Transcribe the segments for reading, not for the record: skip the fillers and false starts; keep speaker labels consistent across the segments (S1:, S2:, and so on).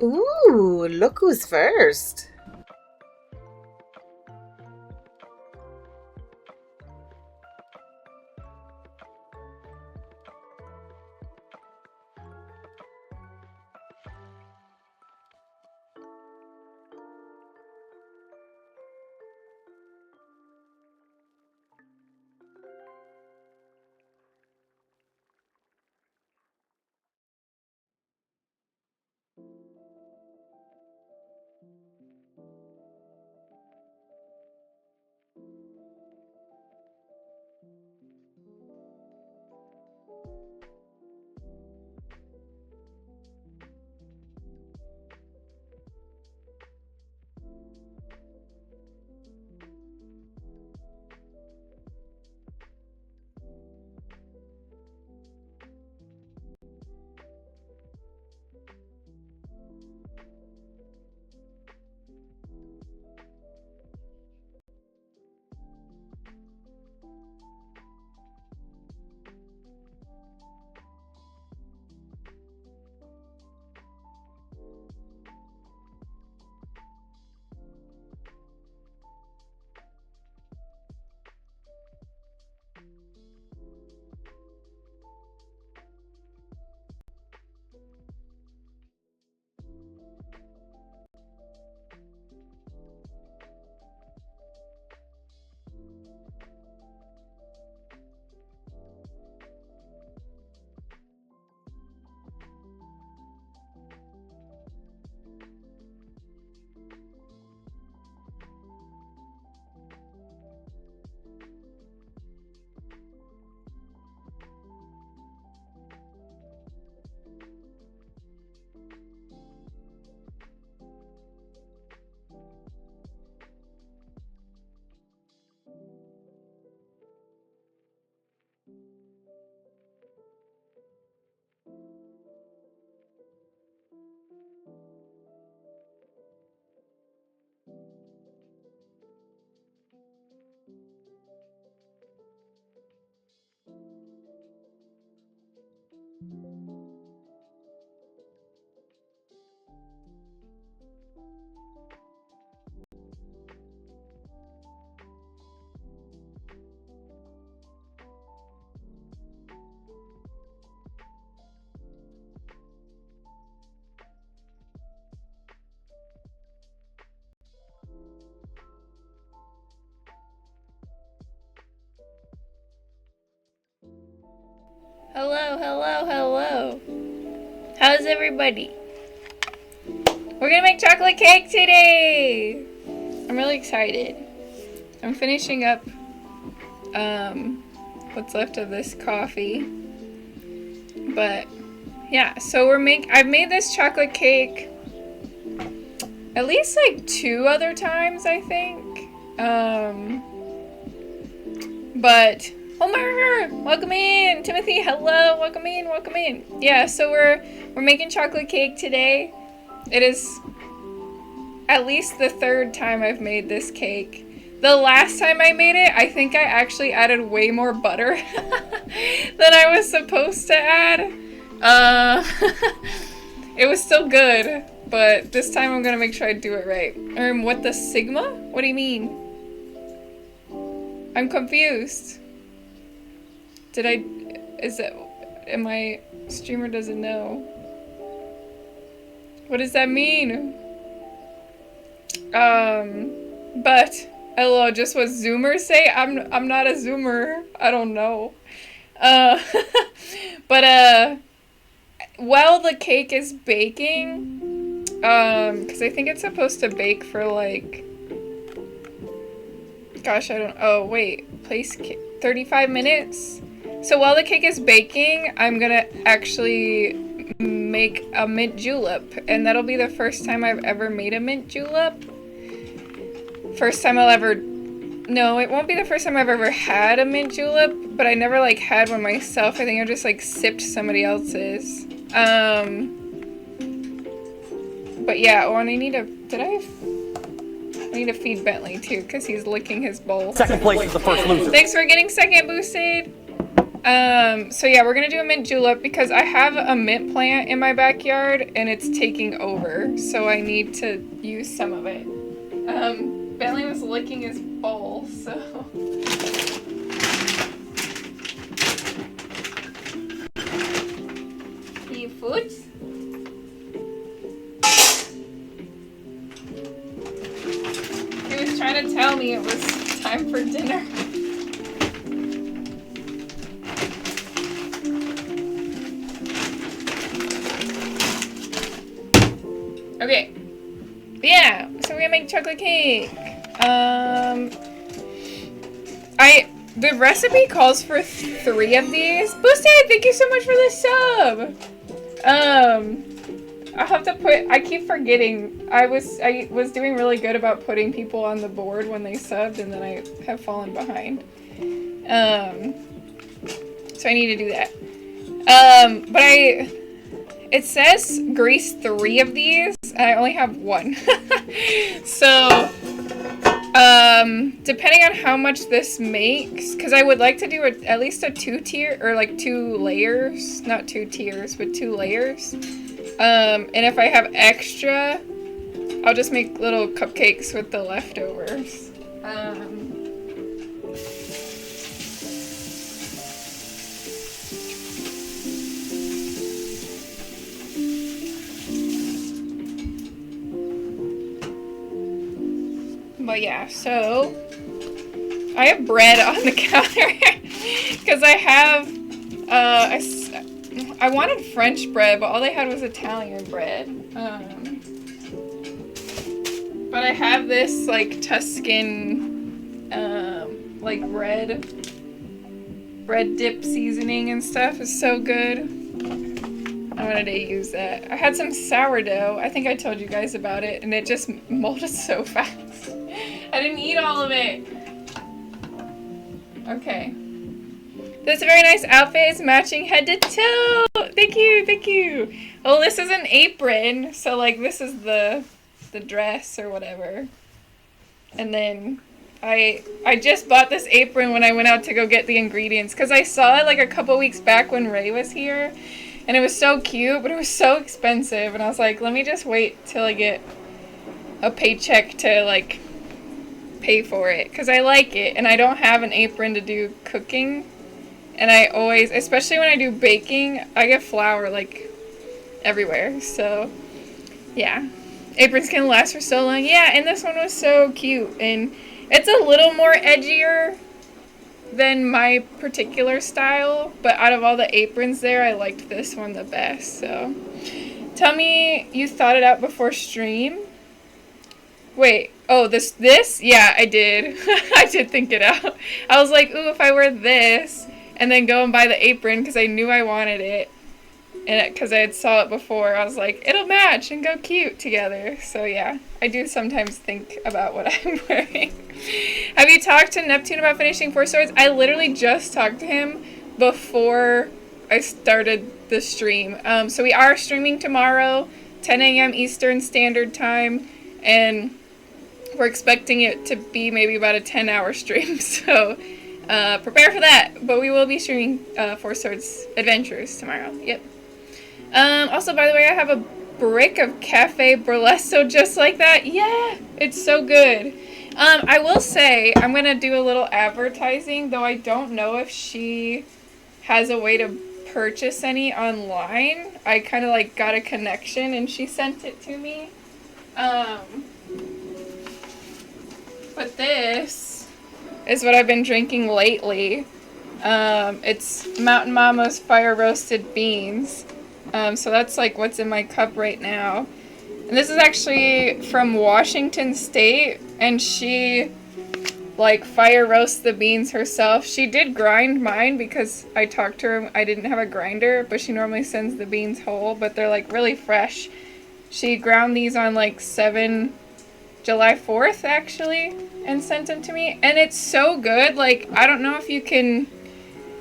S1: Ooh, look who's first.
S2: Hello, hello, hello. How's everybody? We're gonna make chocolate cake today! I'm really excited. I'm finishing up what's left of this coffee. But yeah, so I've made this chocolate cake at least like 2 other times, I think. But Homer, welcome in. Timothy, hello, welcome in, welcome in. Yeah, so we're making chocolate cake today. It is at least the 3rd time I've made this cake. The last time I made it, I think I actually added way more butter than I was supposed to add. It was still good, but this time I'm gonna make sure I do it right. What the Sigma? What do you mean? I'm confused. My streamer doesn't know. What does that mean? But, hello, just what Zoomers say? I'm not a Zoomer. I don't know. But, while the cake is baking, because I think it's supposed to bake for, like, gosh, oh, wait, 35 minutes? So while the cake is baking, I'm gonna actually make a mint julep, and that'll be the first time I've ever made a mint julep. No, it won't be the first time I've ever had a mint julep, but I never, like, had one myself. I think I just, like, sipped somebody else's. But yeah, I need to feed Bentley, too, because he's licking his bowl.
S3: Second place is the first loser.
S2: Thanks for getting second boosted. So yeah, we're gonna do a mint julep because I have a mint plant in my backyard and it's taking over, so I need to use some of it. Bentley was licking his bowl, so. Eat food? He was trying to tell me it was time for dinner. Okay. Yeah, so we're gonna make chocolate cake. The recipe calls for 3 of these. Boosted, thank you so much for the sub. I'll have to put, I keep forgetting. I was doing really good about putting people on the board when they subbed, and then I have fallen behind. So I need to do that. But it says grease 3 of these, and I only have 1. So, depending on how much this makes, because I would like to do at least a 2-tier, or like 2 layers, not 2 tiers, but 2 layers. And if I have extra, I'll just make little cupcakes with the leftovers. But yeah, so I have bread on the counter because I have I wanted French bread, but all they had was Italian bread. But I have this like Tuscan like bread dip seasoning and stuff. It's so good. I wanted to use that. I had some sourdough. I think I told you guys about it, and it just molded so fast. I didn't eat all of it. Okay. That's a very nice outfit. It's matching head to toe. Thank you, thank you. Oh, this is an apron. So, like, this is the dress or whatever. And then I just bought this apron when I went out to go get the ingredients. Because I saw it, like, a couple weeks back when Ray was here. And it was so cute, but it was so expensive. And I was like, let me just wait till I get a paycheck to, like, pay for it, because I like it, and I don't have an apron to do cooking, and I always, especially when I do baking, I get flour like everywhere. So yeah, aprons can last for so long. Yeah, and this one was so cute, and it's a little more edgier than my particular style, but out of all the aprons there, I liked this one the best. So tell me you thought it out before stream. Wait, oh, this? Yeah, I did. I did think it out. I was like, ooh, if I wear this, and then go and buy the apron, because I knew I wanted it, and because I had saw it before, I was like, it'll match and go cute together. So yeah, I do sometimes think about what I'm wearing. Have you talked to Neptune about finishing 4 Swords? I literally just talked to him before I started the stream. So we are streaming tomorrow, 10 a.m. Eastern Standard Time, and we're expecting it to be maybe about a 10-hour stream, so prepare for that. But we will be streaming 4 Swords Adventures tomorrow. Yep. Also, by the way, I have a brick of Cafe Burlesso just like that. Yeah, it's so good. I will say, I'm going to do a little advertising, though I don't know if she has a way to purchase any online. I kind of like got a connection and she sent it to me. But this is what I've been drinking lately. It's Mountain Mama's Fire Roasted Beans. So that's like what's in my cup right now. And this is actually from Washington State, and she like fire roasts the beans herself. She did grind mine because I talked to her. I didn't have a grinder, but she normally sends the beans whole, but they're like really fresh. She ground these on like July 4th actually, and sent them to me, and it's so good. Like, I don't know if you can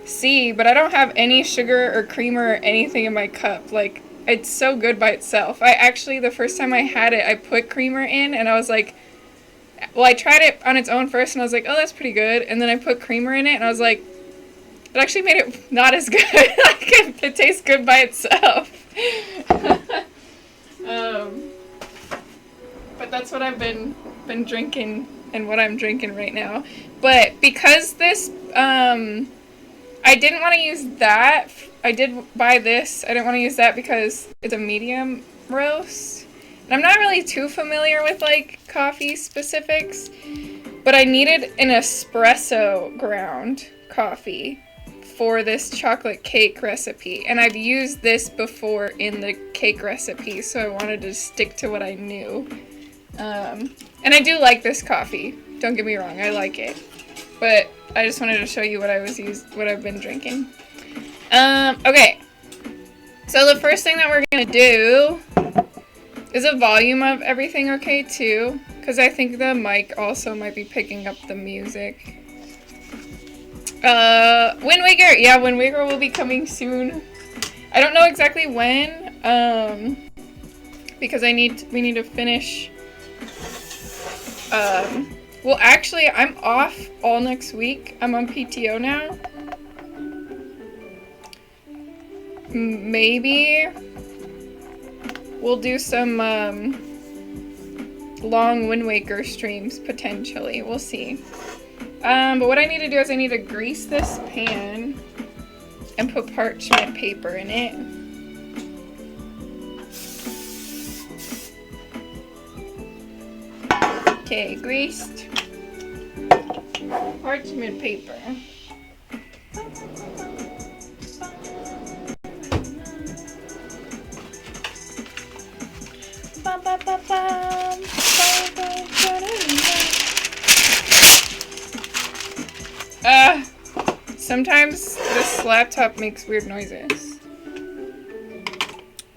S2: see, but I don't have any sugar or creamer or anything in my cup. Like, it's so good by itself. I actually, the first time I had it, I put creamer in, and I was like, well, I tried it on its own first, and I was like, oh, that's pretty good, and then I put creamer in it, and I was like, It actually made it not as good. Like it tastes good by itself. But that's what I've been drinking and what I'm drinking right now. But because this, I didn't want to use that. I did buy this. I didn't want to use that because it's a medium roast. And I'm not really too familiar with like coffee specifics, but I needed an espresso ground coffee for this chocolate cake recipe, and I've used this before in the cake recipe, so I wanted to stick to what I knew. And I do like this coffee, don't get me wrong, I like it, but I just wanted to show you what I've been drinking. Okay, so the first thing that we're gonna do is a volume of everything okay too, because I think the mic also might be picking up the music. Wind Waker! Yeah, Wind Waker will be coming soon. I don't know exactly when, because we need to finish, well actually I'm off all next week. I'm on PTO now. Maybe we'll do some, long Wind Waker streams, potentially. We'll see. But what I need to do is I need to grease this pan and put parchment paper in it. Okay, greased parchment paper. Sometimes this laptop makes weird noises.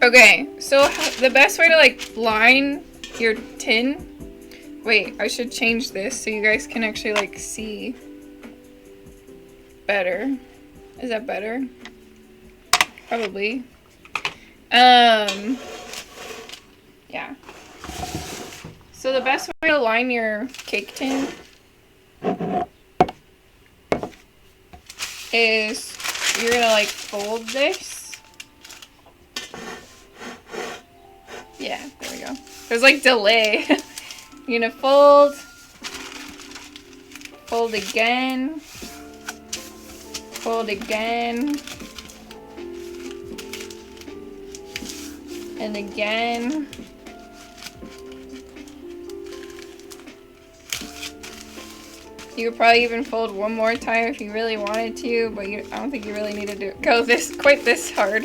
S2: Okay, so the best way to like line your tin. Wait, I should change this so you guys can actually like see better. Is that better? Probably. Yeah. So the best way to line your cake tin is you're gonna like fold this. Yeah, there we go. There's like delay. You're gonna fold again, fold again, and again. You could probably even fold one more time if you really wanted to, but I don't think you really need to go quite this hard.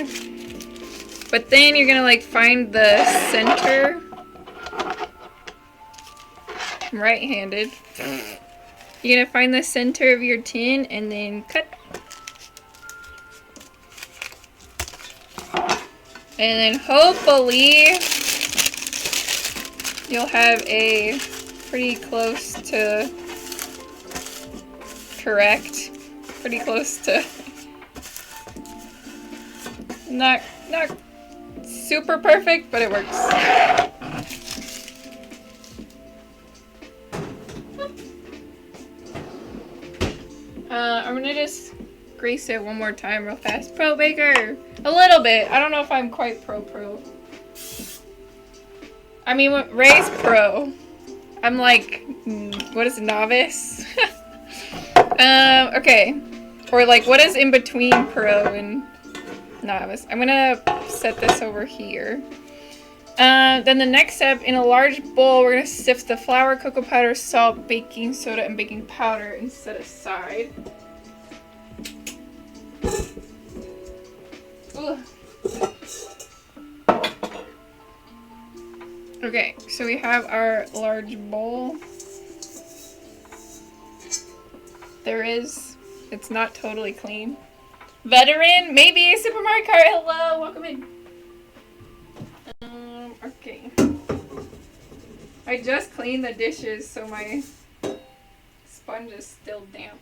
S2: But then you're gonna like find the center. I'm right-handed. You're gonna find the center of your tin and then cut. And then hopefully you'll have a pretty close to correct. Pretty close to not super perfect, but it works. I'm gonna just grease it one more time real fast. Pro baker! A little bit. I don't know if I'm quite pro. I mean, Ray's pro. I'm like, what is novice? Okay. Or like, what is in between pro and novice? I'm gonna set this over here. Then the next step, in a large bowl, we're gonna sift the flour, cocoa powder, salt, baking soda, and baking powder and set aside. Ugh. Okay, so we have our large bowl. It's not totally clean. Veteran, maybe, Super Mario Kart, hello, welcome in. Okay. I just cleaned the dishes, so my sponge is still damp.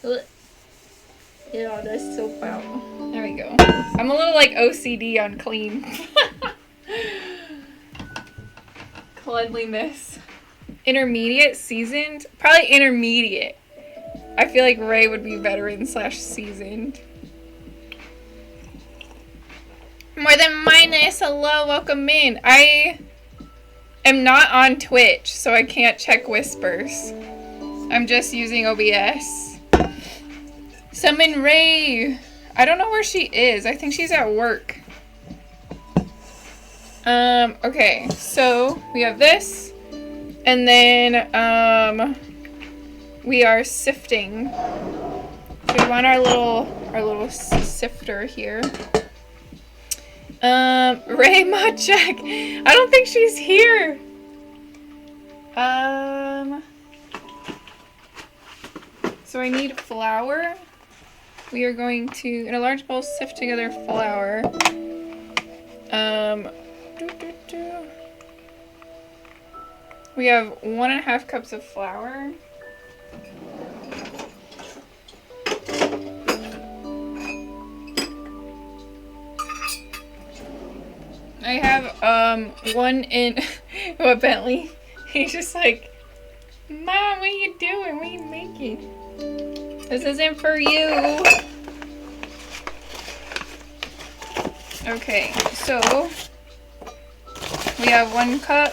S2: Ugh. Yeah, there's soap out. There we go. I'm a little like OCD on clean. Cleanliness. Intermediate, seasoned? Probably intermediate. I feel like Ray would be veteran / seasoned. More than minus. Hello, welcome in. I am not on Twitch, so I can't check whispers. I'm just using OBS. Summon Ray. I don't know where she is. I think she's at work. Okay, so we have this, and then we are sifting. So we want our little sifter here. Ray mod check. I don't think she's here. So I need flour. We are going to, in a large bowl, sift together flour. We have 1.5 cups of flour. I have one in what, Bentley? He's just like, Mom, what are you doing? What are you making? This isn't for you. Okay, so we have 1 cup.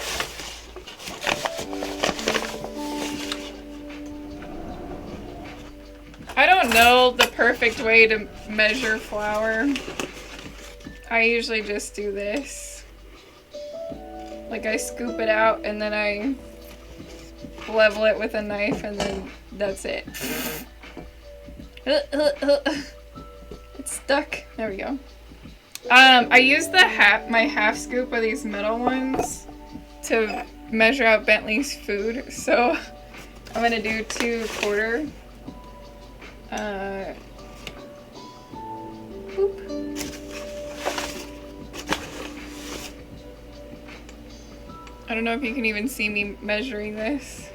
S2: I don't know the perfect way to measure flour. I usually just do this. Like, I scoop it out and then I level it with a knife and then that's it. It's stuck. There we go. I use my half scoop of these metal ones to measure out Bentley's food. So I'm gonna do 2/4. Boop. I don't know if you can even see me measuring this.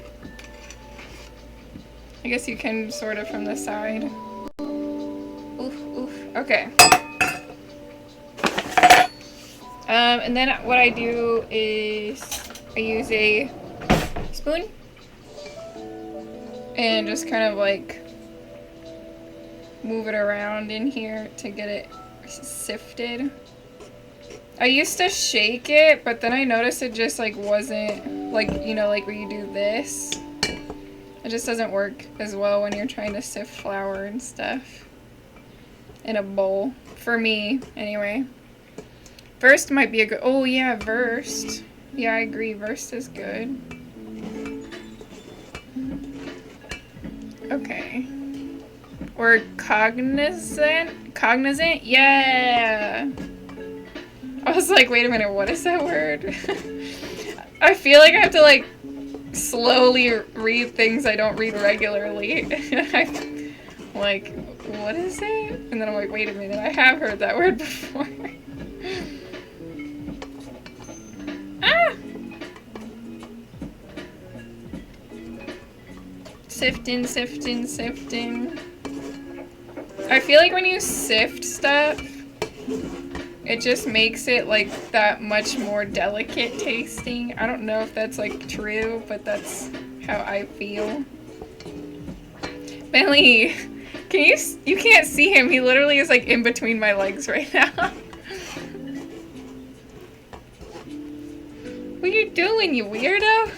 S2: I guess you can sort of from the side. Oof, oof. Okay. And then what I do is I use a spoon and just kind of like move it around in here to get it sifted. I used to shake it, but then I noticed it just like wasn't like, you know, like where you do this. It just doesn't work as well when you're trying to sift flour and stuff in a bowl. For me, anyway. Versed might be a good, oh yeah, versed. Yeah, I agree, versed is good. Okay. Or cognizant? Cognizant? Yeah! I was like, wait a minute, what is that word? I feel like I have to like slowly read things I don't read regularly. I'm like, what is it? And then I'm like, wait a minute, I have heard that word before. Ah! Sifting, sifting, sifting. I feel like when you sift stuff, it just makes it like that much more delicate tasting. I don't know if that's like true, but that's how I feel. Bentley, you can't see him. He literally is like in between my legs right now. What are you doing, you weirdo?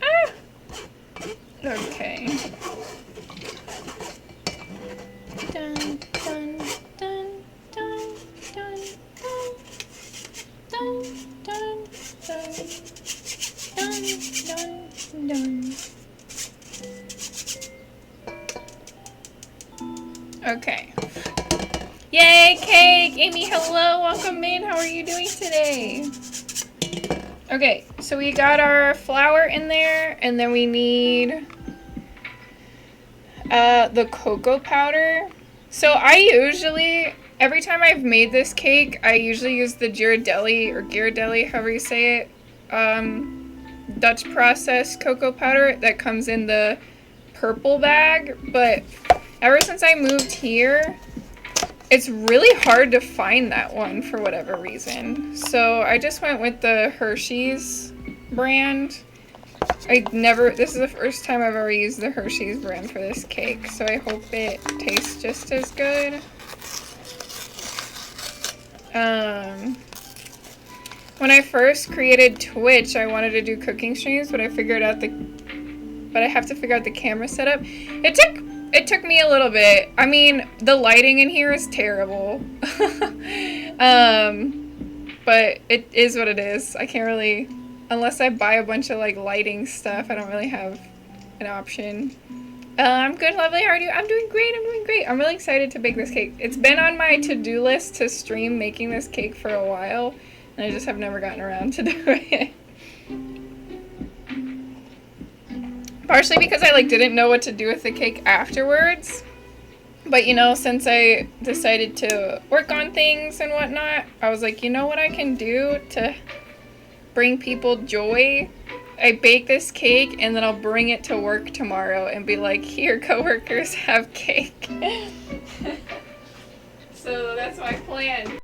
S2: Ah! Okay. Dun, dun, dun, dun, dun, dun, dun, dun, dun, dun, dun. Okay. Yay, cake! Amy, hello! Welcome in! How are you doing today? Okay, so we got our flour in there, and then we need the cocoa powder. So I usually, every time I've made this cake, I usually use the Ghirardelli, however you say it, Dutch processed cocoa powder that comes in the purple bag, but ever since I moved here, it's really hard to find that one for whatever reason. So I just went with the Hershey's brand. This is the first time I've ever used the Hershey's brand for this cake, so I hope it tastes just as good. When I first created Twitch, I wanted to do cooking streams, but I have to figure out the camera setup. It took me a little bit. I mean, the lighting in here is terrible. But it is what it is. I can't really, unless I buy a bunch of like lighting stuff, I don't really have an option. I'm good, lovely. How are you? I'm doing great. I'm doing great. I'm really excited to bake this cake. It's been on my to-do list to stream making this cake for a while, and I just have never gotten around to do it. Partially because I like didn't know what to do with the cake afterwards. But you know, since I decided to work on things and whatnot, I was like, you know what I can do to bring people joy? I bake this cake and then I'll bring it to work tomorrow and be like, here, coworkers, have cake. So that's my plan.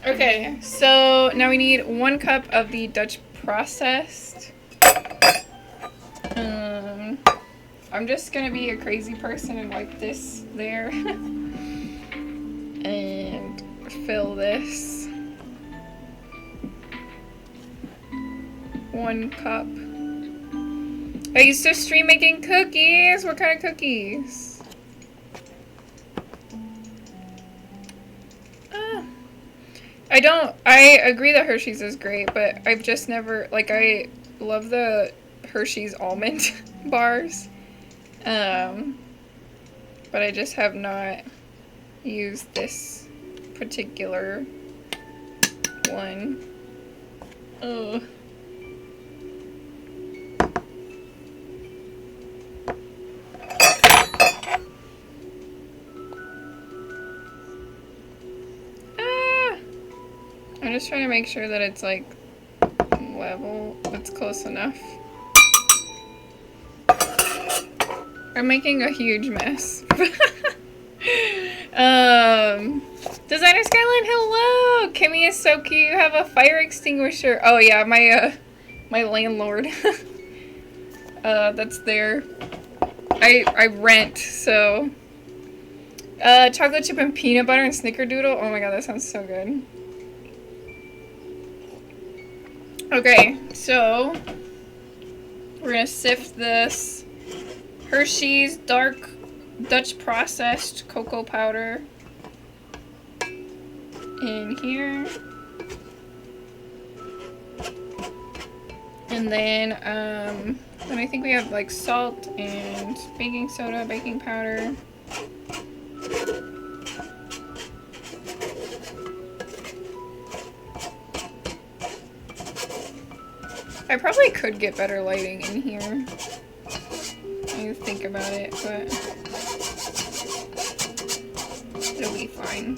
S2: Okay, so now we need 1 cup of the Dutch processed. I'm just gonna be a crazy person and wipe this there. And fill this. 1 cup. I used to stream making cookies. What kind of cookies? I agree that Hershey's is great, but I've just never, like, I love the Hershey's almond bars. But I just have not used this particular one. Ugh. I'm just trying to make sure that it's like level, it's close enough. I'm making a huge mess. Designer Skyline, hello! Kimmy is so cute. You have a fire extinguisher. Oh yeah, my landlord. That's there. I rent, so. Chocolate chip and peanut butter and snickerdoodle. Oh my god, that sounds so good. Okay, so we're gonna sift this Hershey's dark Dutch processed cocoa powder in here. And then I think we have like salt and baking soda, baking powder. I probably could get better lighting in here. I need to think about it, but it'll be fine.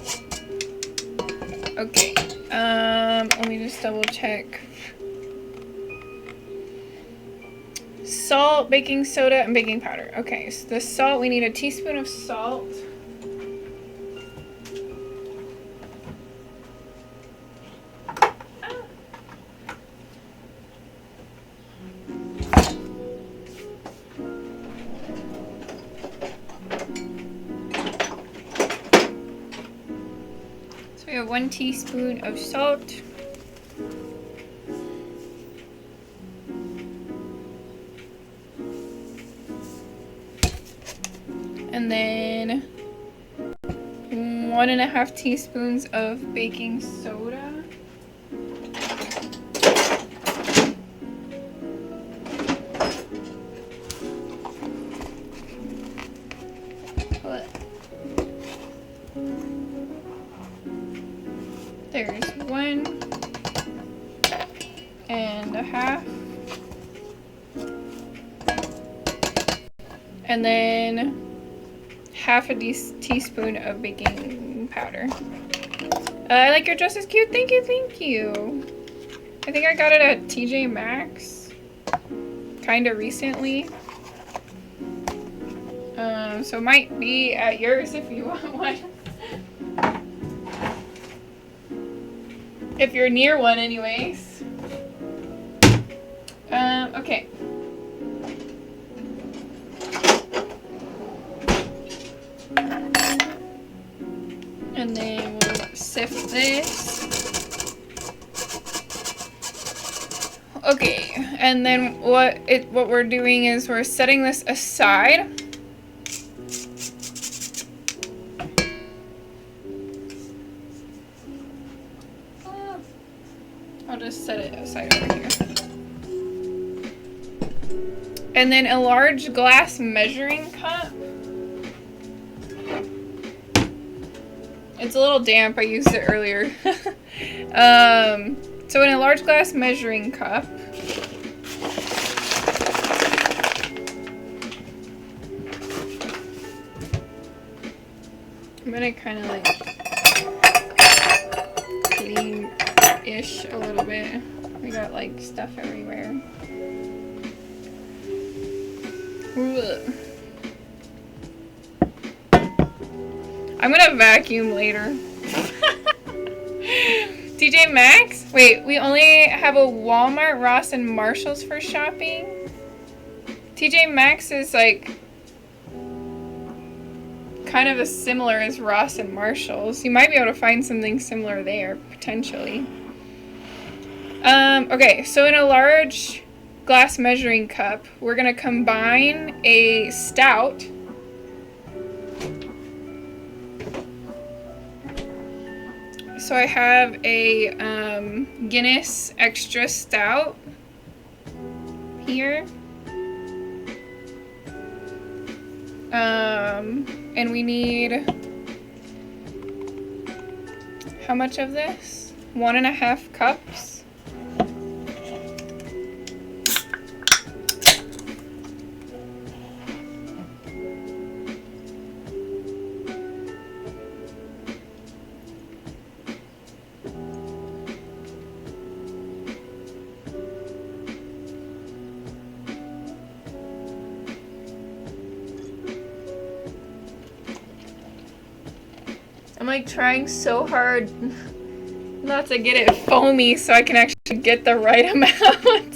S2: Okay, let me just double check. Salt, baking soda, and baking powder. Okay, so the salt, we need a teaspoon of salt. We have 1 teaspoon of salt. And then 1.5 teaspoons of baking soda. There's 1.5. And then half a teaspoon of baking powder. I like your dress, is cute. Thank you, thank you. I think I got it at TJ Maxx kinda recently. So it might be at yours if you want one. If you're near one anyways. Okay. And then we'll sift this. Okay, and then what we're doing is we're setting this aside. I'll just set it aside over here. And then a large glass measuring cup. It's a little damp, I used it earlier. So in a large glass measuring cup, I'm gonna kind of like clean-ish a little bit. We got like stuff everywhere. Ugh. I'm gonna vacuum later. TJ Maxx? Wait, we only have a Walmart, Ross, and Marshalls for shopping? TJ Maxx is like kind of as similar as Ross and Marshalls. You might be able to find something similar there, potentially. Okay, so in a large glass measuring cup, we're gonna combine a stout. So I have a Guinness Extra Stout here. And we need, how much of this? 1.5 cups. I'm like trying so hard not to get it foamy so I can actually get the right amount.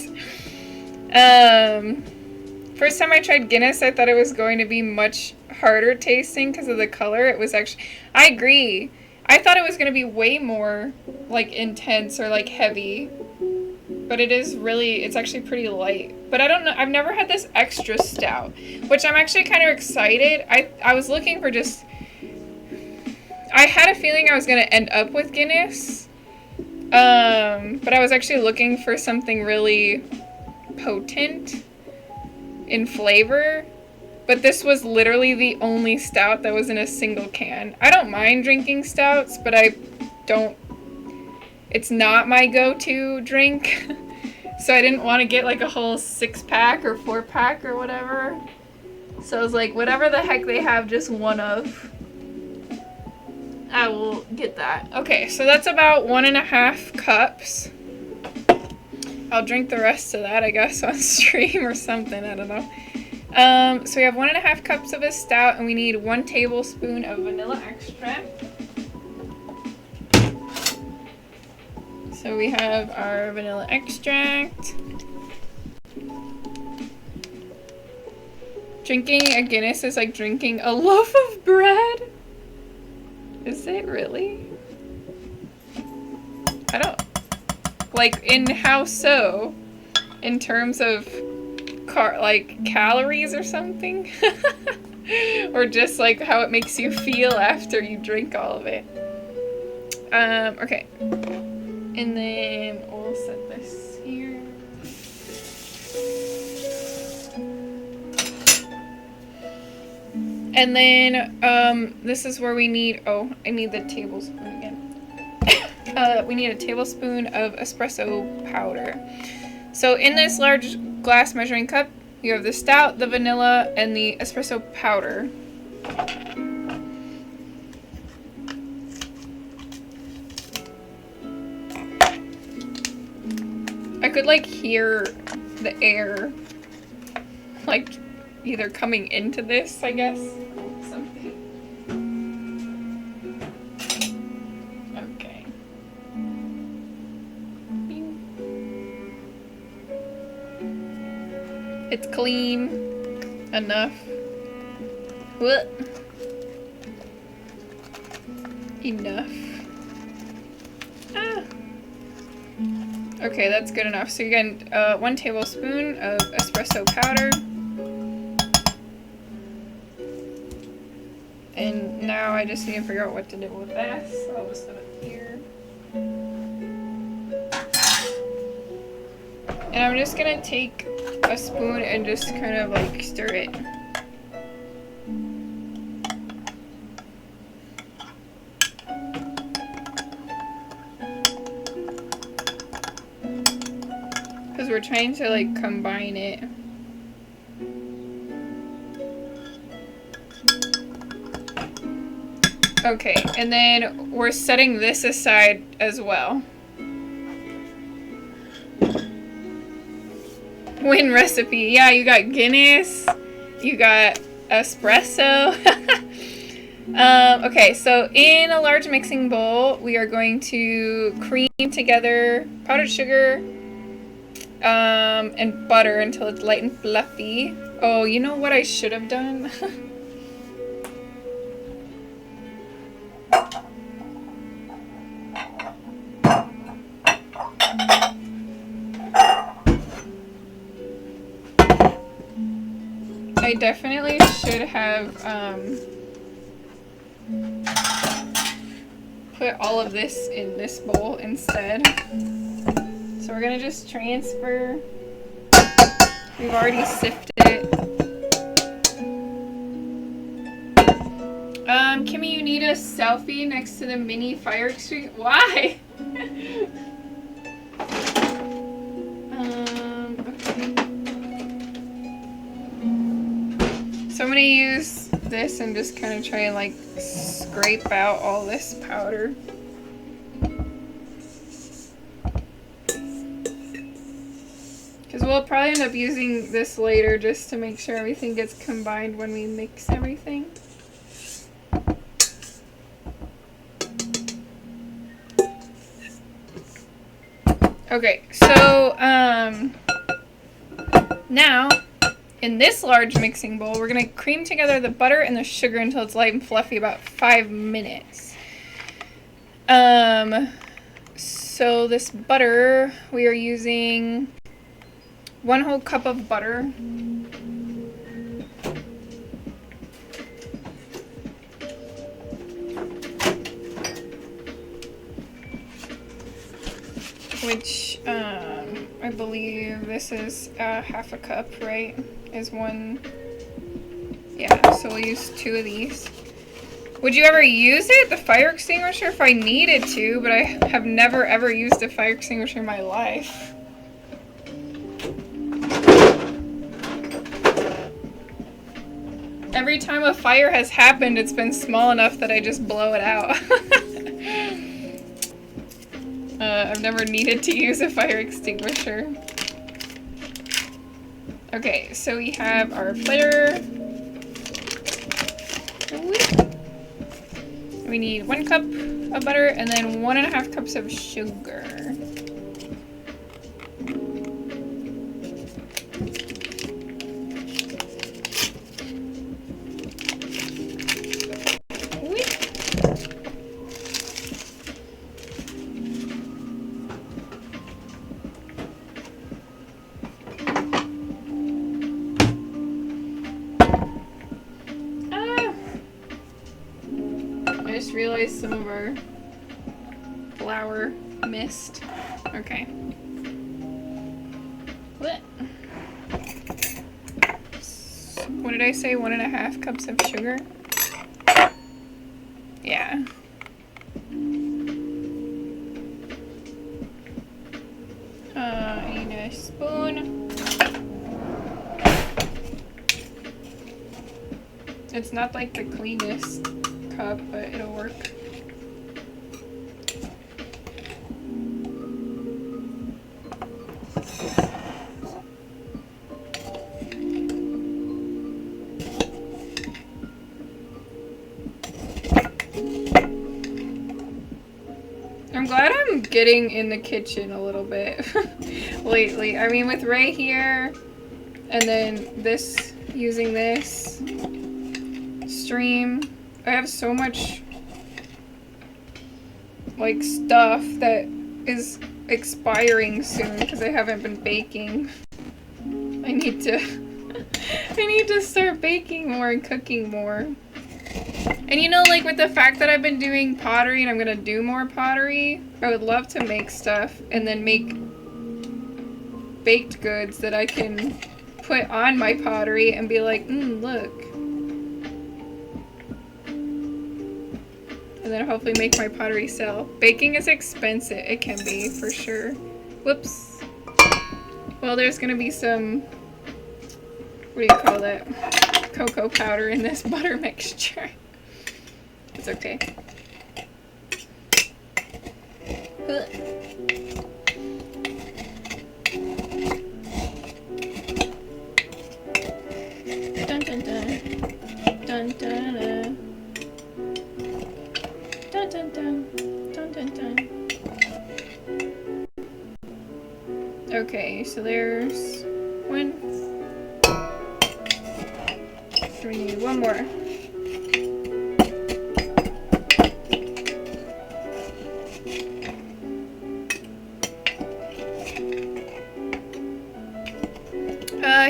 S2: First time I tried Guinness, I thought it was going to be much harder tasting because of the color. It was actually, I agree. I thought it was going to be way more like intense or like heavy, but it is really, it's actually pretty light. But I don't know, I've never had this extra stout, which I'm actually kind of excited. I was looking for just, I had a feeling I was going to end up with Guinness, but I was actually looking for something really potent in flavor, but this was literally the only stout that was in a single can. I don't mind drinking stouts, but it's not my go-to drink, so I didn't want to get like a whole 6-pack or 4-pack or whatever, so I was like, whatever the heck they have just one of, I will get that. Okay, so that's about 1.5 cups. I'll drink the rest of that, I guess, on stream or something. I don't know. So we have 1.5 cups of a stout, and we need 1 tablespoon of vanilla extract. So we have our vanilla extract. Drinking a Guinness is like drinking a loaf of bread. Is it really? I don't, like, in how so? In terms of like calories or something? Or just like how it makes you feel after you drink all of it. Okay. And then we'll set this here. And then this is where we need, oh, I need the tablespoon again. We need a tablespoon of espresso powder. So in this large glass measuring cup, you have the stout, the vanilla, and the espresso powder. I could like hear the air like either coming into this, I guess. Something. Okay. It's clean enough. What? Enough. Ah. Okay, that's good enough. So you get 1 tablespoon of espresso powder. And now I just need to figure out what to do with this. So I'll just put it here. And I'm just gonna take a spoon and just kind of like stir it. Because we're trying to like combine it. Okay, and then we're setting this aside as well. Win recipe. Yeah, you got Guinness. You got espresso. Okay, so in a large mixing bowl, we are going to cream together powdered sugar and butter until it's light and fluffy. Oh, you know what I should have done? I definitely should have put all of this in this bowl instead. So we're gonna just transfer. We've already sifted it. Kimmy, you need a selfie next to the mini fire extinguisher. Why? Okay. So I'm gonna use this and just kind of try and like scrape out all this powder. Because we'll probably end up using this later just to make sure everything gets combined when we mix everything. Okay, so now in this large mixing bowl, we're gonna cream together the butter and the sugar until it's light and fluffy, about 5 minutes. So this butter, we are using 1 whole cup of butter. Which, I believe this is half a cup, right? Is 1, yeah, so we'll use 2 of these. Would you ever use it, the fire extinguisher, if I needed to, but I have never ever used a fire extinguisher in my life. Every time a fire has happened, it's been small enough that I just blow it out. I've never needed to use a fire extinguisher. Okay, so we have our flitter. We need 1 cup of butter and then 1.5 cups of sugar. Realize some of our flour missed. Okay. What did I say? 1.5 cups of sugar? Yeah. I need a spoon. It's not like the cleanest cup, but it'll work. I'm glad I'm getting in the kitchen a little bit lately. I mean, with Ray here, And then this, using this stream. I have so much like stuff that is expiring soon because I haven't been baking. I need to I need to start baking more and cooking more. And you know, like with the fact that I've been doing pottery and I'm gonna do more pottery, I would love to make stuff and then make baked goods that I can put on my pottery and be like, look. And then hopefully make my pottery sell. Baking is expensive. It can be, for sure. Whoops. Well, there's gonna be some, what do you call that? Cocoa powder in this butter mixture. It's okay. Dun dun dun. Dun dun dun. Dun dun dun. Dun dun dun. Okay, so there's one. So we need one more.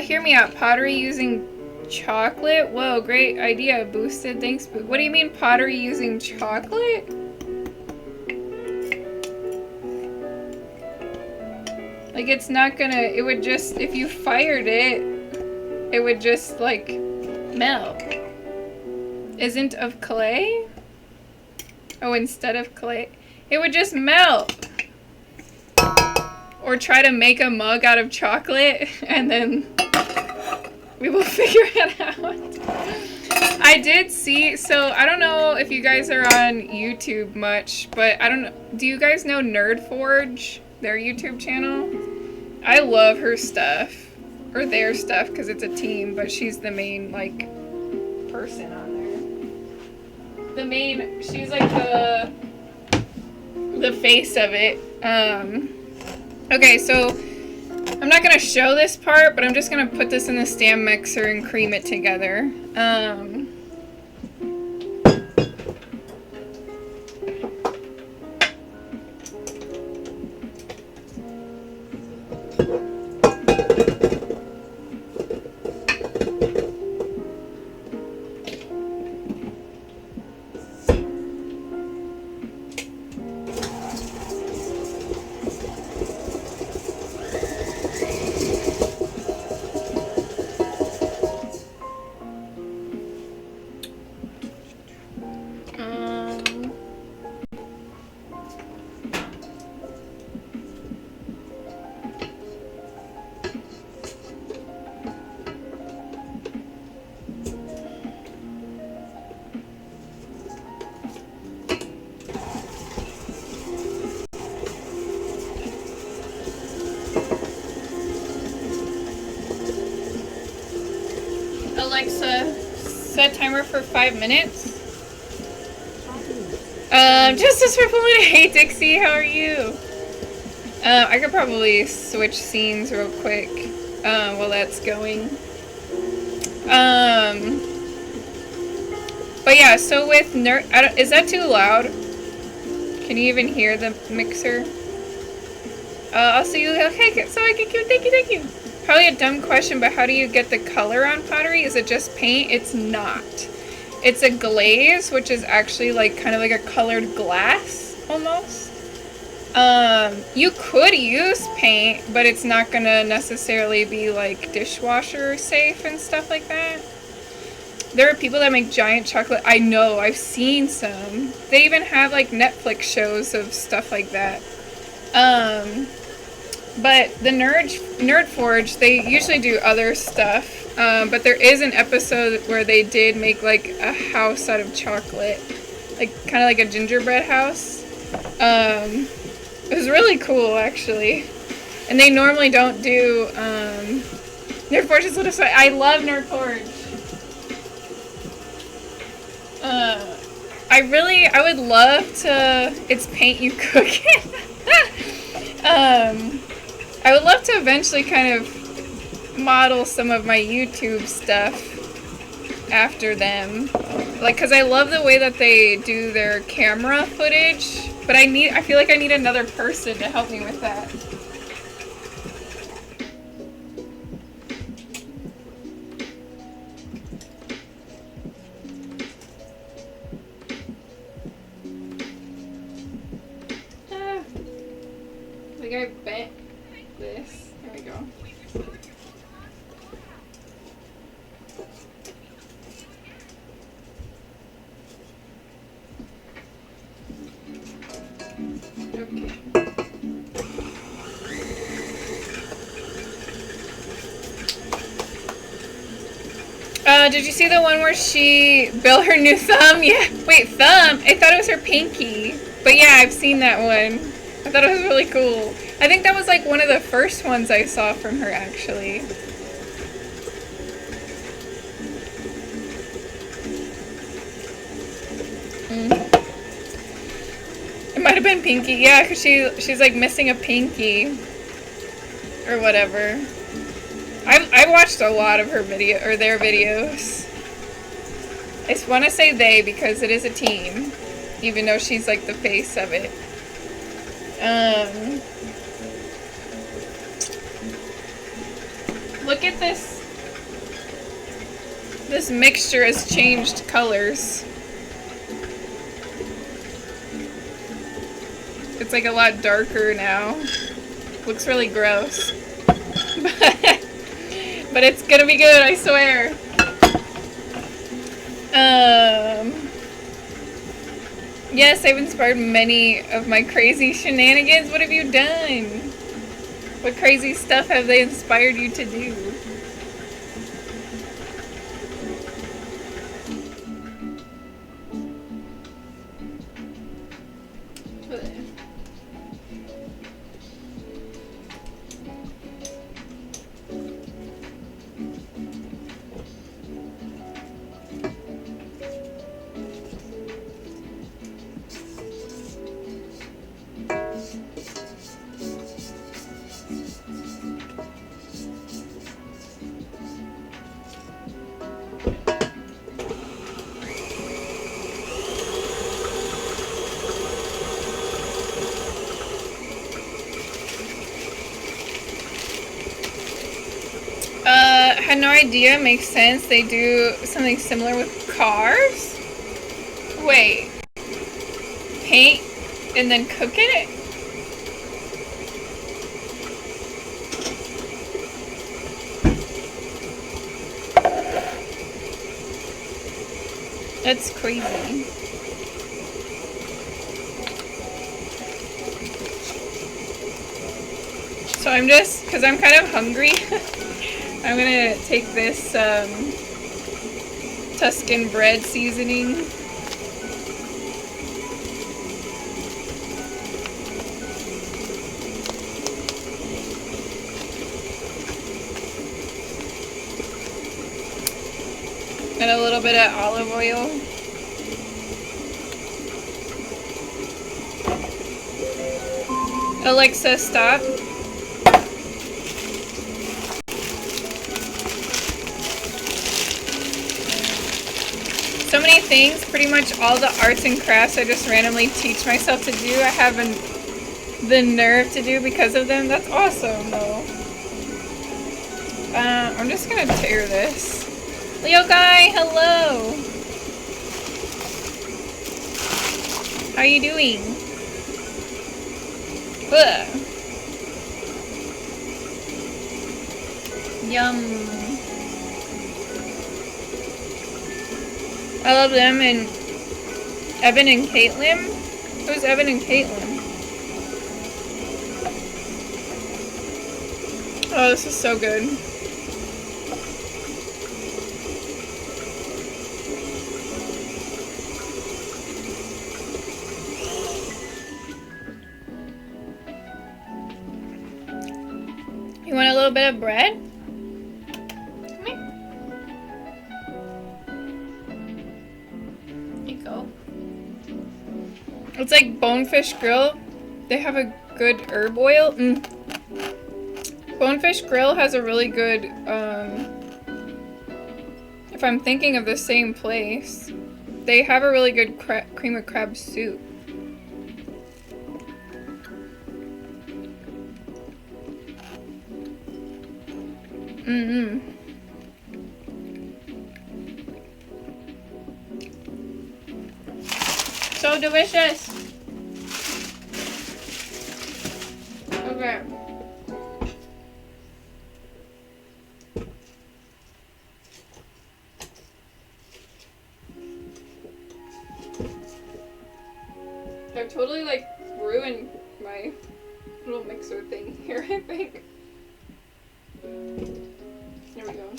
S2: Hear me out. Pottery using chocolate? Whoa, great idea. Boosted. Thanks. What do you mean pottery using chocolate? Like, it's not gonna, it would just, if you fired it, it would just, like, melt. Isn't of clay? Oh, instead of clay. It would just melt. Or try to make a mug out of chocolate, and then we will figure it out. I did see, so I don't know if you guys are on YouTube much, but I don't know, do you guys know Nerdforge? Their YouTube channel? I love her stuff. Or their stuff, because it's a team, but she's the main, like, person on there. The main, she's like the face of it. Okay, so I'm not gonna show this part, but I'm just gonna put this in the stand mixer and cream it together. Alexa, set timer for 5 minutes. Justice for Pulling. Hey Dixie, how are you? I could probably switch scenes real quick while that's going. But yeah, so with is that too loud? Can you even hear the mixer? I'll see you. Okay, so I can. Thank you. Probably a dumb question, but how do you get the color on pottery? Is it just paint? It's not. It's a glaze, which is actually like kind of like a colored glass almost. You could use paint, but it's not gonna necessarily be like dishwasher safe and stuff like that. There are people that make giant chocolate. I know, I've seen some. They even have like Netflix shows of stuff like that. But the Nerdforge, they usually do other stuff. But there is an episode where they did make like a house out of chocolate. Like kind of like a gingerbread house. It was really cool actually. And they normally don't do, Nerdforge is what I love Nerdforge. I would love to, it's paint you cook it. I would love to eventually kind of model some of my YouTube stuff after them. Like, cause I love the way that they do their camera footage, but I feel like I need another person to help me with that. I think I bent this. There we go. Okay. Did you see the one where she built her new thumb? Yeah. Wait, thumb? I thought it was her pinky. But yeah, I've seen that one. I thought it was really cool. I think that was like one of the first ones I saw from her, actually. It might have been pinky. Yeah, because she's like missing a pinky. Or whatever. I watched a lot of her their videos. I just want to say they because it is a team, even though she's like the face of it. Look at this. This mixture has changed colors. It's like a lot darker now. Looks really gross. But it's gonna be good, I swear. Yes, I've inspired many of my crazy shenanigans. What have you done? What crazy stuff have they inspired you to do? Had no idea. Makes sense. They do something similar with cars. Wait. Paint and then cook it? That's crazy. So I'm just, because I'm kind of hungry, I'm gonna take this Tuscan bread seasoning. And a little bit of olive oil. Alexa, stop. So many things, pretty much all the arts and crafts I just randomly teach myself to do, I have the nerve to do because of them. That's awesome, though. I'm just gonna tear this. Leo Guy, hello! How you doing? Ugh. Yum. I love them and Evan and Caitlin. Who's Evan and Caitlin? Oh, this is so good. You want a little bit of bread? Come here. Here you go. It's like Bonefish Grill. They have a good herb oil. Bonefish Grill has a really good, if I'm thinking of the same place, they have a really good cream of crab soup. So delicious. Okay. I've totally like ruined my little mixer thing here, I think. There we go.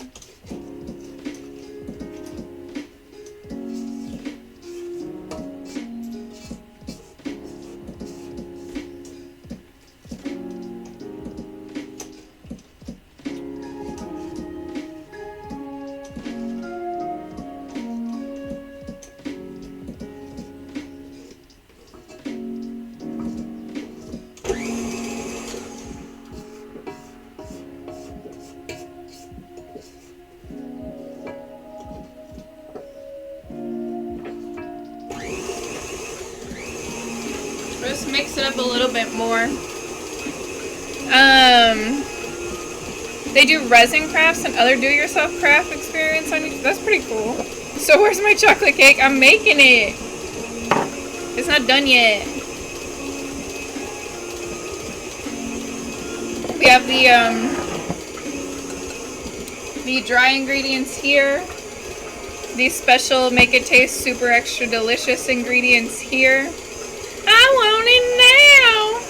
S2: Just mix it up a little bit more. They do resin crafts and other do-it-yourself craft experience on YouTube. That's pretty cool. So where's my chocolate cake? I'm making it. It's not done yet. We have the dry ingredients here. These special make it taste super extra delicious ingredients here. I want it now.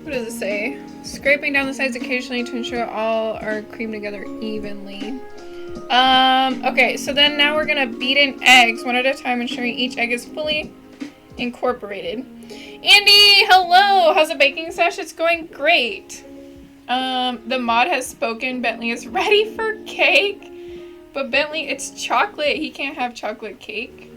S2: What does it say? Scraping down the sides occasionally to ensure all are creamed together evenly. Okay, so then now we're gonna beat in eggs one at a time, ensuring each egg is fully incorporated. Andy, hello! How's the baking sesh? It's going great. The mod has spoken. Bentley is ready for cake. But Bentley, it's chocolate. He can't have chocolate cake.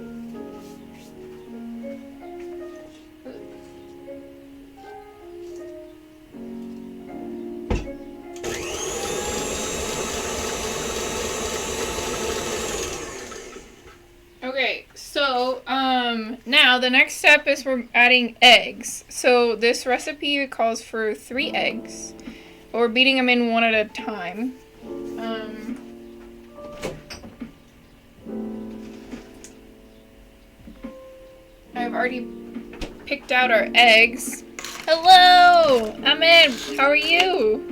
S2: Okay, so, now the next step is we're adding eggs. So this recipe calls for 3 eggs, but we're beating them in one at a time. I've already picked out our eggs. Hello! I'm in. How are you?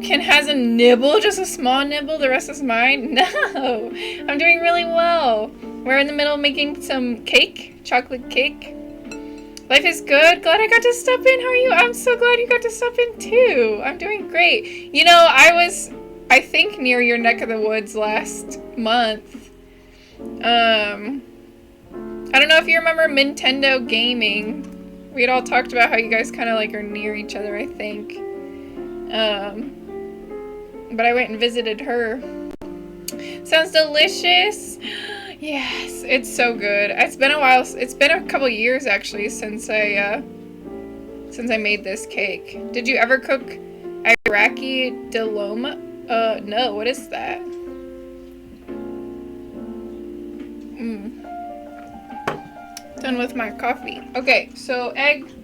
S2: He has a nibble, just a small nibble, the rest is mine? No! I'm doing really well. We're in the middle of making some cake, chocolate cake. Life is good. Glad I got to stop in. How are you? I'm so glad you got to stop in too. I'm doing great. You know, I was, I think, near your neck of the woods last month. I don't know if you remember Nintendo Gaming. We had all talked about how you guys kind of like are near each other, I think. But I went and visited her. Sounds delicious. Yes, it's so good. It's been a while. It's been a couple years actually since I made this cake. Did you ever cook Iraqi Diloma? No. What is that? Done with my coffee. Okay, so egg.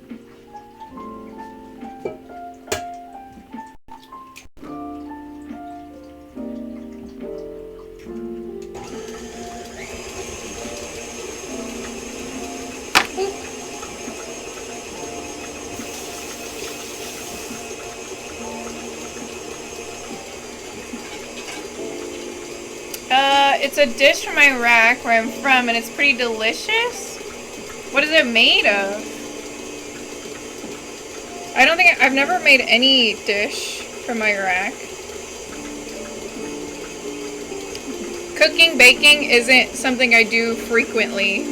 S2: It's a dish from Iraq, where I'm from, and it's pretty delicious. What is it made of? I've never made any dish from Iraq. Cooking, baking isn't something I do frequently.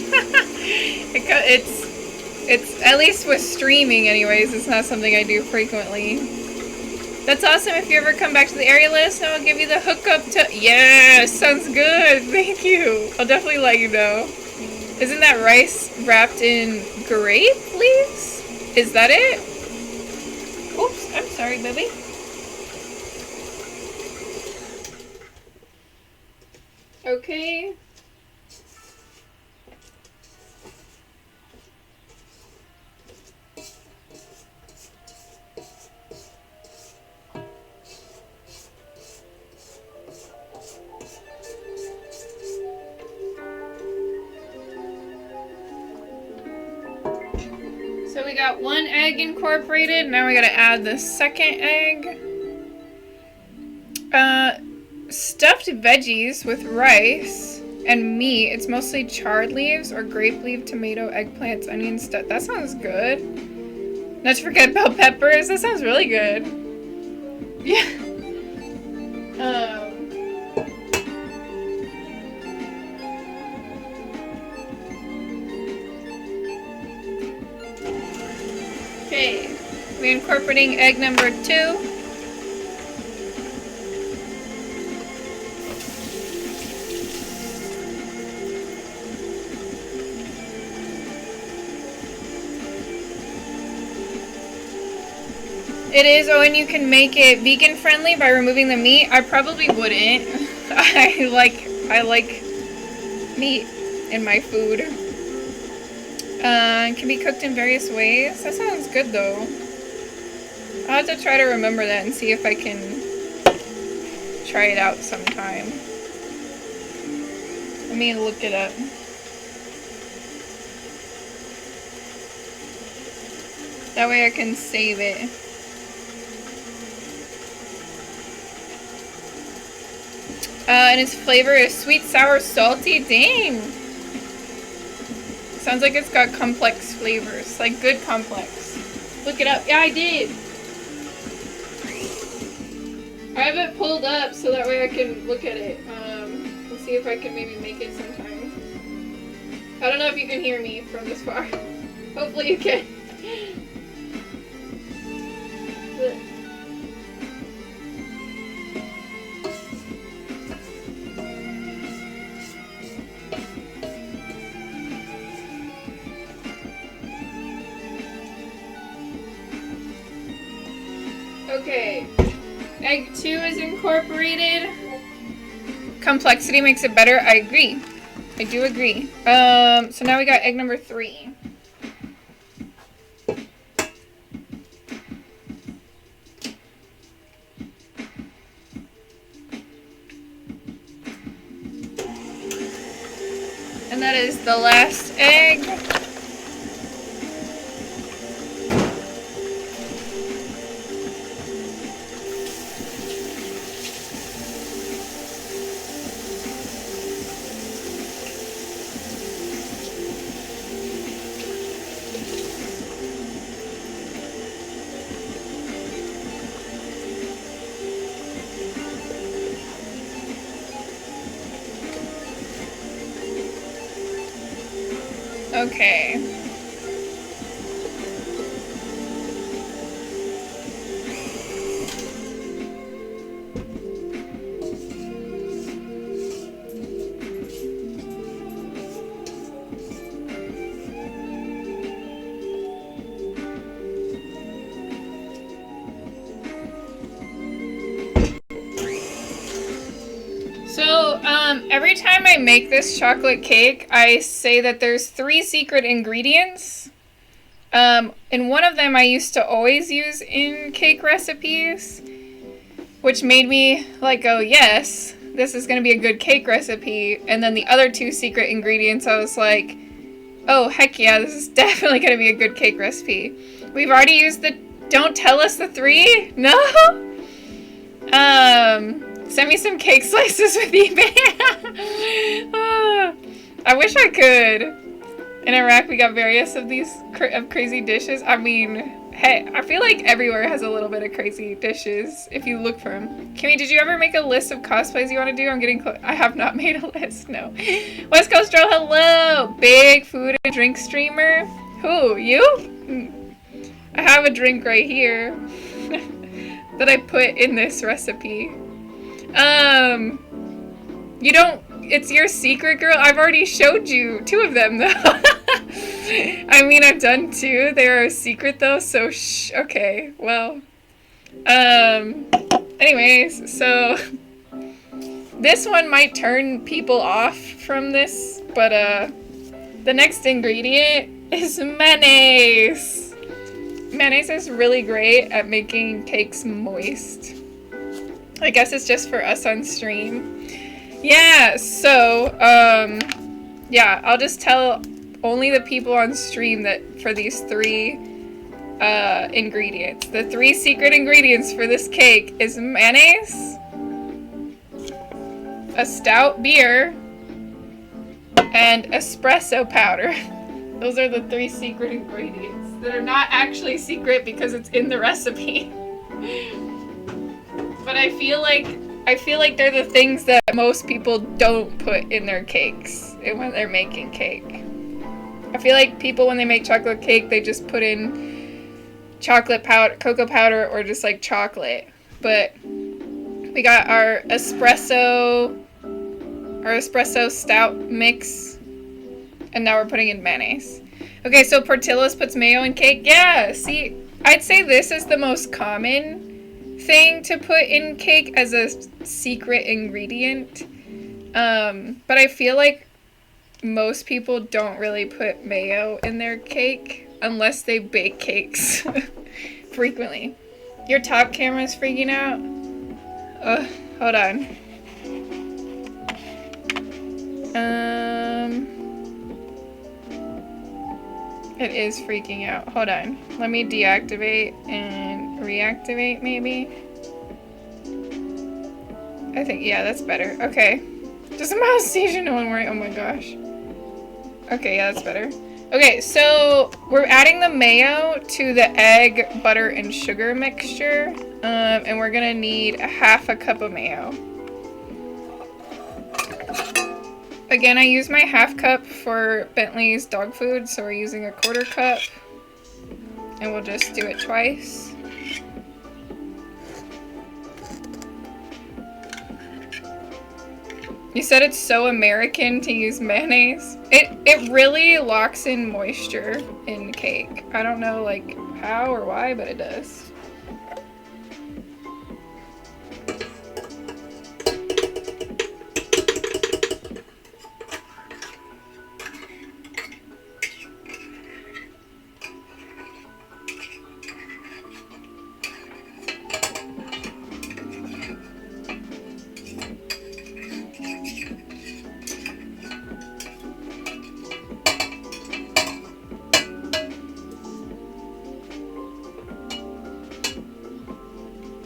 S2: It's at least with streaming anyways, it's not something I do frequently. That's awesome. If you ever come back to the area, let us know. I'll give you the hookup to... Yeah, sounds good. Thank you. I'll definitely let you know. Isn't that rice wrapped in grape leaves? Is that it? Oops, I'm sorry, baby. Okay. So we got one egg incorporated. Now we gotta add the second egg. Stuffed veggies with rice and meat. It's mostly chard leaves or grape leaf, tomato, eggplants, onion stuff. That sounds good. Not to forget bell peppers. That sounds really good. Yeah. Okay. We're incorporating egg number 2. It is. Oh, and you can make it vegan friendly by removing the meat. I probably wouldn't. I like meat in my food. It can be cooked in various ways. That sounds good though. I'll have to try to remember that and see if I can try it out sometime. Let me look it up. That way I can save it. And its flavor is sweet, sour, salty. Dang! Sounds like it's got complex flavors. Like, good complex. Look it up. Yeah, I did! I have it pulled up so that way I can look at it. And see if I can maybe make it sometime. I don't know if you can hear me from this far. Hopefully you can. Okay, egg 2 is incorporated. Complexity makes it better. I agree. I do agree. So now we got egg number 3. And that is the last egg. Okay. So, every time I make this chocolate cake, I say that there's 3 secret ingredients. And one of them I used to always use in cake recipes, which made me like, oh yes, this is gonna be a good cake recipe. And then the other 2 secret ingredients, I was like, oh heck yeah, this is definitely gonna be a good cake recipe. We've already used the, don't tell us the 3? No? Send me some cake slices with eBay. I wish I could. In Iraq, we got various of these crazy dishes. I mean, Hey, I feel like everywhere has a little bit of crazy dishes if you look for them. Kimmy, did you ever make a list of cosplays you want to do? I'm getting close. I have not made a list, no. West Coast Girl, hello! Big food and drink streamer. Who, you? I have a drink right here that I put in this recipe. You don't, it's your secret, girl? I've already showed you 2 of them, though. I mean, I've done 2. They are a secret, though, so shh. Okay, well. Anyways, so this one might turn people off from this, but, the next ingredient is mayonnaise. Mayonnaise is really great at making cakes moist. I guess it's just for us on stream. Yeah, so, yeah, I'll just tell only the people on stream that for these 3 ingredients. The 3 secret ingredients for this cake is mayonnaise, a stout beer, and espresso powder. Those are the 3 secret ingredients that are not actually secret because it's in the recipe. But I feel like they're the things that most people don't put in their cakes when they're making cake. I feel like people, when they make chocolate cake, they just put in chocolate powder, cocoa powder, or just like chocolate. But we got our espresso stout mix, and now we're putting in mayonnaise. Okay, so Portillo's puts mayo in cake. Yeah, see, I'd say this is the most common thing to put in cake as a secret ingredient. But I feel like most people don't really put mayo in their cake unless they bake cakes frequently. Your top camera's freaking out? Hold on. It is freaking out. Hold on. Let me deactivate and reactivate, maybe. I think, yeah, that's better. Okay. Does a mouse seizure? No one worry. Oh my gosh. Okay, yeah, that's better. Okay, so we're adding the mayo to the egg, butter, and sugar mixture. And we're gonna need a 1/2 cup of mayo. Again, I use my 1/2 cup for Bentley's dog food, so we're using a 1/4 cup. And we'll just do it twice. You said it's so American to use mayonnaise. It really locks in moisture in cake. I don't know like how or why, but it does.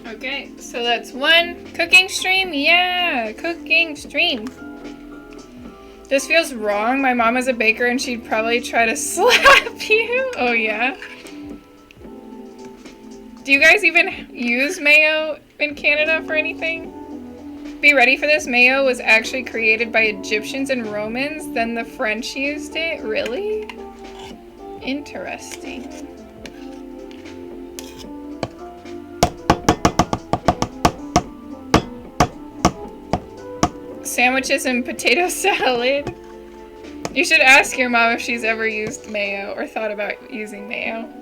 S2: Okay, so that's 1 cooking stream. Yeah, cooking stream. This feels wrong. My mom is a baker and she'd probably try to slap you. Oh yeah. Do you guys even use mayo in Canada for anything? Be ready for this. Mayo was actually created by Egyptians and Romans. Then the French used it. Really? Interesting. Sandwiches and potato salad. You should ask your mom if she's ever used mayo or thought about using mayo.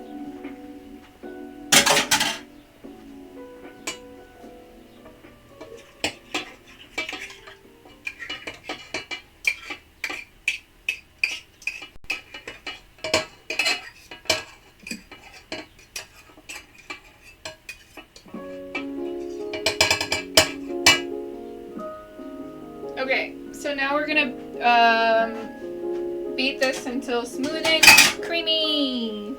S2: Okay, so now we're gonna beat this until smooth and creamy.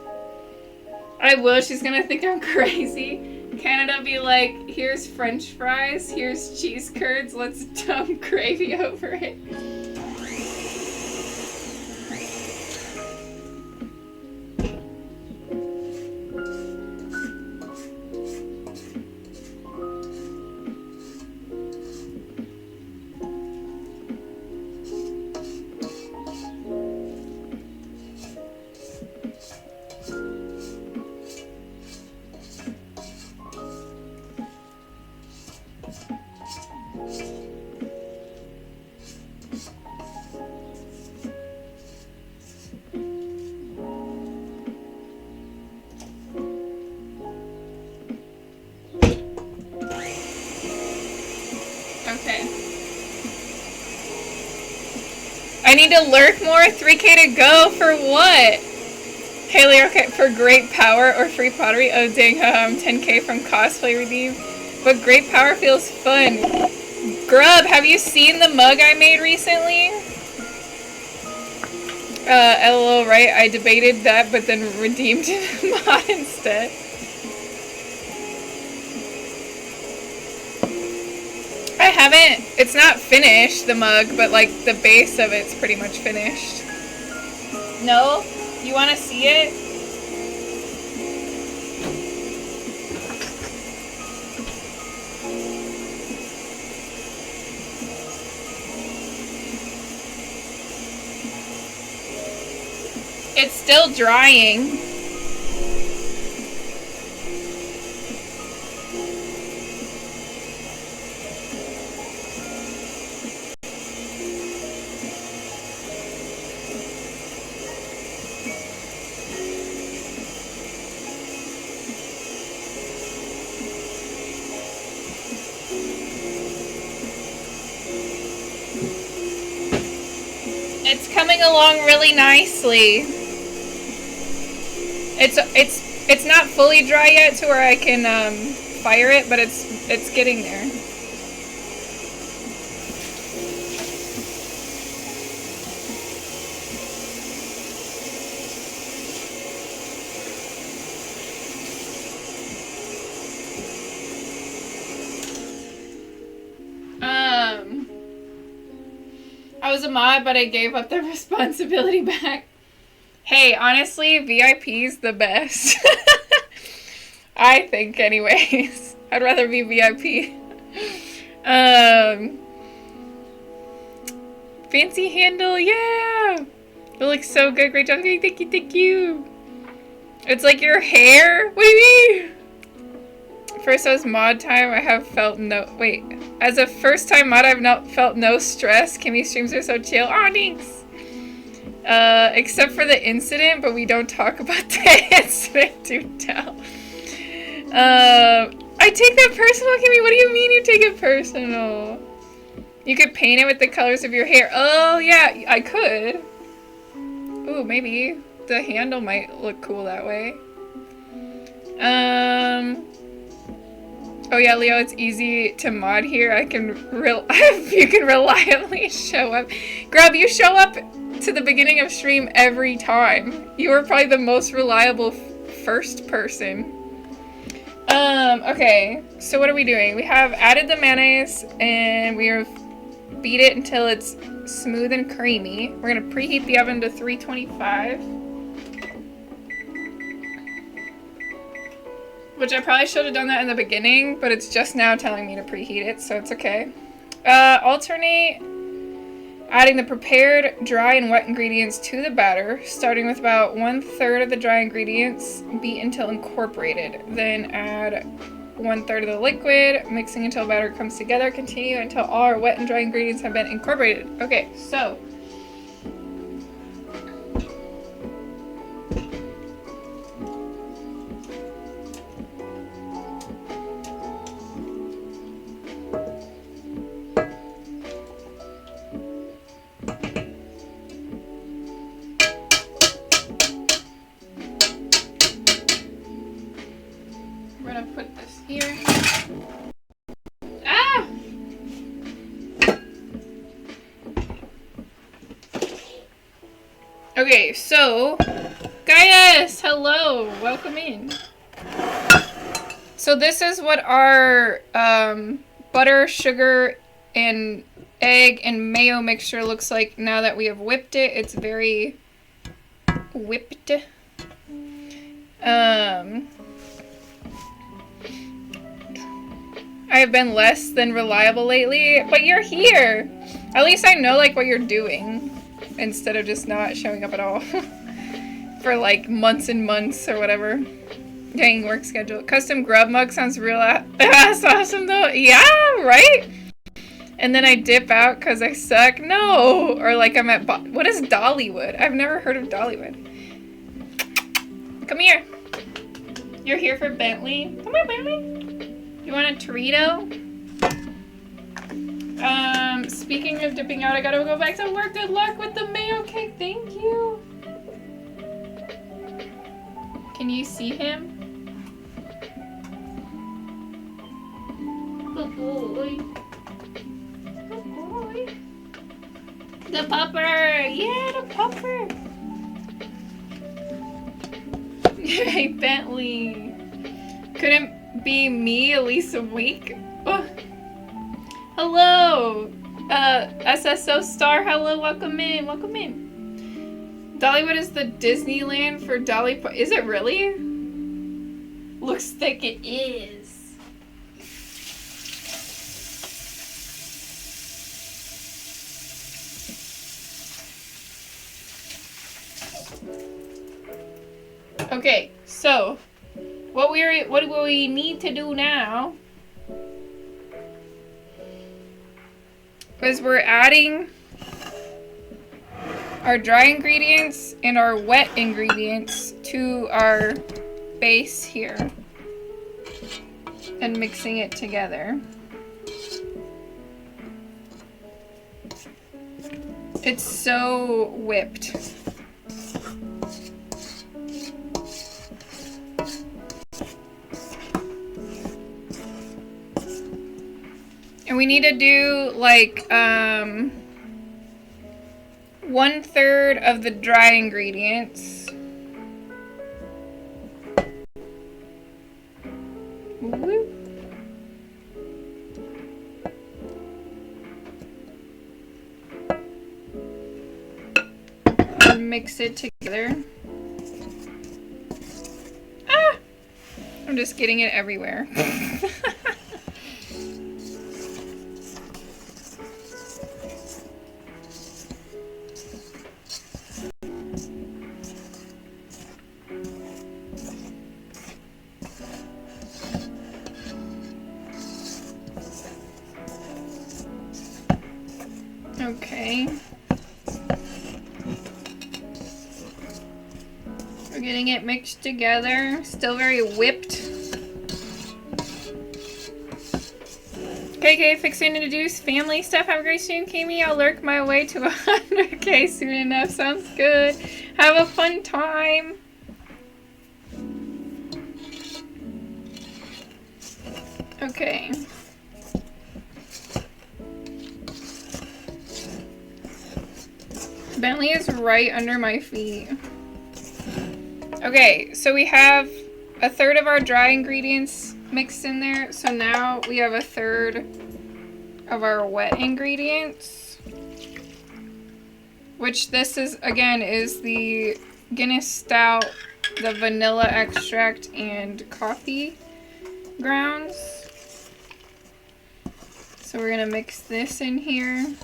S2: I will, she's gonna think I'm crazy. Canada be like, here's French fries, here's cheese curds, let's dump gravy over it. I need to lurk more. 3K to go for what? Haley, okay, for great power or free pottery. Oh dang, 10K from cosplay redeem. But great power feels fun. Grub, have you seen the mug I made recently? LOL, right? I debated that, but then redeemed mod instead. I haven't. It's not finished, the mug, but like the base of it's pretty much finished. No? You want to see it? It's still drying. It's coming along really nicely. It's not fully dry yet to where I can fire it, but it's getting there. I was a mod, but I gave up the responsibility back. Hey, honestly, VIP's the best. I think, anyways. I'd rather be VIP. Fancy handle, yeah! It looks so good. Great job. Thank you, thank you. It's like your hair? What do you mean? First as mod time, I have felt no... Wait. As a first time mod, I've not felt no stress. Kimmy's streams are so chill. Aw, thanks! Except for the incident, but we don't talk about the incident, do tell. I take that personal, Kimmy. What do you mean you take it personal? You could paint it with the colors of your hair. Oh, yeah, I could. Ooh, maybe. The handle might look cool that way. Oh yeah, Leo, it's easy to mod here. You can reliably show up. Grub, you show up to the beginning of stream every time. You are probably the most reliable first person. Okay, so what are we doing? We have added the mayonnaise and we have beat it until it's smooth and creamy. We're gonna preheat the oven to 325. Which I probably should have done that in the beginning, but it's just now telling me to preheat it, so it's okay. Alternate adding the prepared dry and wet ingredients to the batter, starting with about 1/3 of the dry ingredients, beat until incorporated. Then add 1/3 of the liquid, mixing until batter comes together. Continue until all our wet and dry ingredients have been incorporated. Okay, so we're gonna put this here. Ah! Okay, so Gaius, hello, welcome in. So this is what our butter, sugar, and egg and mayo mixture looks like now that we have whipped it. It's very whipped. I have been less than reliable lately, but you're here. At least I know like what you're doing instead of just not showing up at all for like months and months or whatever. Dang, work schedule. Custom grub mug sounds real ass awesome though. Yeah, right? And then I dip out because I suck. No, or like I'm at what is Dollywood? I've never heard of Dollywood. Come here. You're here for Bentley. Come here, Bentley. You want a Torito? speaking of dipping out, I gotta go back to work. Good luck with the mayo cake. Thank you. Can you see him? Good boy. Good boy. The pupper. Yeah, the pupper. Hey, Bentley. Couldn't be me at least a week. Oh. Hello, SSO Star. Hello, welcome in, welcome in. Dollywood is the Disneyland for Dolly. Is it really? Looks like it is. Okay, so what do we need to do now is we're adding our dry ingredients and our wet ingredients to our base here and mixing it together. It's so whipped. And we need to do like 1/3 of the dry ingredients. Woo. And mix it together. Ah! I'm just getting it everywhere. Okay. We're getting it mixed together. Still very whipped. KK fixing to do family stuff. Have a great stream, Kami. I'll lurk my way to 100K soon enough. Sounds good. Have a fun time. Okay. Bentley is right under my feet. Okay, so we have 1/3 of our dry ingredients mixed in there. So now we have 1/3 of our wet ingredients. Which this is, again, is the Guinness Stout, the vanilla extract, and coffee grounds. So we're gonna mix this in here.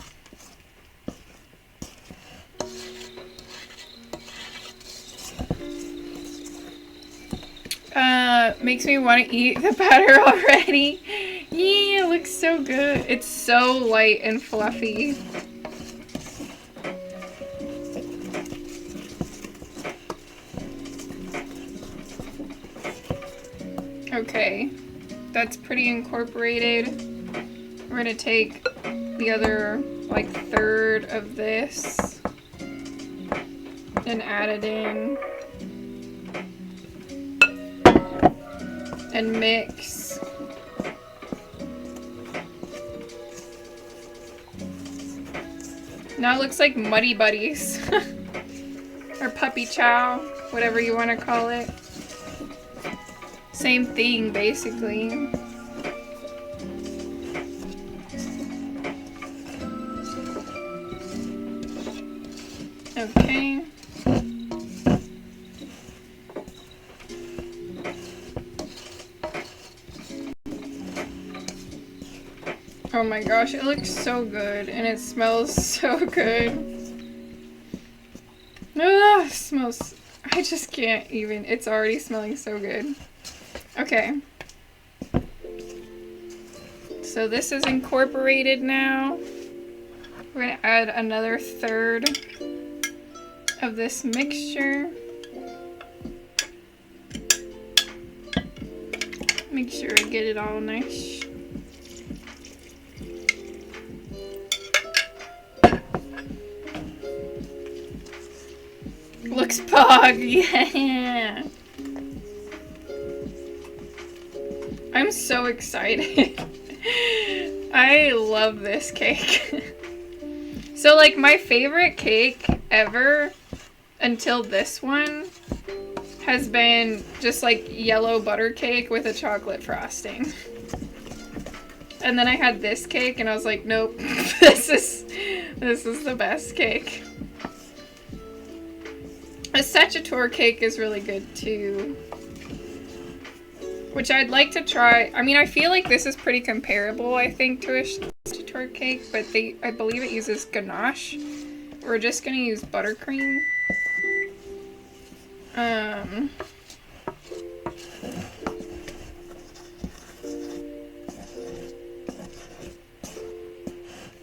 S2: Makes me want to eat the batter already. Yeah, it looks so good. It's so light and fluffy. Okay, that's pretty incorporated. We're gonna take the other, like, 1/3 of this and add it in. And mix. Now it looks like Muddy Buddies. Or Puppy Chow, whatever you want to call it. Same thing, basically. Okay. Oh my gosh, it looks so good and it smells so good. Ah, it smells, I just can't even, it's already smelling so good. Okay. So this is incorporated now. We're gonna add another 1/3 of this mixture. Make sure I get it all nice. Looks pog, yeah. I'm so excited. I love this cake. So like my favorite cake ever until this one has been just like yellow butter cake with a chocolate frosting. And then I had this cake and I was like, nope, this is the best cake. A Sachator cake is really good too. Which I'd like to try. I mean, I feel like this is pretty comparable, I think, to a Sachator cake, but I believe it uses ganache. We're just gonna use buttercream.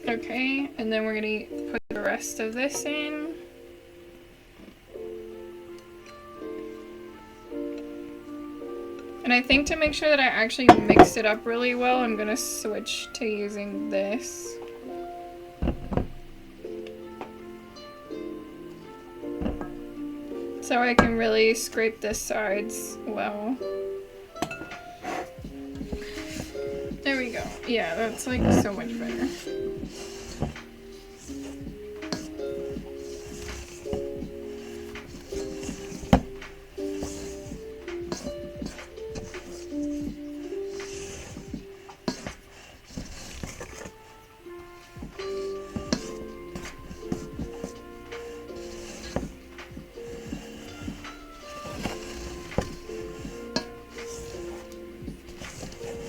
S2: Okay, and then we're gonna put the rest of this in. And I think to make sure that I actually mix it up really well, I'm gonna switch to using this. So I can really scrape the sides well. There we go. Yeah, that's like so much better.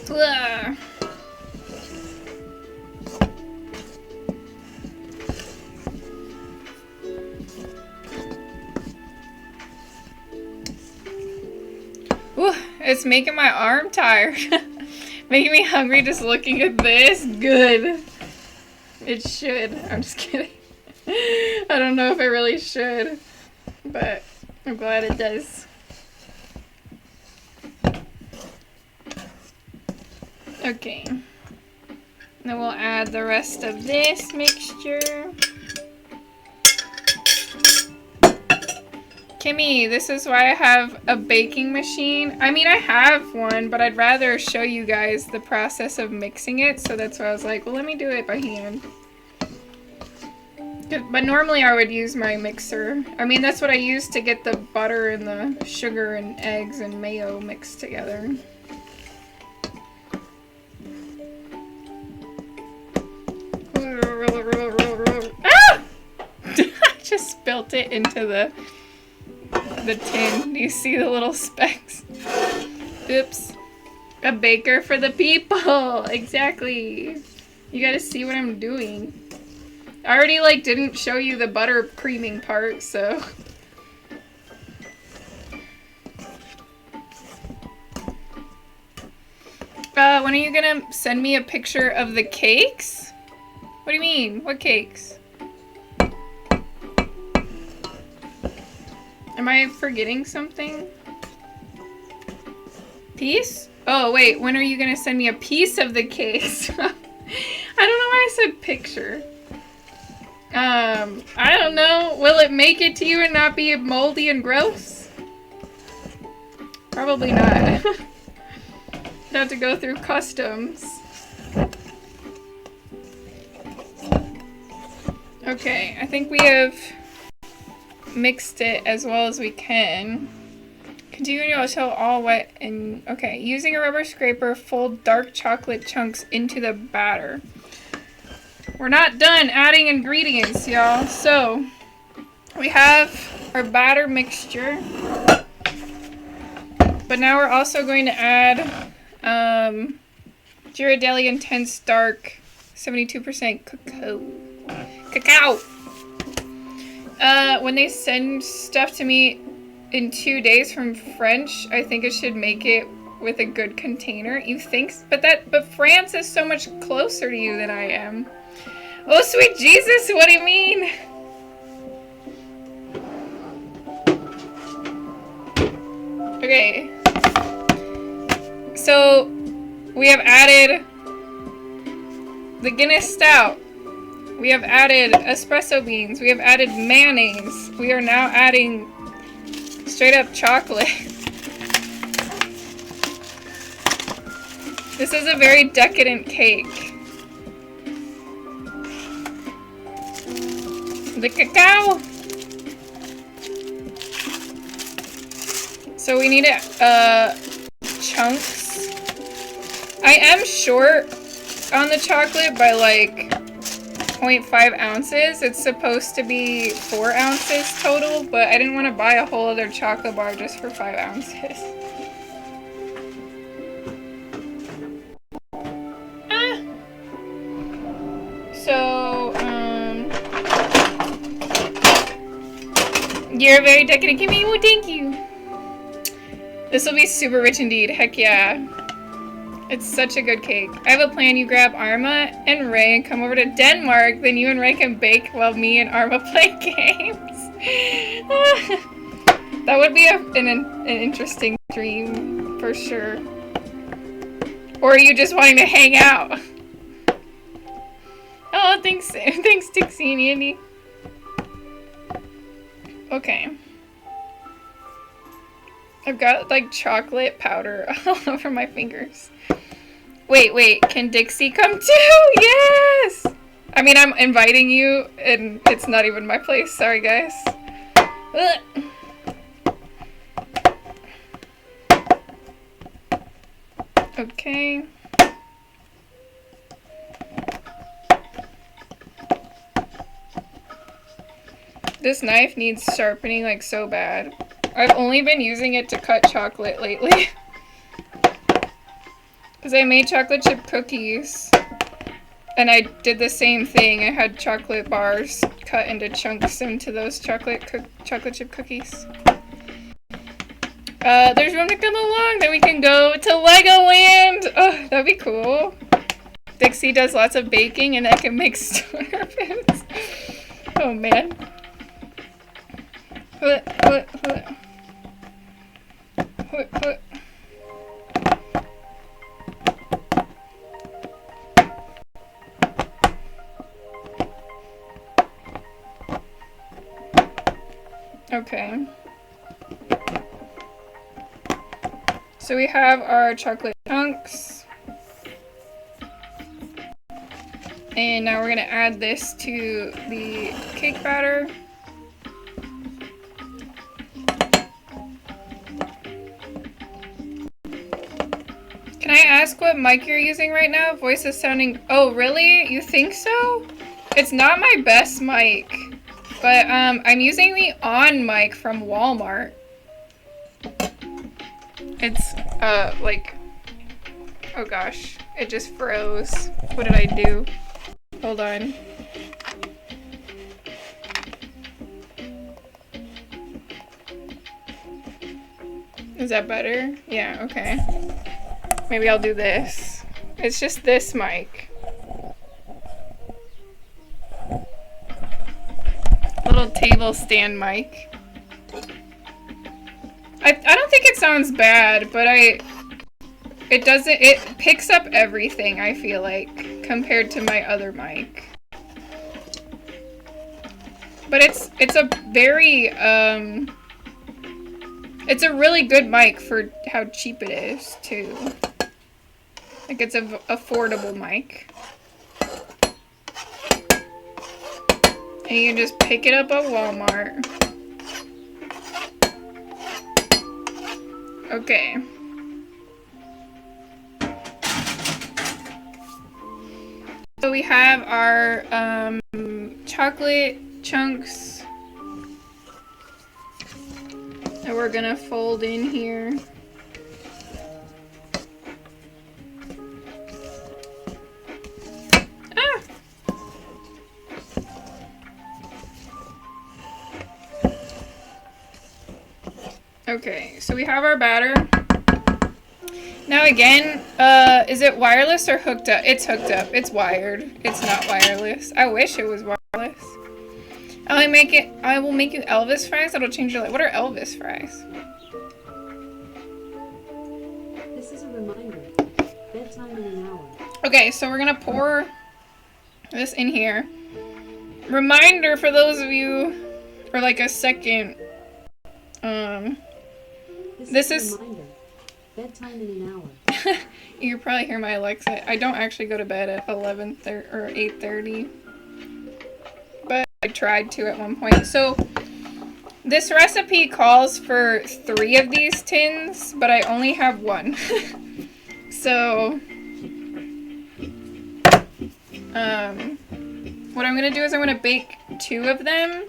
S2: Blah. Ooh, it's making my arm tired. Making me hungry just looking at this. Good. It should. I'm just kidding. I don't know if it really should, but I'm glad it does. Okay. Then we'll add the rest of this mixture. Kimmy, this is why I have a baking machine. I mean, I have one, but I'd rather show you guys the process of mixing it, so that's why I was like, well, let me do it by hand. But normally I would use my mixer. I mean, that's what I use to get the butter and the sugar and eggs and mayo mixed together. Ah! I just spilt it into the tin. Do you see the little specks? Oops. A baker for the people. Exactly. You gotta see what I'm doing. I already like didn't show you the butter creaming part, so. When are you gonna send me a picture of the cakes? What do you mean? What cakes? Am I forgetting something? Piece? Oh, wait. When are you gonna send me a piece of the cakes? I don't know why I said picture. I don't know. Will it make it to you and not be moldy and gross? Probably not. Have to go through customs. Okay, I think we have mixed it as well as we can. Continue until all wet and okay. Using a rubber scraper, fold dark chocolate chunks into the batter. We're not done adding ingredients, y'all. So we have our batter mixture, but now we're also going to add Ghirardelli Intense Dark 72% cacao. When they send stuff to me in 2 days from French, I think it should make it with a good container. You think? But France is so much closer to you than I am. Oh, sweet Jesus, what do you mean? Okay. So, we have added the Guinness Stout, We have added espresso beans. We have added mayonnaise. We are now adding straight up chocolate. This is a very decadent cake. The cacao. So we need chunks. I am short on the chocolate by like 0.5 ounces. It's supposed to be 4 ounces total, but I didn't want to buy a whole other chocolate bar just for 5 ounces. So, you're very decadent, Kimmy. Well, thank you. This will be super rich indeed. Heck yeah. It's such a good cake. I have a plan. You grab Arma and Ray and come over to Denmark. Then you and Ray can bake while me and Arma play games. That would be an interesting dream for sure. Or are you just wanting to hang out? Oh, thanks, Dixie and Andy. Okay. I've got like chocolate powder all over my fingers. Wait, can Dixie come too? Yes! I mean, I'm inviting you and it's not even my place. Sorry, guys. Ugh. Okay. This knife needs sharpening like so bad. I've only been using it to cut chocolate lately. Because I made chocolate chip cookies. And I did the same thing. I had chocolate bars cut into chunks into those chocolate chip cookies. There's room to come along. Then we can go to Legoland. Oh, that'd be cool. Dixie does lots of baking and I can make stoner foods. Oh man. Okay. So we have our chocolate chunks. And now we're gonna add this to the cake batter. Can I ask what mic you're using right now? Voice is sounding... Oh, really? You think so? It's not my best mic. But, I'm using the on mic from Walmart. It's, like... Oh gosh. It just froze. What did I do? Hold on. Is that better? Yeah, okay. Maybe I'll do this. It's just this mic. Little table stand mic. I don't think it sounds bad, but it picks up everything, I feel like, compared to my other mic. But it's a very, it's a really good mic for how cheap it is, too. Like, it's an affordable mic. And you can just pick it up at Walmart. Okay. So we have our chocolate chunks that we're gonna fold in here. Ah! Okay, so we have our batter. Now again, is it wireless or hooked up? It's hooked up. It's wired. It's not wireless. I wish it was wireless. I will make you Elvis fries. That'll change your life. What are Elvis fries?
S3: This is a reminder. Bedtime in an hour.
S2: Okay, so we're gonna pour this in here. reminder for those of you, or like a second, this is...
S3: a reminder. Bedtime in an hour.
S2: You probably hear my Alexa. I don't actually go to bed at 11:30 or 8:30, but I tried to at one point. So this recipe calls for 3 of these tins, but I only have 1. So what I'm gonna do is I'm gonna bake 2 of them.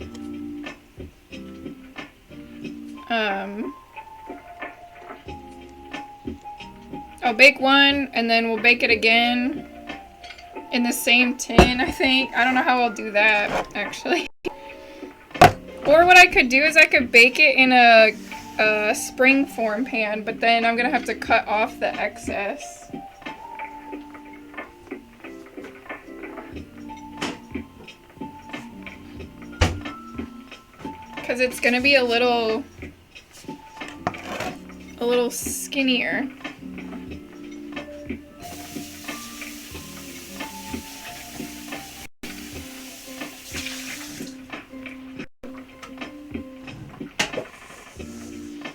S2: I'll bake 1, and then we'll bake it again in the same tin, I think. I don't know how I'll do that, actually. Or what I could do is I could bake it in a spring form pan, but then I'm gonna have to cut off the excess. Because it's gonna be a little skinnier.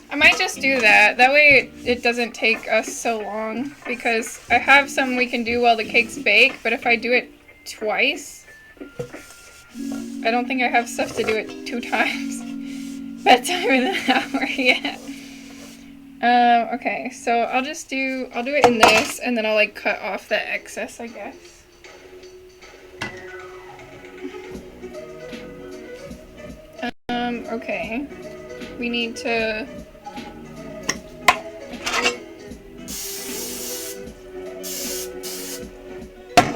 S2: I might just do that. That way it doesn't take us so long, because I have some we can do while the cake's bake, but if I do it twice, I don't think I have stuff to do it 2 times. Bedtime in an hour, yeah. Okay, so I'll do it in this, and then I'll like cut off the excess, I guess. Okay. We need to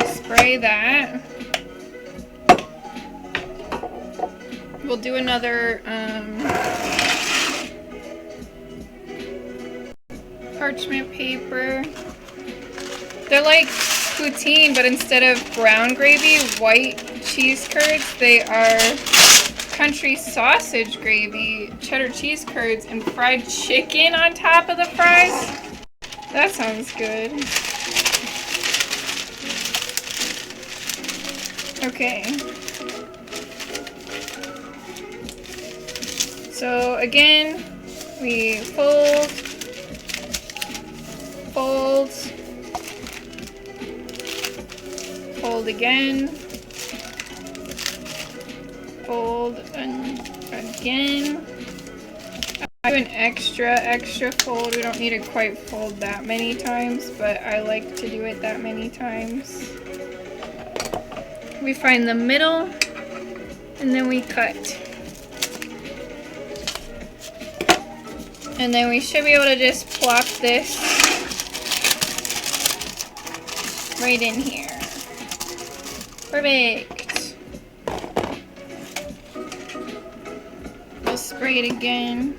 S2: spray that. We'll do another parchment paper. They're like poutine, but instead of brown gravy, white cheese curds, they are country sausage gravy, cheddar cheese curds, and fried chicken on top of the fries. That sounds good. Okay. So again, we fold, fold again, fold and again. I do an extra fold. We don't need to quite fold that many times, but I like to do it that many times. We find the middle, and then we cut. And then we should be able to just plop this right in here. Perfect. We'll spray it again,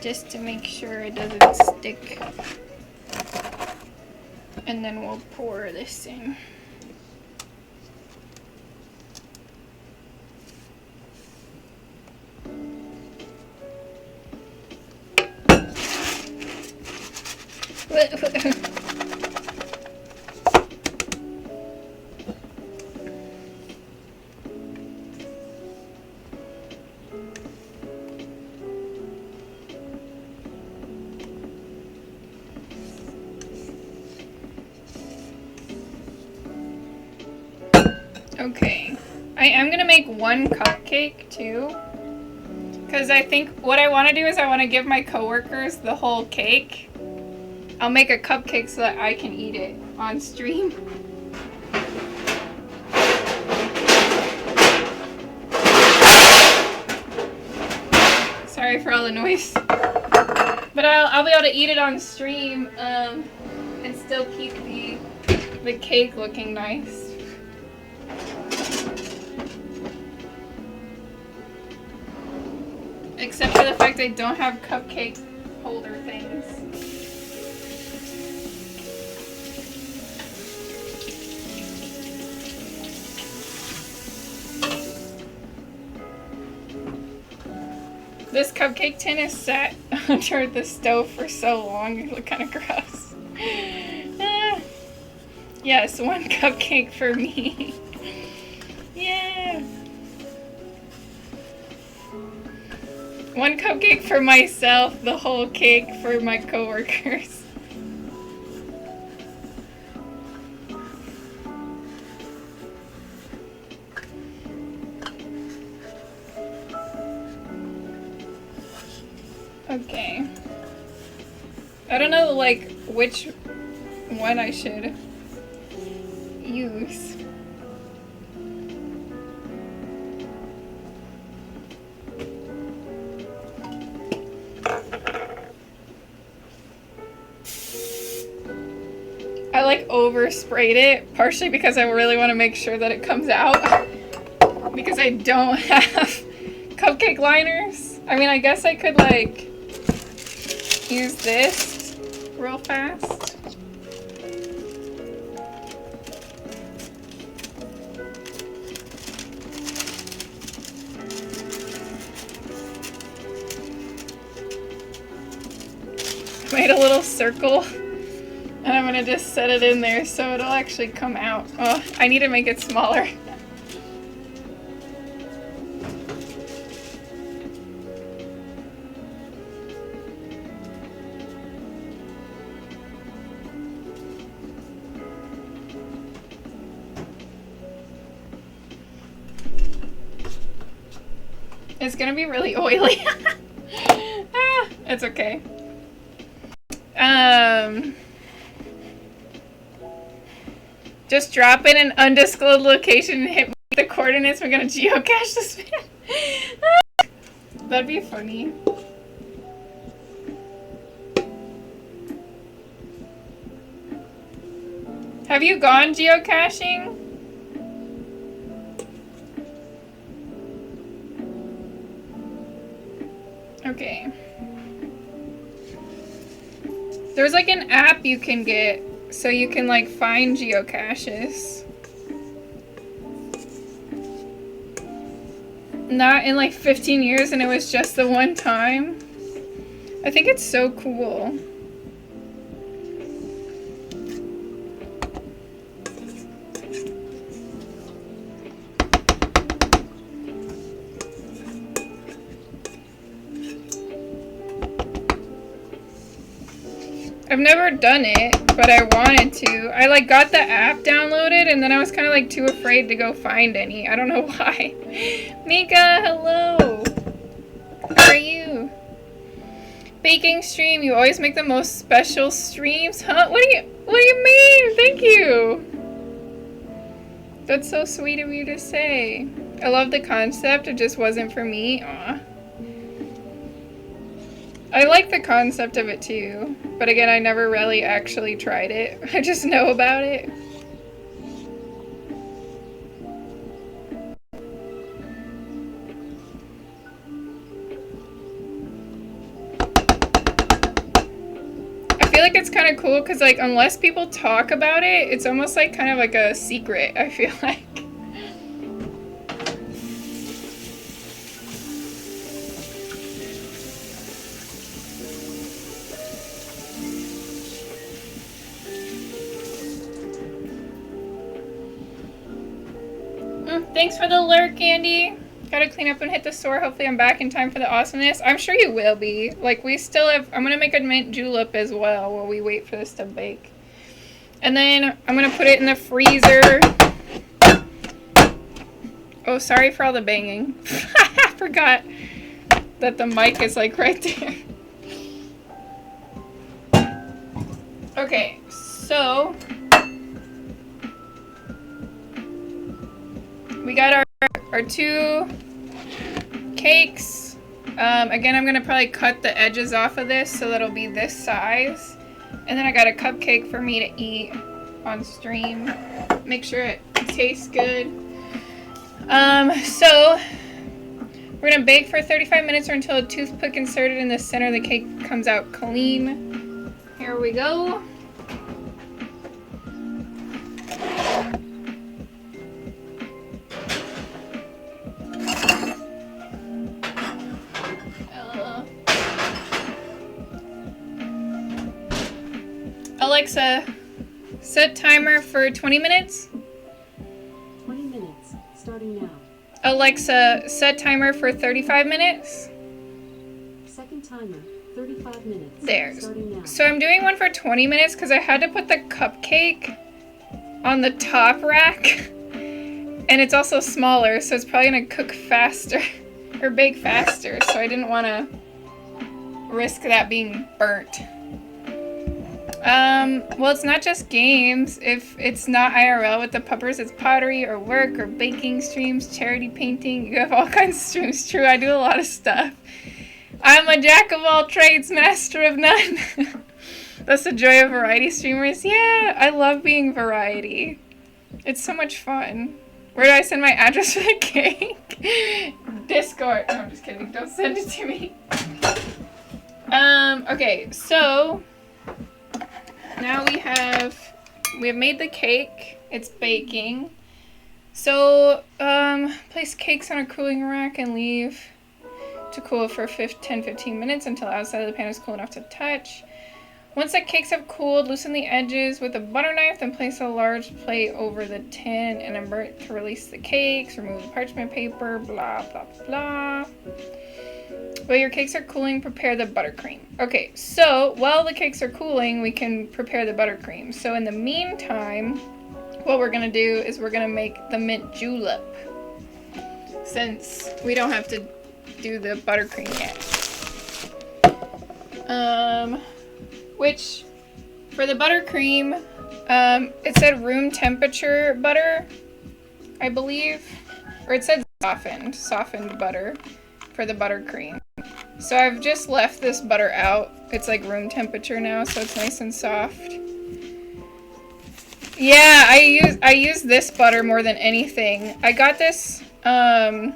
S2: just to make sure it doesn't stick. And then we'll pour this in. Okay, I am gonna make 1 cupcake too, because I think what I want to do is I want to give my coworkers the whole cake. I'll make a cupcake so that I can eat it on stream. Sorry for all the noise. But I'll be able to eat it on stream and still keep the cake looking nice. Except for the fact I don't have cupcake holder things. This cupcake tin is sat under the stove for so long, it looked kind of gross. Yes, 1 cupcake for me. Yay! One cupcake for myself, the whole cake for my coworkers. Okay. I don't know, like, which one I should use. I like oversprayed it, partially because I really want to make sure that it comes out. Because I don't have cupcake liners. I mean, I guess I could like use this real fast. Made a little circle. And I'm gonna just set it in there so it'll actually come out. Oh, I need to make it smaller. It's gonna be really oily. It's okay. Just drop in an undisclosed location and hit the coordinates. We're gonna geocache this man. That'd be funny. Have you gone geocaching? Okay. There's like an app you can get so you can like find geocaches. Not in like 15 years and it was just the one time. I think it's so cool. I've never done it, but I wanted to. I like got the app downloaded and then I was kind of like too afraid to go find any. I don't know why. Mika, hello. How are you? Baking stream. You always make the most special streams, huh? What do you mean? Thank you. That's so sweet of you to say. I love the concept. It just wasn't for me. Aw. I like the concept of it too, but again, I never really actually tried it. I just know about it. I feel like it's kind of cool because like unless people talk about it, it's almost like kind of like a secret, I feel like. Thanks for the lurk, Andy. Gotta clean up and hit the store. Hopefully I'm back in time for the awesomeness. I'm sure you will be. Like, we still have... I'm gonna make a mint julep as well while we wait for this to bake. And then I'm gonna put it in the freezer. Oh, sorry for all the banging. I forgot that the mic is, like, right there. Okay, so... we got our two cakes. Again, I'm gonna probably cut the edges off of this so that'll be this size. And then I got a cupcake for me to eat on stream. Make sure it tastes good. So we're gonna bake for 35 minutes or until a toothpick inserted in the center of the cake comes out clean. Here we go. Alexa, set timer for 20 minutes.
S3: 20 minutes, starting now.
S2: Alexa, set timer for 35 minutes.
S3: Starting timer, 35 minutes.
S2: There.
S3: Starting now.
S2: So I'm doing one for 20 minutes because I had to put the cupcake on the top rack. And it's also smaller, so it's probably gonna cook faster. Or bake faster, so I didn't want to risk that being burnt. Well, it's not just games. If it's not IRL with the puppers, it's pottery or work or baking streams, charity painting. You have all kinds of streams. True, I do a lot of stuff. I'm a jack of all trades, master of none. That's the joy of variety streamers. Yeah, I love being variety. It's so much fun. Where do I send my address for the cake? Discord. No, I'm just kidding. Don't send it to me. Okay, so now we have made the cake. It's baking. So, place cakes on a cooling rack and leave to cool for 10-15 minutes until outside of the pan is cool enough to touch. Once the cakes have cooled, loosen the edges with a butter knife, then place a large plate over the tin and invert to release the cakes. Remove the parchment paper, blah, blah, blah. While your cakes are cooling, prepare the buttercream. Okay, so while the cakes are cooling, we can prepare the buttercream. So in the meantime, what we're going to do is we're going to make the mint julep, since we don't have to do the buttercream yet. Which, for the buttercream, it said room temperature butter, I believe. Or it said softened butter for the buttercream. So I've just left this butter out. It's like room temperature now, so it's nice and soft. Yeah, I use this butter more than anything. I got this, I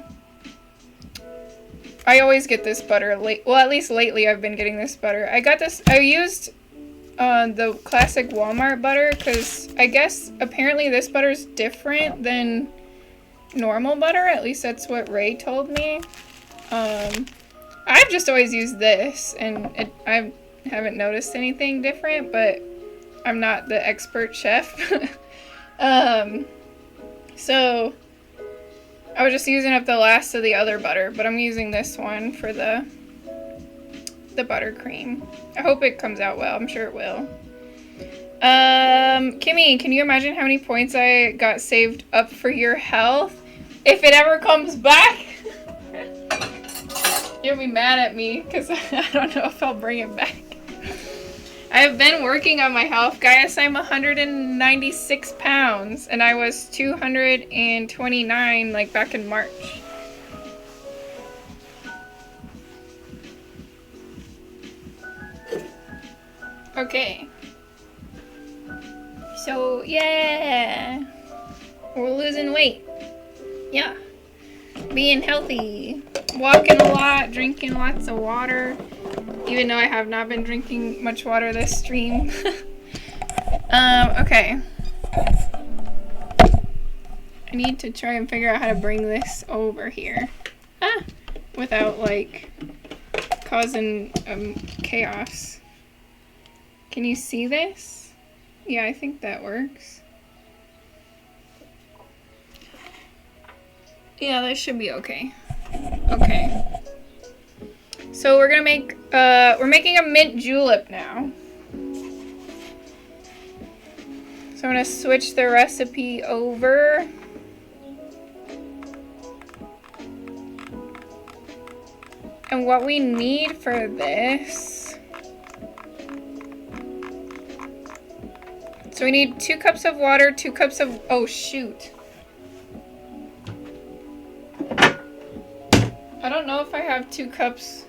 S2: always get this butter well, at least lately I've been getting this butter. I used the classic Walmart butter because I guess apparently this butter is different than normal butter. At least that's what Ray told me. I've just always used this and I haven't noticed anything different, but I'm not the expert chef. So I was just using up the last of the other butter, but I'm using this one for the buttercream. I hope it comes out well. I'm sure it will. Kimmy, can you imagine how many points I got saved up for your health? If it ever comes back, you'll be mad at me because I don't know if I'll bring it back. I've been working on my health, guys. I'm 196 pounds, and I was 229 like back in March. Okay. So, yeah. We're losing weight. Yeah. Being healthy. Walking a lot, drinking lots of water. Even though I have not been drinking much water this stream. Okay. I need to try and figure out how to bring this over here. Without, like, causing chaos. Can you see this? Yeah, I think that works. Yeah, that should be okay. Okay. So we're gonna make, we're making a mint julep now. So I'm gonna switch the recipe over. And what we need for this, so we need 2 cups of water, 2 cups of, oh shoot. I don't know if I have 2 cups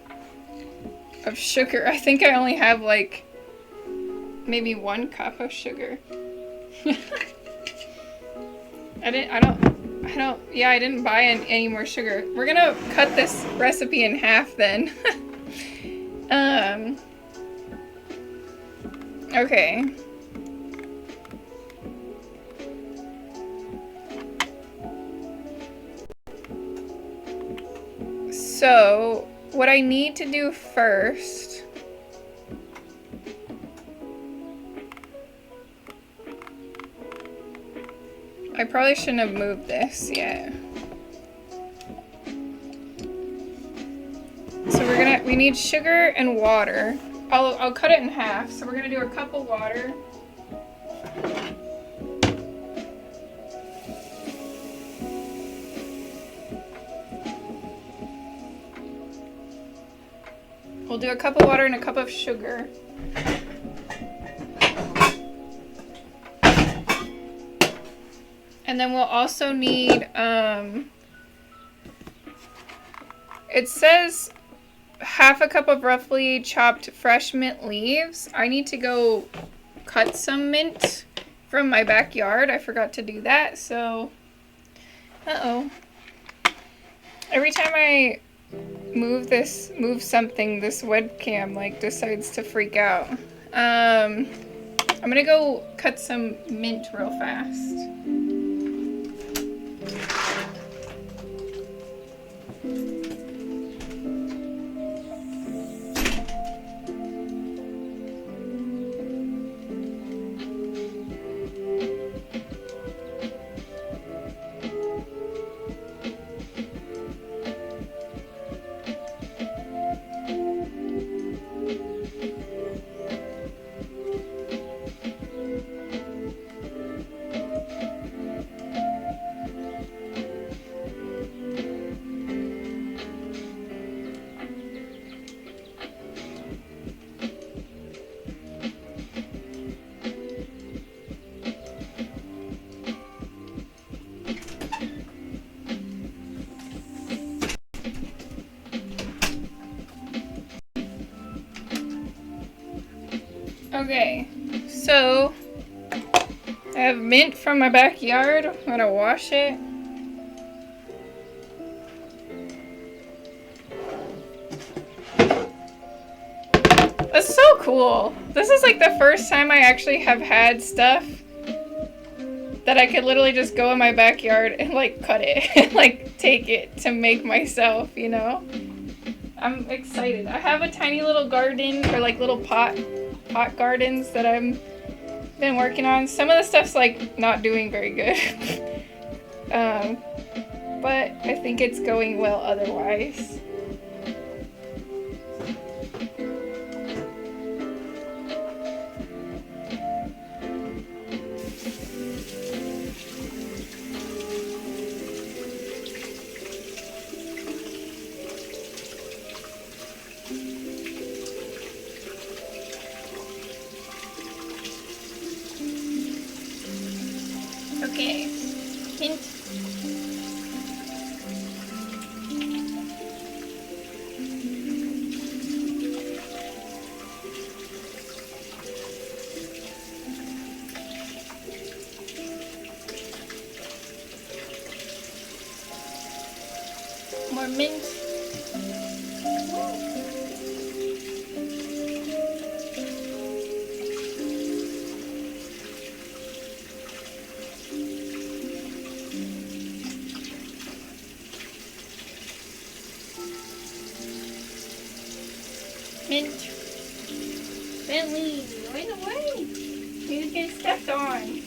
S2: of sugar. I think I only have like maybe 1 cup of sugar. I didn't buy any more sugar. We're gonna cut this recipe in half then. Okay. So, what I need to do first I probably shouldn't have moved this yet. So we need sugar and water. I'll cut it in half. So we're gonna do a cup of water. We'll do a cup of water and a cup of sugar. And then we'll also need, it says half a cup of roughly chopped fresh mint leaves. I need to go cut some mint from my backyard. I forgot to do that, so, uh-oh. Every time I move something, this webcam, like, decides to freak out. I'm gonna go cut some mint real fast. Okay, so I have mint from my backyard. I'm gonna wash it. That's so cool. This is like the first time I actually have had stuff that I could literally just go in my backyard and like cut it and like take it to make myself, you know? I'm excited. I have a tiny little garden, or like little pot gardens that I've been working on. Some of the stuff's like not doing very good. But I think it's going well otherwise. Okay, hint. More mint. Mint. Bentley, right away. You get stepped on.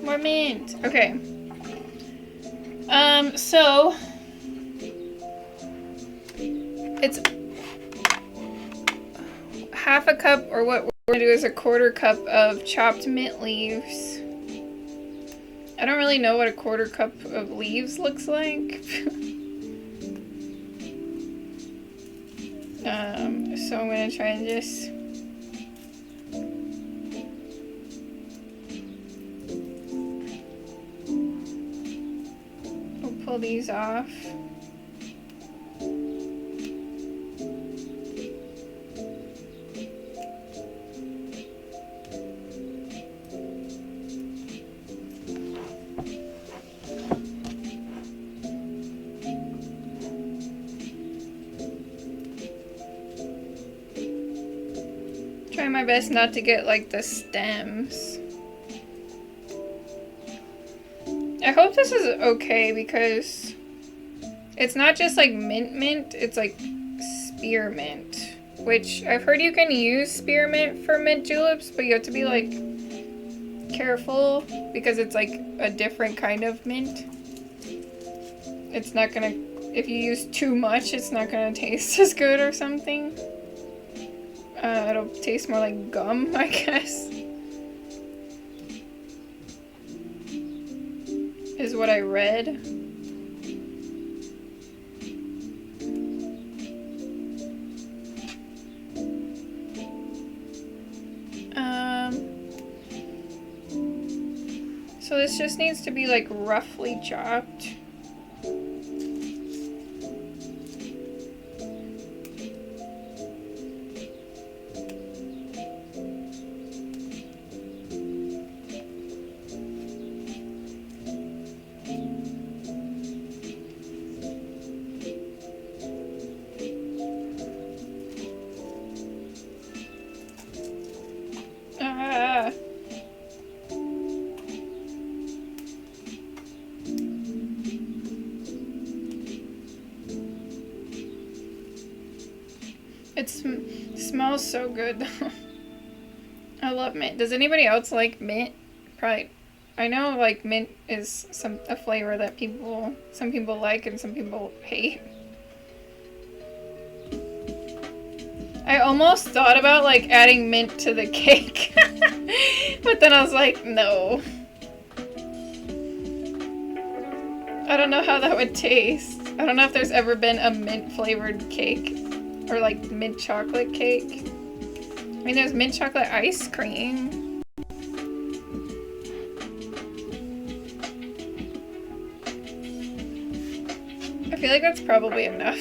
S2: More mint. Okay. So it's half a cup, or what we're gonna do is a quarter cup of chopped mint leaves. I don't really know what a quarter cup of leaves looks like. So I'm gonna try and just pull these off. Try my best not to get like the stems. I hope this is okay because it's not just like mint, it's like spearmint, which I've heard you can use spearmint for mint juleps, but you have to be like careful because it's like a different kind of mint. It's not gonna, if you use too much, it's not gonna taste as good or something. It'll taste more like gum, I guess. Is what I read. So this just needs to be like roughly chopped. It smells so good. I love mint. Does anybody else like mint? Probably. I know like mint is a flavor that some people like and some people hate. I almost thought about like adding mint to the cake. But then I was like, no. I don't know how that would taste. I don't know if there's ever been a mint flavored cake. Or like mint chocolate cake. I mean, there's mint chocolate ice cream. I feel like that's probably enough.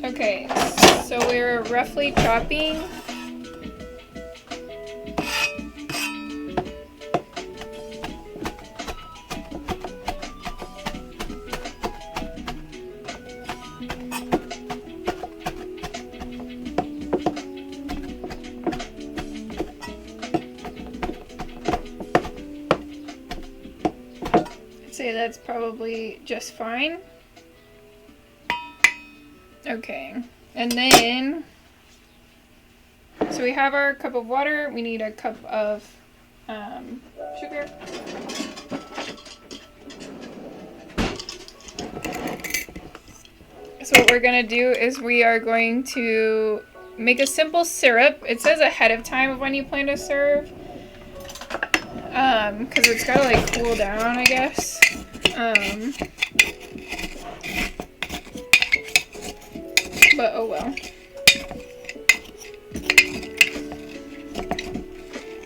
S2: Okay, so we're roughly chopping. Say that's probably just fine. Okay, and then so we have our cup of water. We need a cup of sugar. So what we're gonna do is we are going to make a simple syrup. It says ahead of time of when you plan to serve. Because it's gotta like cool down, I guess. But oh well.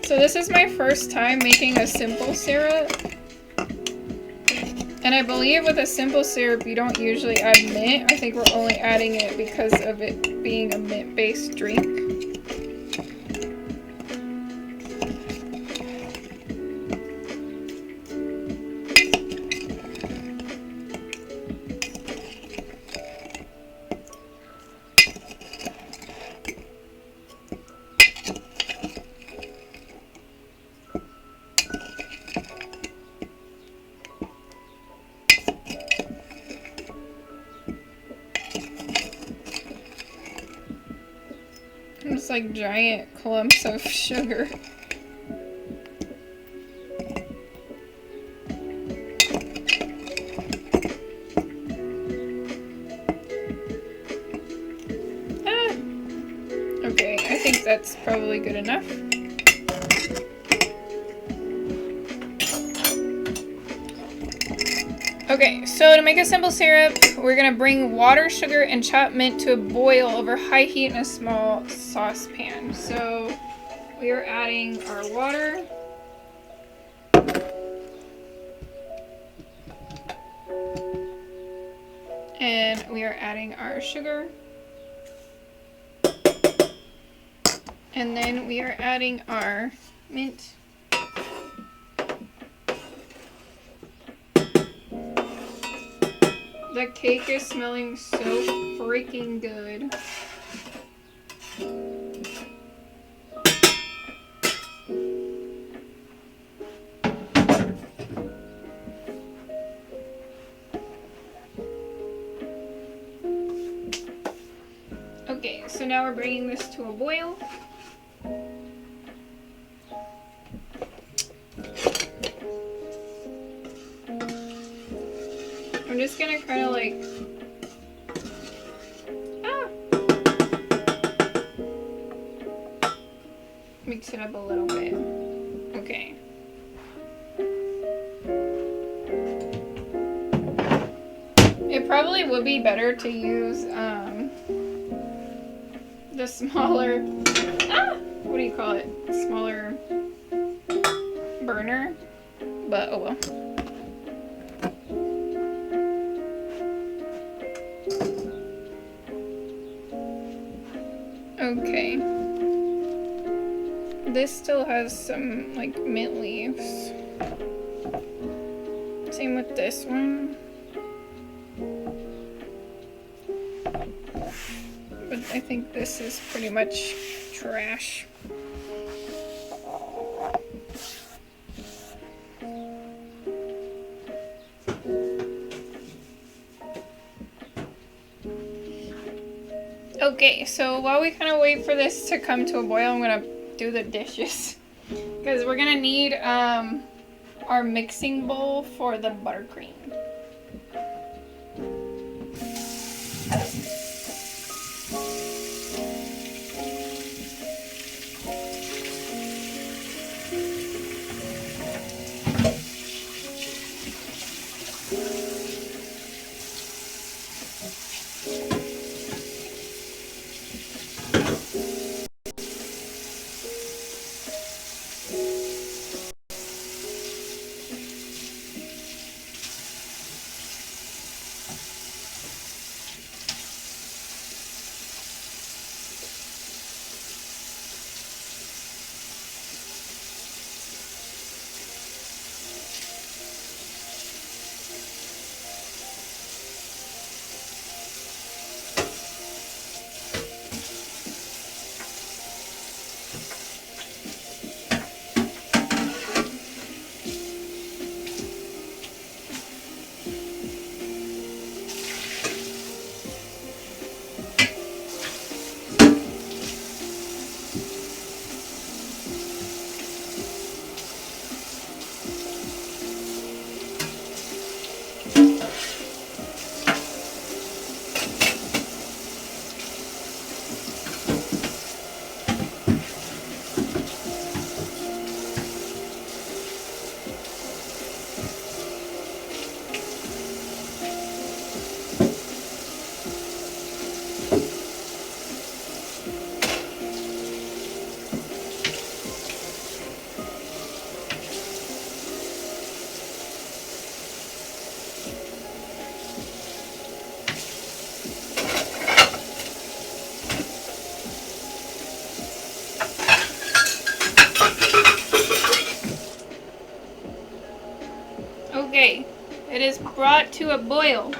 S2: So this is my first time making a simple syrup. And I believe with a simple syrup you don't usually add mint. I think we're only adding it because of it being a mint-based drink. Just like giant clumps of sugar. Okay, I think that's probably good enough. Okay, so to make a simple syrup, we're gonna bring water, sugar, and chopped mint to a boil over high heat in a small saucepan. So we are adding our water. And we are adding our sugar. And then we are adding our mint. The cake is smelling so freaking good. Okay, so now we're bringing this to a boil. just gonna kind of like, mix it up a little bit. Okay. It probably would be better to use the smaller, what do you call it? Smaller burner, but oh well. Okay. This still has some like mint leaves. Same with this one. But I think this is pretty much trash. Okay, so while we kind of wait for this to come to a boil, I'm gonna do the dishes. Because we're gonna need our mixing bowl for the buttercream. Okay, it is brought to a boil.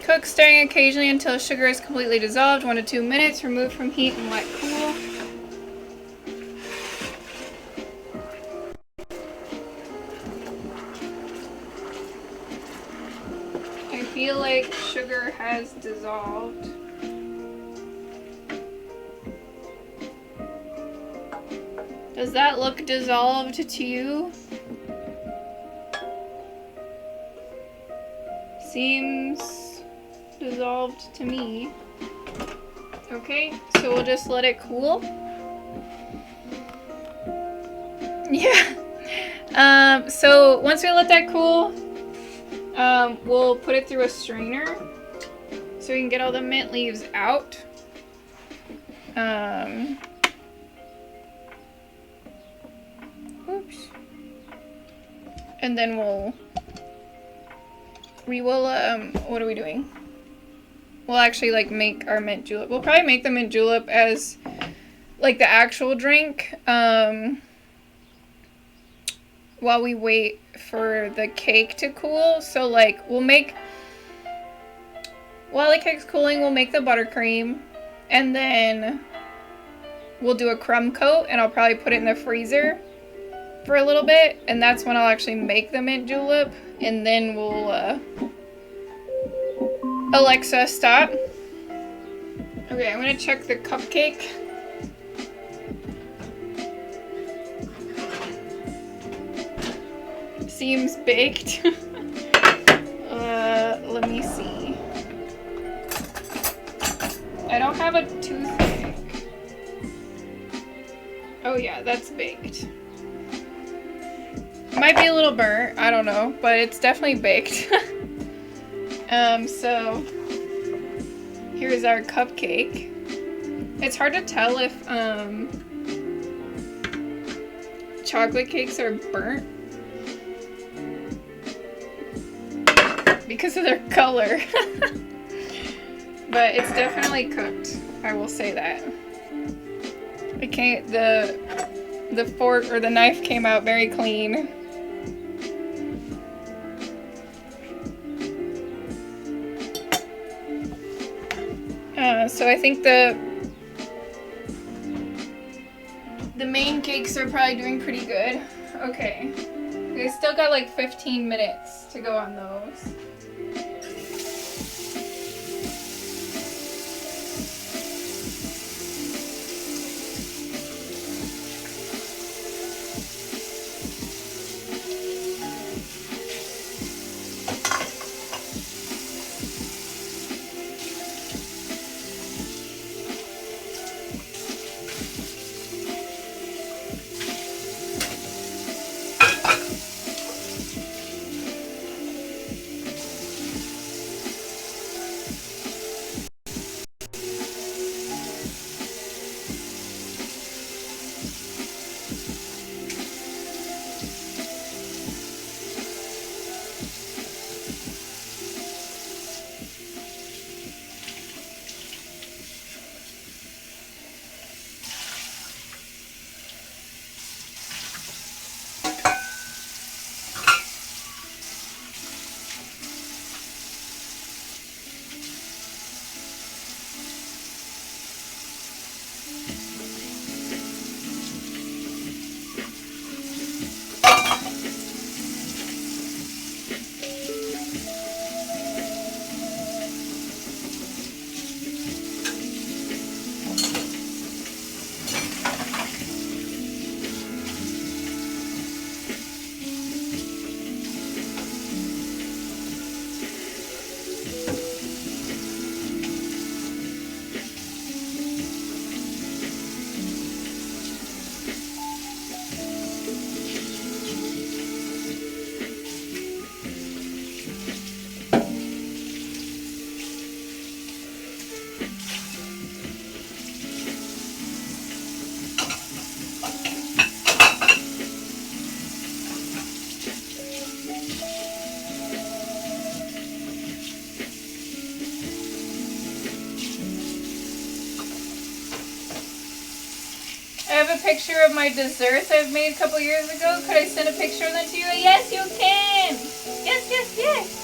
S2: Cook, stirring occasionally until sugar is completely dissolved. 1 to 2 minutes. Remove from heat and let cool. I feel like sugar has dissolved. Does that look dissolved to you? Seems dissolved to me. Okay, so we'll just let it cool. Yeah. So once we let that cool, we'll put it through a strainer so we can get all the mint leaves out. Oops. And then we will, what are we doing? We'll actually, like, make our mint julep. We'll probably make the mint julep as, like, the actual drink, while we wait for the cake to cool. So, like, while the cake's cooling, we'll make the buttercream, and then we'll do a crumb coat, and I'll probably put it in the freezer for a little bit, and that's when I'll actually make the mint julep, and then we'll, Alexa, stop. Okay, I'm gonna check the cupcake. seems baked. Let me see. I don't have a toothpick. Oh yeah, that's baked. Might be a little burnt, I don't know, but it's definitely baked. So here's our cupcake. It's hard to tell if chocolate cakes are burnt because of their color. But it's definitely cooked, I will say that. The fork or the knife came out very clean. So I think the main cakes are probably doing pretty good. Okay. We still got like 15 minutes to go on those. I have a picture of my desserts I've made a couple years ago. Could I send a picture of them to you? Yes, you can! Yes, yes, yes!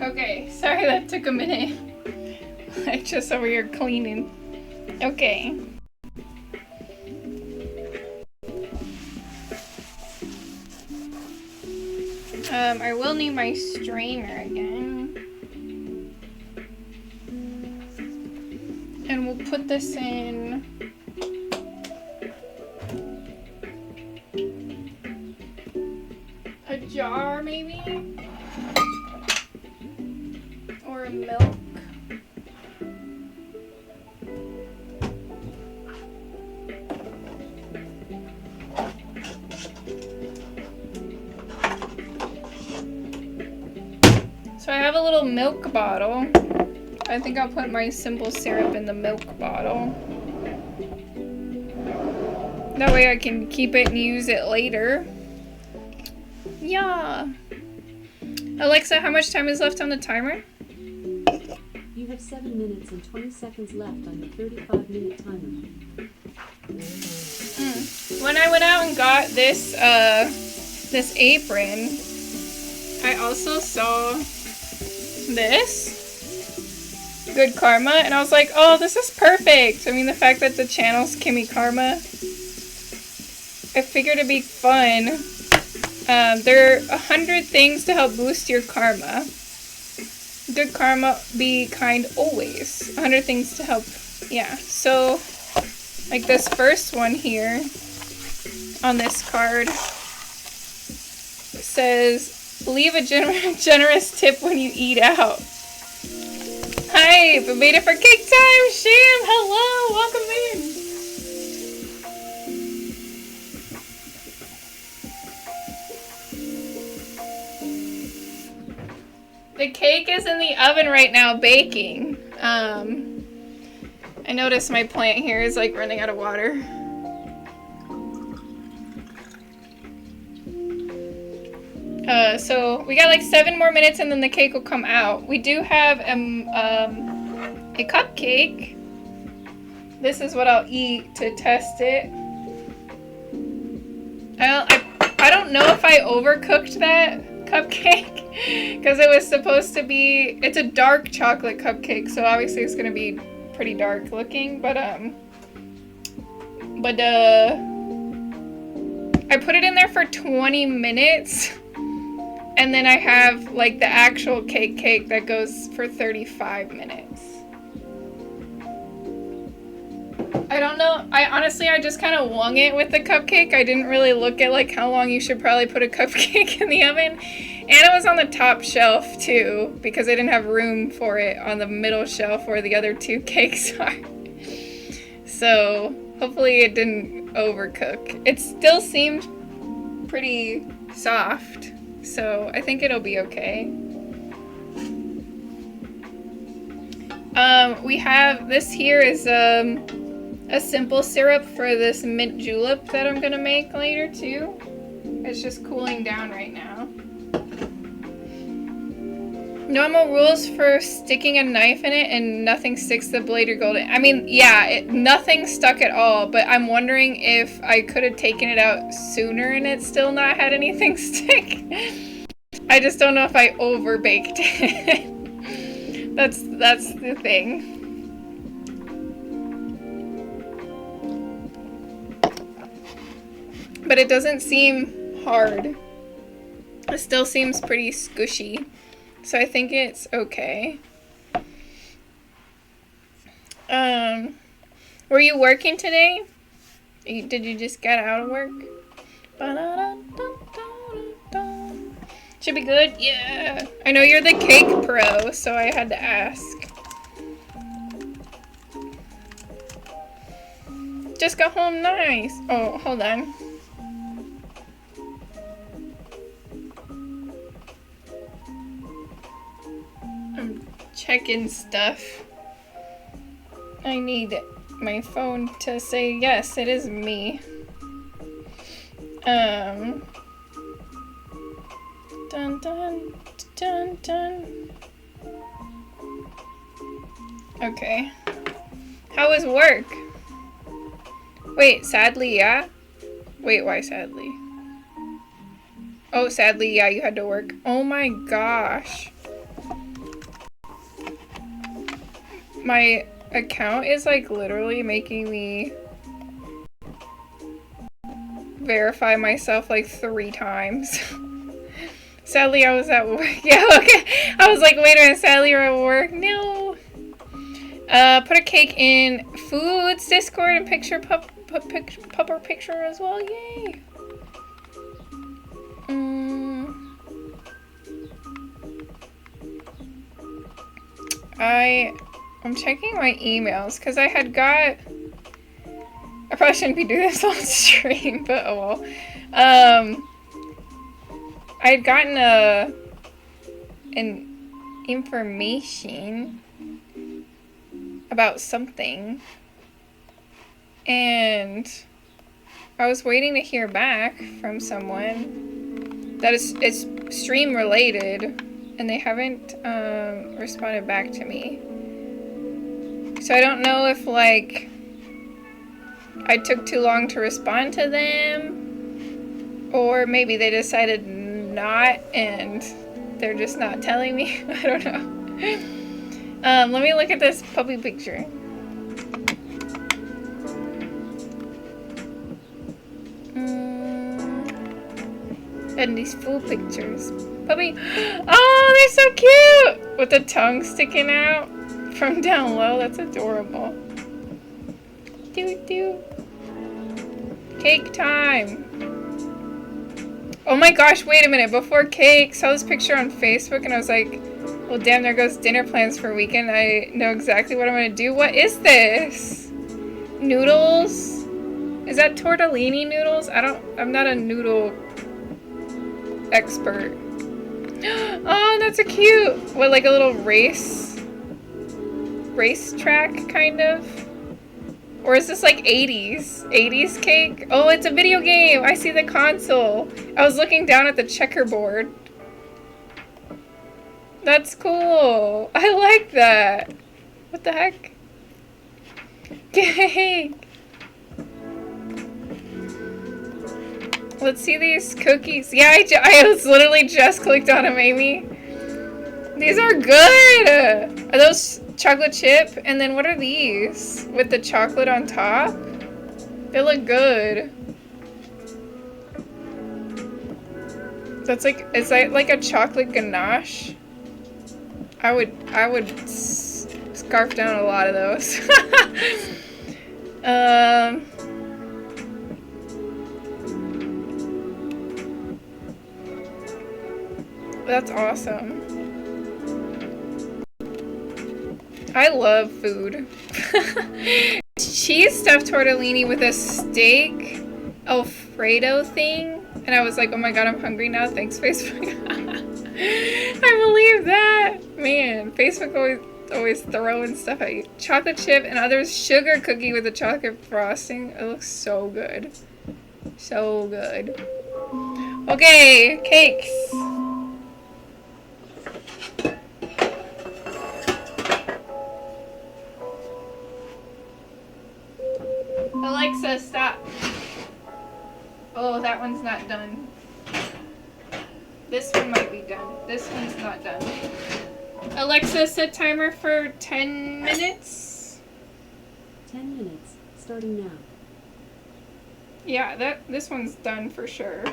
S2: Okay, sorry that took a minute. I just over here cleaning. Okay. I will need my strainer again. And we'll put this in a jar, maybe? Or a milk. So I have a little milk bottle. I think I'll put my simple syrup in the milk bottle. That way I can keep it and use it later. Yeah. Alexa, how much time is left on the timer?
S3: You have 7 minutes and 20 seconds left on your 35-minute timer.
S2: When I went out and got this this apron, I also saw this Good Karma, and I was like, oh, this is perfect. I mean, the fact that the channel's Kimmy Karma, I figured it'd be fun. There are 100 things to help boost your karma. Good karma, be kind always. 100 things to help. Yeah, so like this first one here on this card says, leave a generous tip when you eat out. Hi, we made it for cake time. Sham, hello, welcome in. The cake is in the oven right now baking. I noticed my plant here is like running out of water. So we got like 7 more minutes and then the cake will come out. We do have a cupcake. This is what I'll eat to test it. I don't know if I overcooked that cupcake because it was supposed to be, it's a dark chocolate cupcake, so obviously it's gonna be pretty dark looking, but I put it in there for 20 minutes and then I have like the actual cake that goes for 35 minutes. I don't know. I just kind of wung it with the cupcake. I didn't really look at like how long you should probably put a cupcake in the oven. And it was on the top shelf too, because I didn't have room for it on the middle shelf where the other 2 cakes are. So hopefully it didn't overcook. It still seemed pretty soft, so I think it'll be okay. We have, this here is a simple syrup for this mint julep that I'm gonna make later too. It's just cooling down right now. Normal rules for sticking a knife in it and nothing sticks to the blade or golden. I mean, yeah, nothing stuck at all, but I'm wondering if I could have taken it out sooner and it still not had anything stick. I just don't know if I over baked it. That's the thing. But it doesn't seem hard. It still seems pretty squishy. So I think it's okay. Were you working today? Did you just get out of work? Should be good? Yeah. I know you're the cake pro, so I had to ask. Just got home, nice. Oh, hold on. I'm checking stuff. I need my phone to say yes, it is me. Dun dun dun dun. Okay. How was work? Wait, sadly, yeah? Wait, why sadly? Oh, sadly, yeah, you had to work. Oh my gosh. My account is like literally making me verify myself like 3 times. Sadly, I was at work. Yeah, okay. I was like, wait a minute, sadly you're at work. No. Put a cake in Foods Discord and pupper picture as well. Yay. I'm checking my emails because I probably shouldn't be doing this on stream, but oh well. I had gotten an information about something, and I was waiting to hear back from someone that it's stream related, and they haven't responded back to me. So I don't know if like I took too long to respond to them, or maybe they decided not and they're just not telling me. I don't know. Let me look at this puppy picture. And these food pictures. Puppy. Oh, they're so cute! With the tongue sticking out from down low. That's adorable. Doo. Cake time. Oh my gosh, wait a minute. Before cake, saw this picture on Facebook and I was like, well, damn, there goes dinner plans for weekend. I know exactly what I'm gonna do. What is this? Noodles? Is that tortellini noodles? I'm not a noodle expert. Oh, that's a cute. What, like a little racetrack kind of? Or is this like 80s cake? Oh, it's a video game. I see the console. I was looking down at the checkerboard. That's cool. I like that. What the heck? Cake. Let's see these cookies. Yeah, I was literally just clicked on them, Amy. These are good. Are those chocolate chip? And then what are these? With the chocolate on top? They look good. That's like, is that like a chocolate ganache? I would scarf down a lot of those. That's awesome. I love food. Cheese stuffed tortellini with a steak Alfredo thing. And I was like, oh my god, I'm hungry now. Thanks, Facebook. I believe that. Man, Facebook always throwing stuff at you. Chocolate chip and others sugar cookie with a chocolate frosting. It looks so good. So good. Okay, cakes. Alexa, stop. Oh, that one's not done. This one might be done. This one's not done. Alexa, set timer for 10 minutes.
S3: 10 minutes, starting now.
S2: Yeah, this one's done for sure.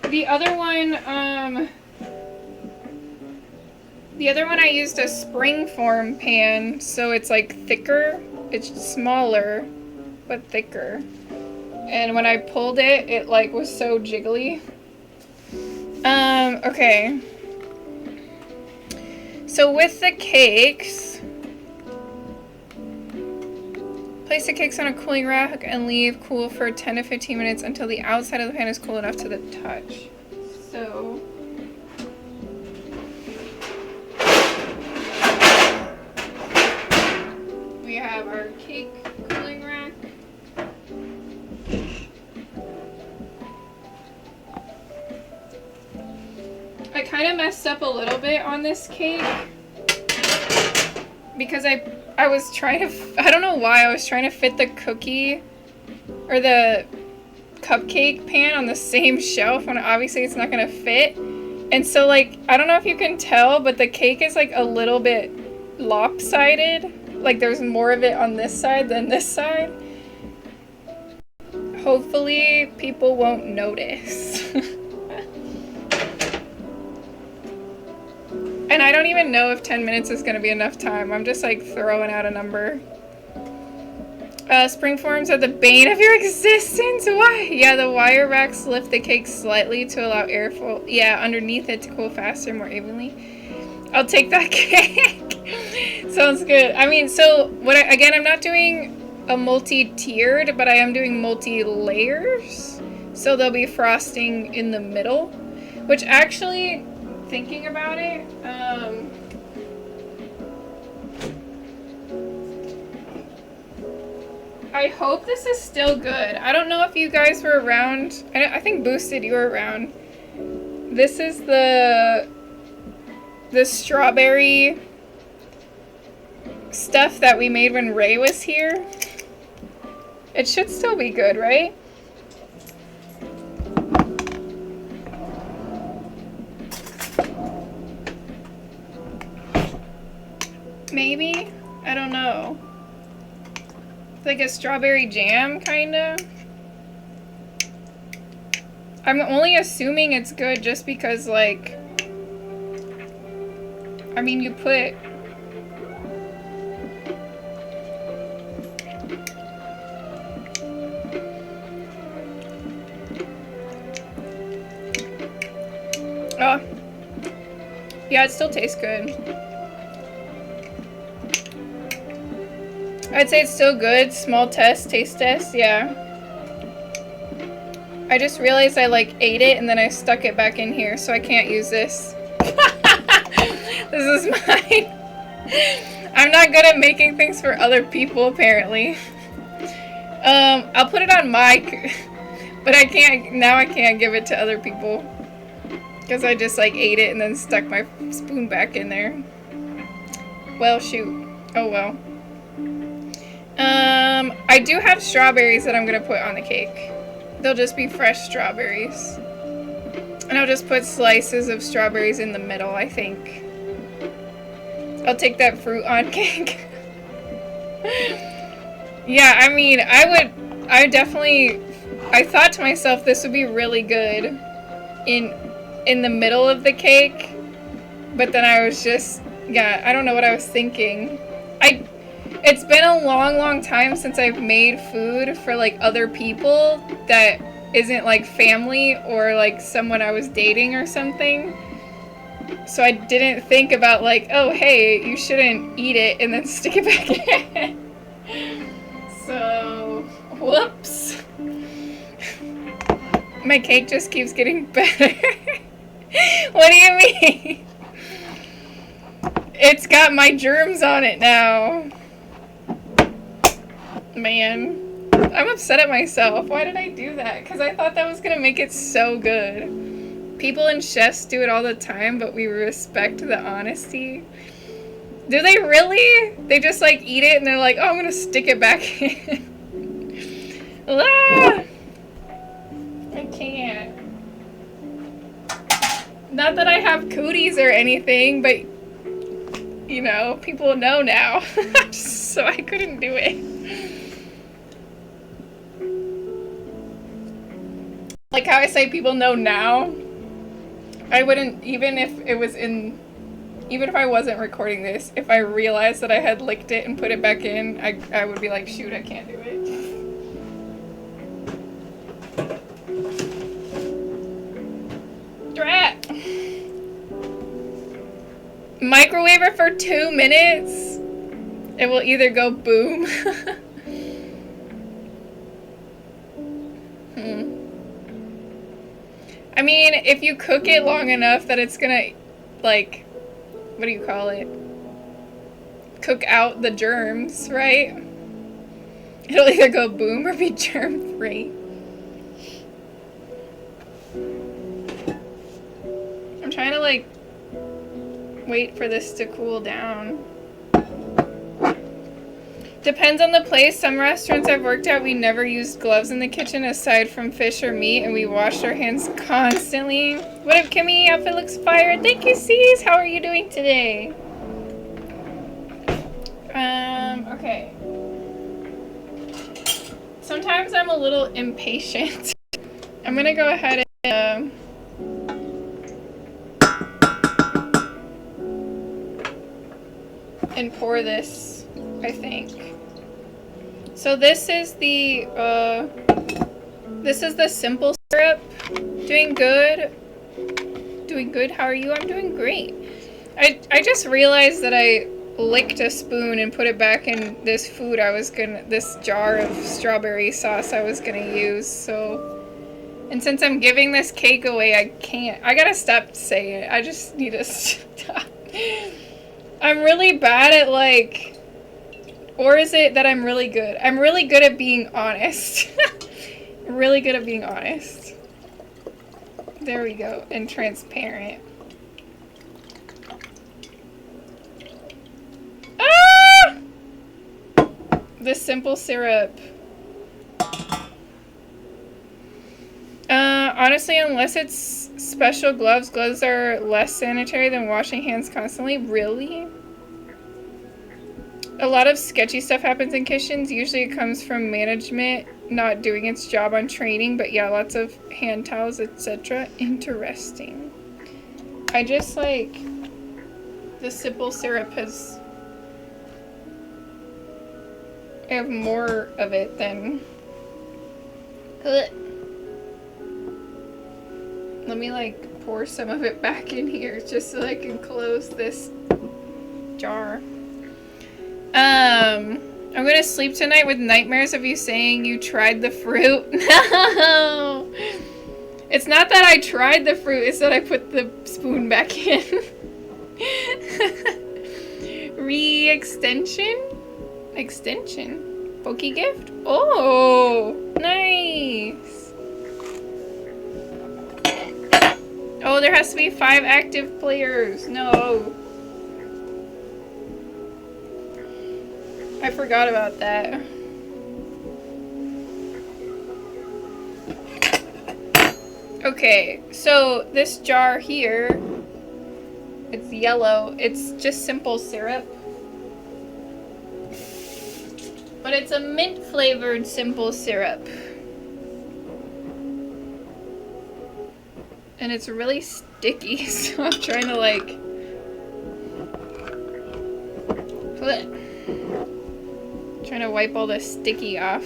S2: The other one I used a springform pan, so it's like thicker. It's smaller, but thicker. And when I pulled it, it like was so jiggly. Okay. So with the cakes, place the cakes on a cooling rack and leave cool for 10 to 15 minutes until the outside of the pan is cool enough to the touch. So we have our cake cooling rack. I kind of messed up a little bit on this cake because I was trying to, I don't know why, I was trying to fit the cookie or the cupcake pan on the same shelf when obviously it's not gonna fit. And so like, I don't know if you can tell, but the cake is like a little bit lopsided. Like there's more of it on this side than this side. Hopefully people won't notice. And I don't even know if 10 minutes is gonna be enough time. I'm just like throwing out a number. Springforms are the bane of your existence. Why? Yeah, the wire racks lift the cake slightly to allow airflow. Yeah, underneath it to cool faster, more evenly. I'll take that cake. Sounds good. I mean, so what? Again, I'm not doing a multi-tiered, but I am doing multi-layers. So there'll be frosting in the middle, which actually, thinking about it, I hope this is still good. I don't know if you guys were around. I think Boosted, you were around. This is the strawberry stuff that we made when Ray was here. It should still be good, right? Maybe? I don't know. It's like a strawberry jam, kinda. I'm only assuming it's good just because, like, I mean, you put oh, yeah, it still tastes good. I'd say it's still good. Small test, taste test, yeah. I just realized I like ate it and then I stuck it back in here, so I can't use this. This is mine. I'm not good at making things for other people, apparently. I'll put it on my, but I can't give it to other people. Because I just like ate it and then stuck my spoon back in there. Well, shoot. Oh well. I do have strawberries that I'm gonna put on the cake. They'll just be fresh strawberries. And I'll just put slices of strawberries in the middle, I think. I'll take that fruit on cake. Yeah, I mean, I thought to myself this would be really good in the middle of the cake. But then I was just, yeah, I don't know what I was thinking. It's been a long time since I've made food for like other people that isn't like family or like someone I was dating or something. So I didn't think about like, oh hey, you shouldn't eat it and then stick it back in. So, whoops. My cake just keeps getting better. What do you mean? It's got my germs on it now. Man, I'm upset at myself. Why did I do that? Because I thought that was going to make it so good. People in chefs do it all the time, but we respect the honesty. Do they really? They just like eat it and they're like, oh, I'm going to stick it back in. Ah! I can't. Not that I have cooties or anything, but you know, people know now. So I couldn't do it. Like how I say people know now, I wouldn't, even if I wasn't recording this, if I realized that I had licked it and put it back in, I would be like, shoot, I can't do it. Drat! Microwave it for 2 minutes? It will either go boom. I mean, if you cook it long enough that it's gonna, like, what do you call it? Cook out the germs, right? It'll either go boom or be germ-free. I'm trying to, like, wait for this to cool down. Depends on the place. Some restaurants I've worked at, we never used gloves in the kitchen aside from fish or meat, and we washed our hands constantly. What up, Kimmy? Outfit looks fire. Thank you, C's. How are you doing today? Okay. Sometimes I'm a little impatient. I'm gonna go ahead and pour this, I think. So this is the simple syrup. Doing good. Doing good. How are you? I'm doing great. I just realized that I licked a spoon and put it back in this food this jar of strawberry sauce I was gonna use, so. And since I'm giving this cake away, I gotta stop saying it. I just need to stop. I'm really bad at like, or is it that I'm really good? I'm really good at being honest. Really good at being honest. There we go, and transparent. Ah! The simple syrup. Honestly, unless it's special gloves are less sanitary than washing hands constantly. Really? A lot of sketchy stuff happens in kitchens. Usually it comes from management not doing its job on training, but yeah, lots of hand towels, etc. Interesting. I just like the simple syrup I have more of it than. Ugh. Let me like pour some of it back in here just so I can close this jar. I'm gonna sleep tonight with nightmares of you saying you tried the fruit. No! It's not that I tried the fruit, it's that I put the spoon back in. Re-extension? Extension? Pokey gift? Oh! Nice! Oh, there has to be 5 active players. No. I forgot about that. Okay, so this jar here, it's yellow. It's just simple syrup. But it's a mint flavored simple syrup. And it's really sticky, so I'm trying to like trying to wipe all the sticky off.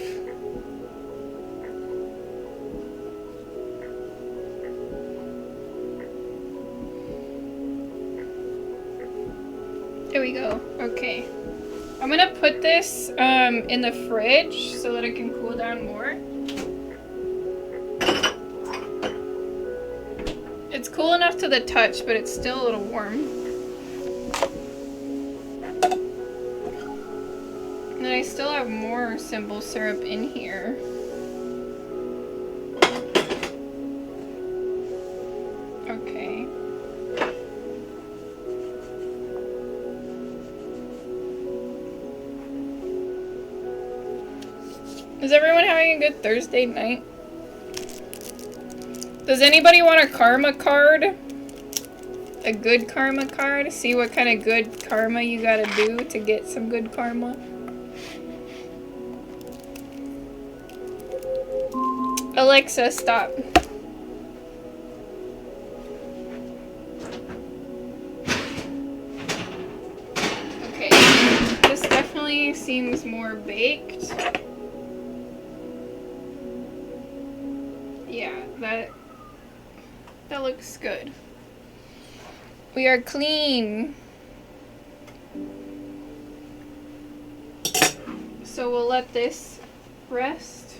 S2: There we go. Okay. I'm gonna put this in the fridge so that it can cool down more. It's cool enough to the touch, but it's still a little warm. And then I still have more simple syrup in here. Okay. Is everyone having a good Thursday night? Does anybody want a karma card? A good karma card? See what kind of good karma you gotta do to get some good karma? Alexa, stop. Okay, this definitely seems more baked. Yeah, that looks good. We are clean. So we'll let this rest.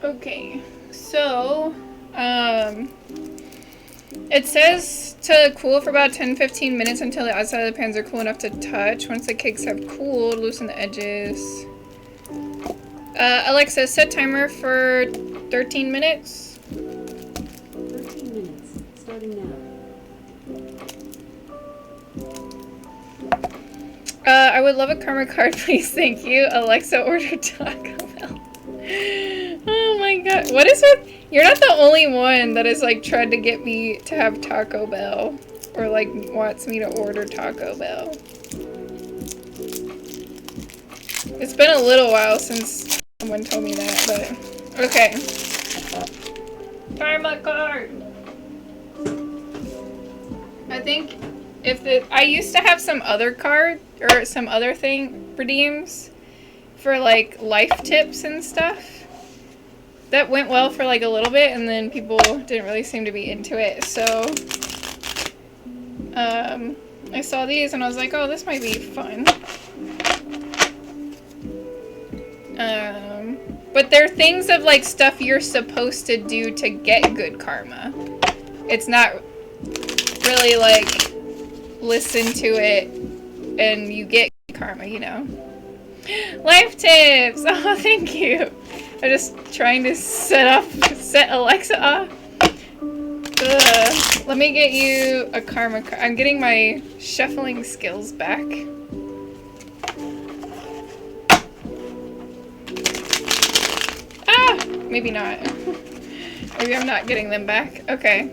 S2: Okay, so it says to cool for about 10-15 minutes until the outside of the pans are cool enough to touch. Once the cakes have cooled, loosen the edges. Alexa, set timer for 13 minutes.
S3: 13 minutes, starting now.
S2: I would love a karma card, please. Thank you. Alexa ordered Taco Bell. Oh my god. What is it? You're not the only one that has like tried to get me to have Taco Bell. Or like wants me to order Taco Bell. It's been a little while since someone told me that, but okay. Karma card. I think I used to have some other card or some other thing redeems for like life tips and stuff. That went well for like a little bit, and then people didn't really seem to be into it. So I saw these and I was like, oh, this might be fun. But they're things of like stuff you're supposed to do to get good karma. It's not really like listen to it and you get karma, you know. Life tips! Oh, thank you. I'm just trying to set Alexa off. Ugh. Let me get you a karma card. I'm getting my shuffling skills back. Ah! Maybe not. Maybe I'm not getting them back. Okay.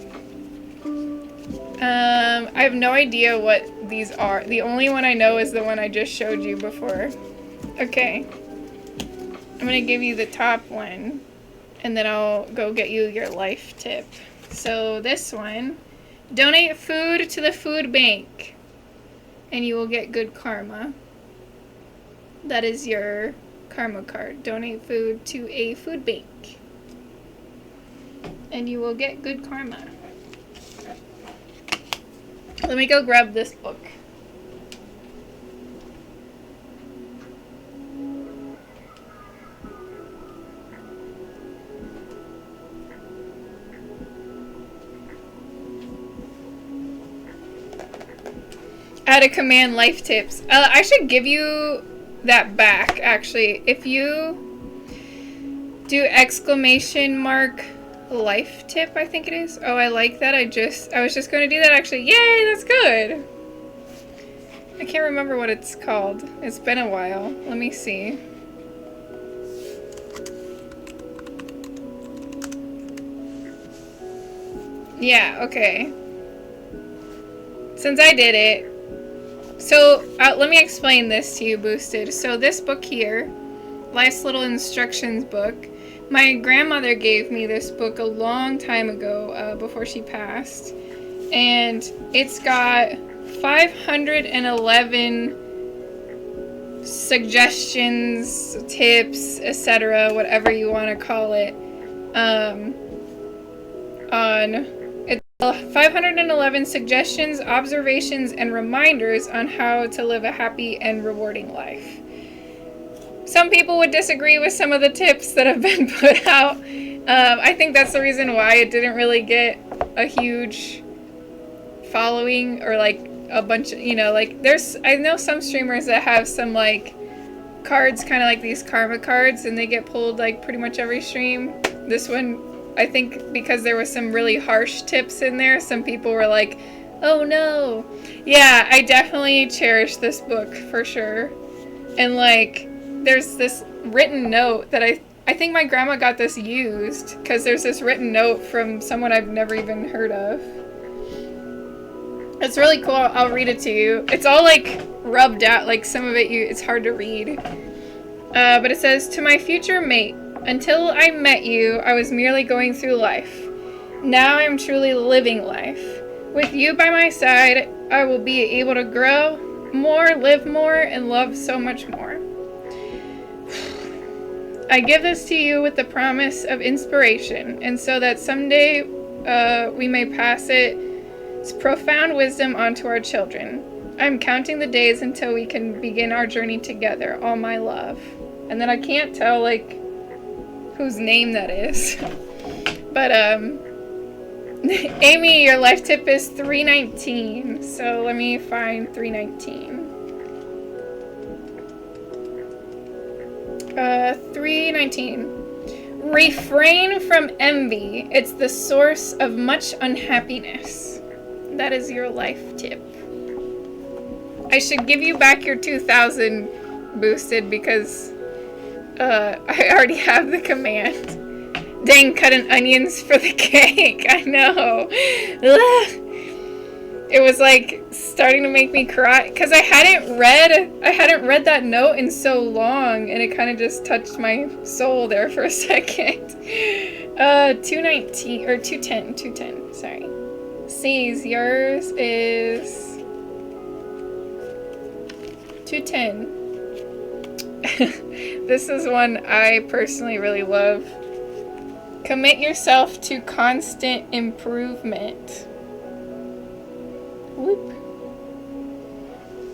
S2: I have no idea what these are. The only one I know is the one I just showed you before. Okay. I'm gonna give you the top one, and then I'll go get you your life tip. So this one, donate food to the food bank, and you will get good karma. That is your karma card. Donate food to a food bank, and you will get good karma. Let me go grab this book. Add a command life tips. I should give you that back, actually. If you do exclamation mark life tip, I think it is. Oh, I like that. I was just going to do that, actually. Yay, that's good. I can't remember what it's called. It's been a while. Let me see. Yeah, okay. Since I did it. So, let me explain this to you, Boosted. So this book here, Life's Little Instructions book, my grandmother gave me this book a long time ago, before she passed. And it's got 511 suggestions, tips, etc., whatever you want to call it, on 511 suggestions, observations, and reminders on how to live a happy and rewarding life. Some people would disagree with some of the tips that have been put out. I think that's the reason why it didn't really get a huge following, or like a bunch of, you know, like I know some streamers that have some like cards, kind of like these karma cards, and they get pulled like pretty much every stream. This one, I think because there was some really harsh tips in there, some people were like, oh no. Yeah, I definitely cherish this book for sure. And like, there's this written note that I think my grandma got this used, because there's this written note from someone I've never even heard of. It's really cool. I'll read it to you. It's all like rubbed out, like some of it it's hard to read. But it says, to my future mate, until I met you, I was merely going through life. Now I'm truly living life. With you by my side, I will be able to grow more, live more, and love so much more. I give this to you with the promise of inspiration, and so that someday we may pass its profound wisdom onto our children. I'm counting the days until we can begin our journey together. All my love. And then I can't tell, like, whose name that is. But, Amy, your life tip is 319. So let me find 319. 319. Refrain from envy. It's the source of much unhappiness. That is your life tip. I should give you back your 2,000 boosted because I already have the command. Dang, cutting onions for the cake. I know. Ugh. It was like starting to make me cry because I hadn't read that note in so long, and it kind of just touched my soul there for a second. 219 or 210. Sorry. C's, yours is 210. This is one I personally really love. Commit yourself to constant improvement. Whoop.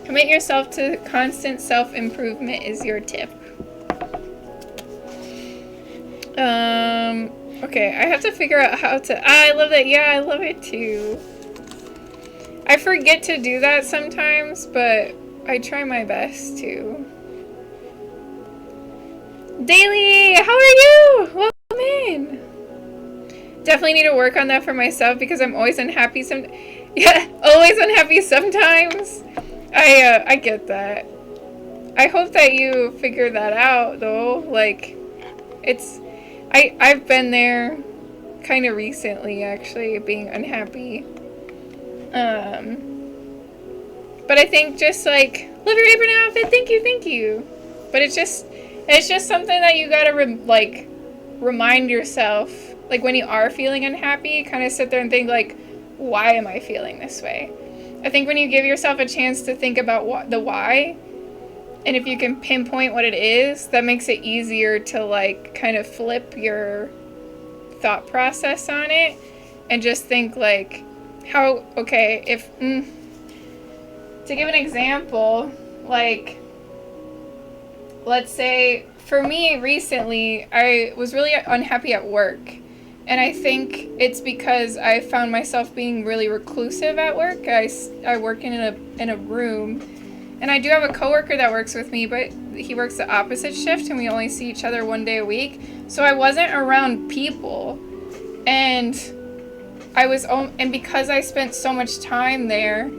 S2: Commit yourself to constant self-improvement is your tip. Okay, I have to figure out how to... I love that. Yeah, I love it too. I forget to do that sometimes, but I try my best to. Daily, how are you? Welcome in. Definitely need to work on that for myself because I'm always unhappy always unhappy sometimes. I get that. I hope that you figure that out though. Like, I've been there kind of recently actually, being unhappy. But I think just like, love your apron outfit, thank you. But it's just something that you gotta remind yourself, like when you are feeling unhappy, kind of sit there and think like, why am I feeling this way? I think when you give yourself a chance to think about the why, and if you can pinpoint what it is, that makes it easier to like kind of flip your thought process on it and just think like, to give an example, like, let's say for me recently, I was really unhappy at work. And I think it's because I found myself being really reclusive at work. I work in a room, and I do have a coworker that works with me, but he works the opposite shift, and we only see each other one day a week. So I wasn't around people, and because I spent so much time there,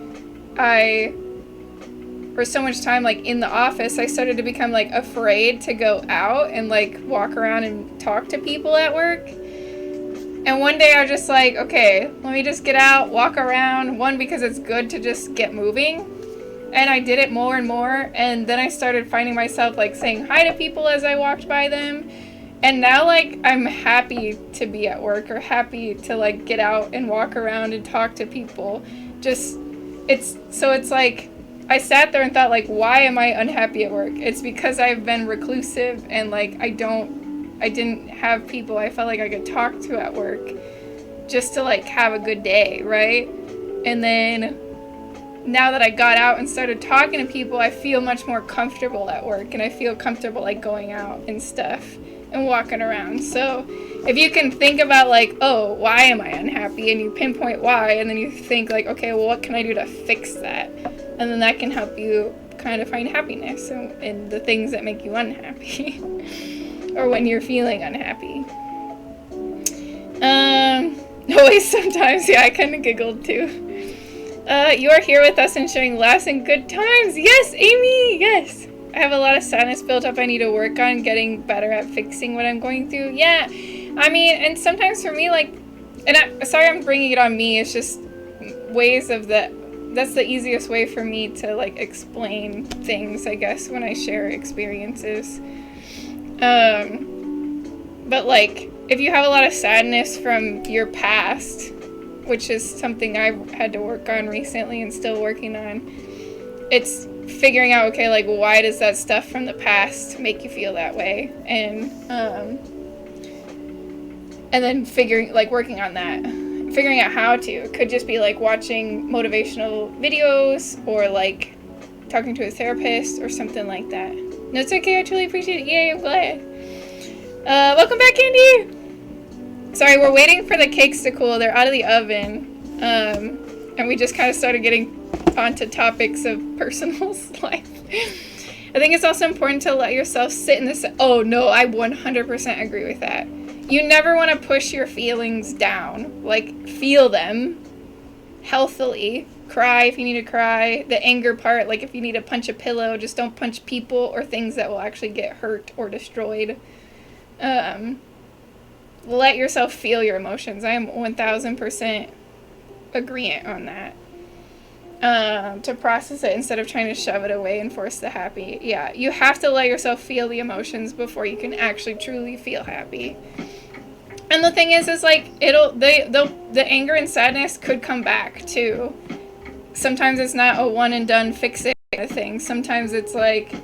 S2: for so much time like in the office, I started to become like afraid to go out and like walk around and talk to people at work. And one day I was just like, okay, let me just get out, walk around. One, because it's good to just get moving. And I did it more and more. And then I started finding myself like saying hi to people as I walked by them. And now like I'm happy to be at work, or happy to like get out and walk around and talk to people. It's like I sat there and thought like, why am I unhappy at work? It's because I've been reclusive and like I didn't have people I felt like I could talk to at work just to like have a good day, right? And then now that I got out and started talking to people, I feel much more comfortable at work, and I feel comfortable like going out and stuff and walking around. So if you can think about like, oh, why am I unhappy? And you pinpoint why, and then you think like, okay, well, what can I do to fix that? And then that can help you kind of find happiness in the things that make you unhappy. Or when you're feeling unhappy. Always sometimes, yeah, I kind of giggled too. You are here with us and sharing laughs and good times. Yes, Amy, yes. I have a lot of sadness built up I need to work on, getting better at fixing what I'm going through. Yeah, I mean, and sometimes for me, like, sorry I'm bringing it on me, it's just ways of that's the easiest way for me to, like, explain things, I guess, when I share experiences. But like, if you have a lot of sadness from your past, which is something I've had to work on recently and still working on, it's figuring out, okay, like, why does that stuff from the past make you feel that way? And then working on that, figuring out how to. It could just be like watching motivational videos, or like talking to a therapist or something like that. No, it's okay. I truly appreciate it. Yay, I'm glad. Welcome back, Andy. Sorry, we're waiting for the cakes to cool. They're out of the oven. And we just kind of started getting onto topics of personal life. I think it's also important to let yourself sit in this. Oh, no, I 100% agree with that. You never want to push your feelings down. Like, feel them healthily, cry if you need to cry. The anger part, like if you need to punch a pillow, just don't punch people or things that will actually get hurt or destroyed. Let yourself feel your emotions. I am 1000% agreeant on that. To process it instead of trying to shove it away and force the happy. Yeah, you have to let yourself feel the emotions before you can actually truly feel happy. And the thing is like, the anger and sadness could come back too. Sometimes it's not a one and done fix it kind of thing. Sometimes it's like,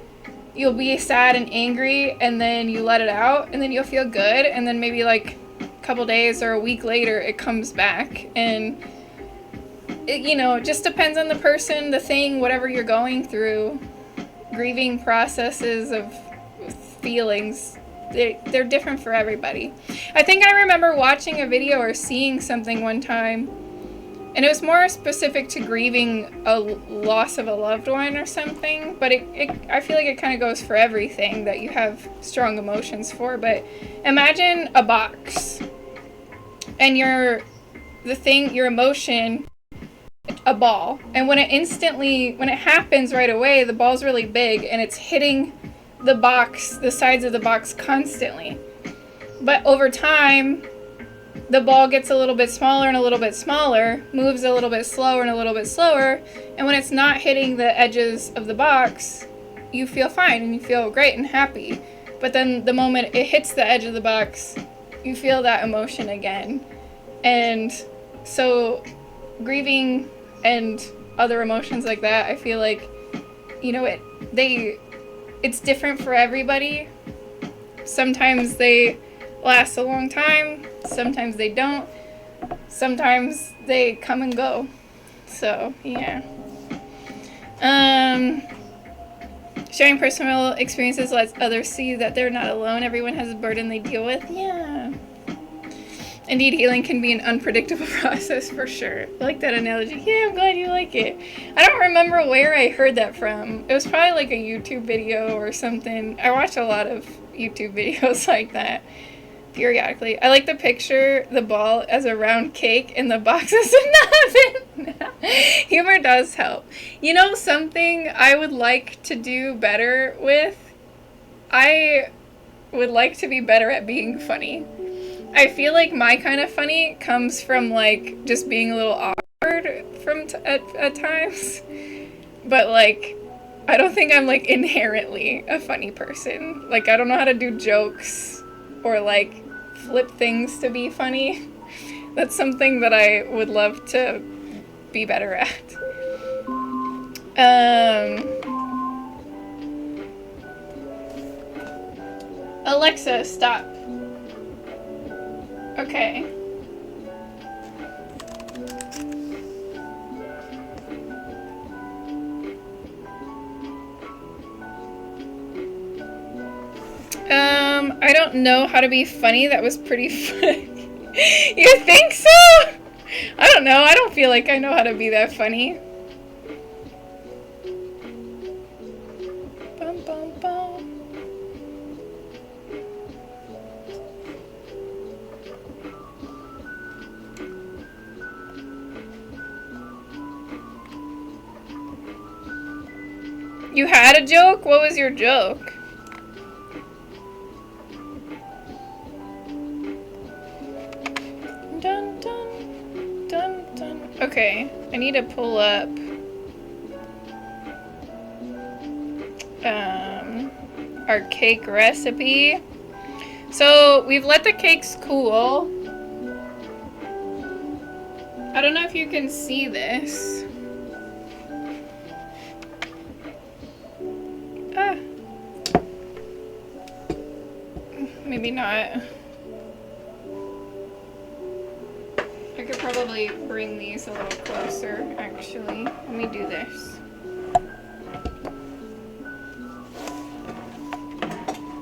S2: you'll be sad and angry and then you let it out and then you'll feel good. And then maybe like a couple days or a week later, it comes back. And it, you know, it just depends on the person, the thing, whatever you're going through. Grieving processes of feelings, they're different for everybody. I think I remember watching a video or seeing something one time, and it was more specific to grieving a loss of a loved one or something, but I feel like it kind of goes for everything that you have strong emotions for. But imagine a box, and your emotion, a ball, and when it happens right away, the ball's really big and it's hitting the sides of the box constantly. But over time, the ball gets a little bit smaller and a little bit smaller, moves a little bit slower and a little bit slower, and when it's not hitting the edges of the box, you feel fine and you feel great and happy. But then the moment it hits the edge of the box, you feel that emotion again. And so grieving and other emotions like that, I feel like, you know, it's different for everybody. Sometimes they last a long time, sometimes they don't, sometimes they come and go. So yeah. Sharing personal experiences lets others see that they're not alone. Everyone has a burden they deal with. Yeah. Indeed, healing can be an unpredictable process for sure. I like that analogy. Yeah, I'm glad you like it. I don't remember where I heard that from. It was probably like a YouTube video or something. I watch a lot of YouTube videos like that periodically. I like to picture the ball as a round cake and the box as an oven. Humor does help. You know, something I would like to do better with? I would like to be better at being funny. I feel like my kind of funny comes from like just being a little awkward at times, but like I don't think I'm like inherently a funny person. Like I don't know how to do jokes or like flip things to be funny. That's something that I would love to be better at. Alexa, stop. Okay. I don't know how to be funny. That was pretty funny. You think so? I don't know. I don't feel like I know how to be that funny. Bum, bum, bum. You had a joke? What was your joke? Dun, dun, dun, dun. Okay, I need to pull up our cake recipe. So we've let the cakes cool. I don't know if you can see this. Maybe not. I could probably bring these a little closer, actually. Let me do this.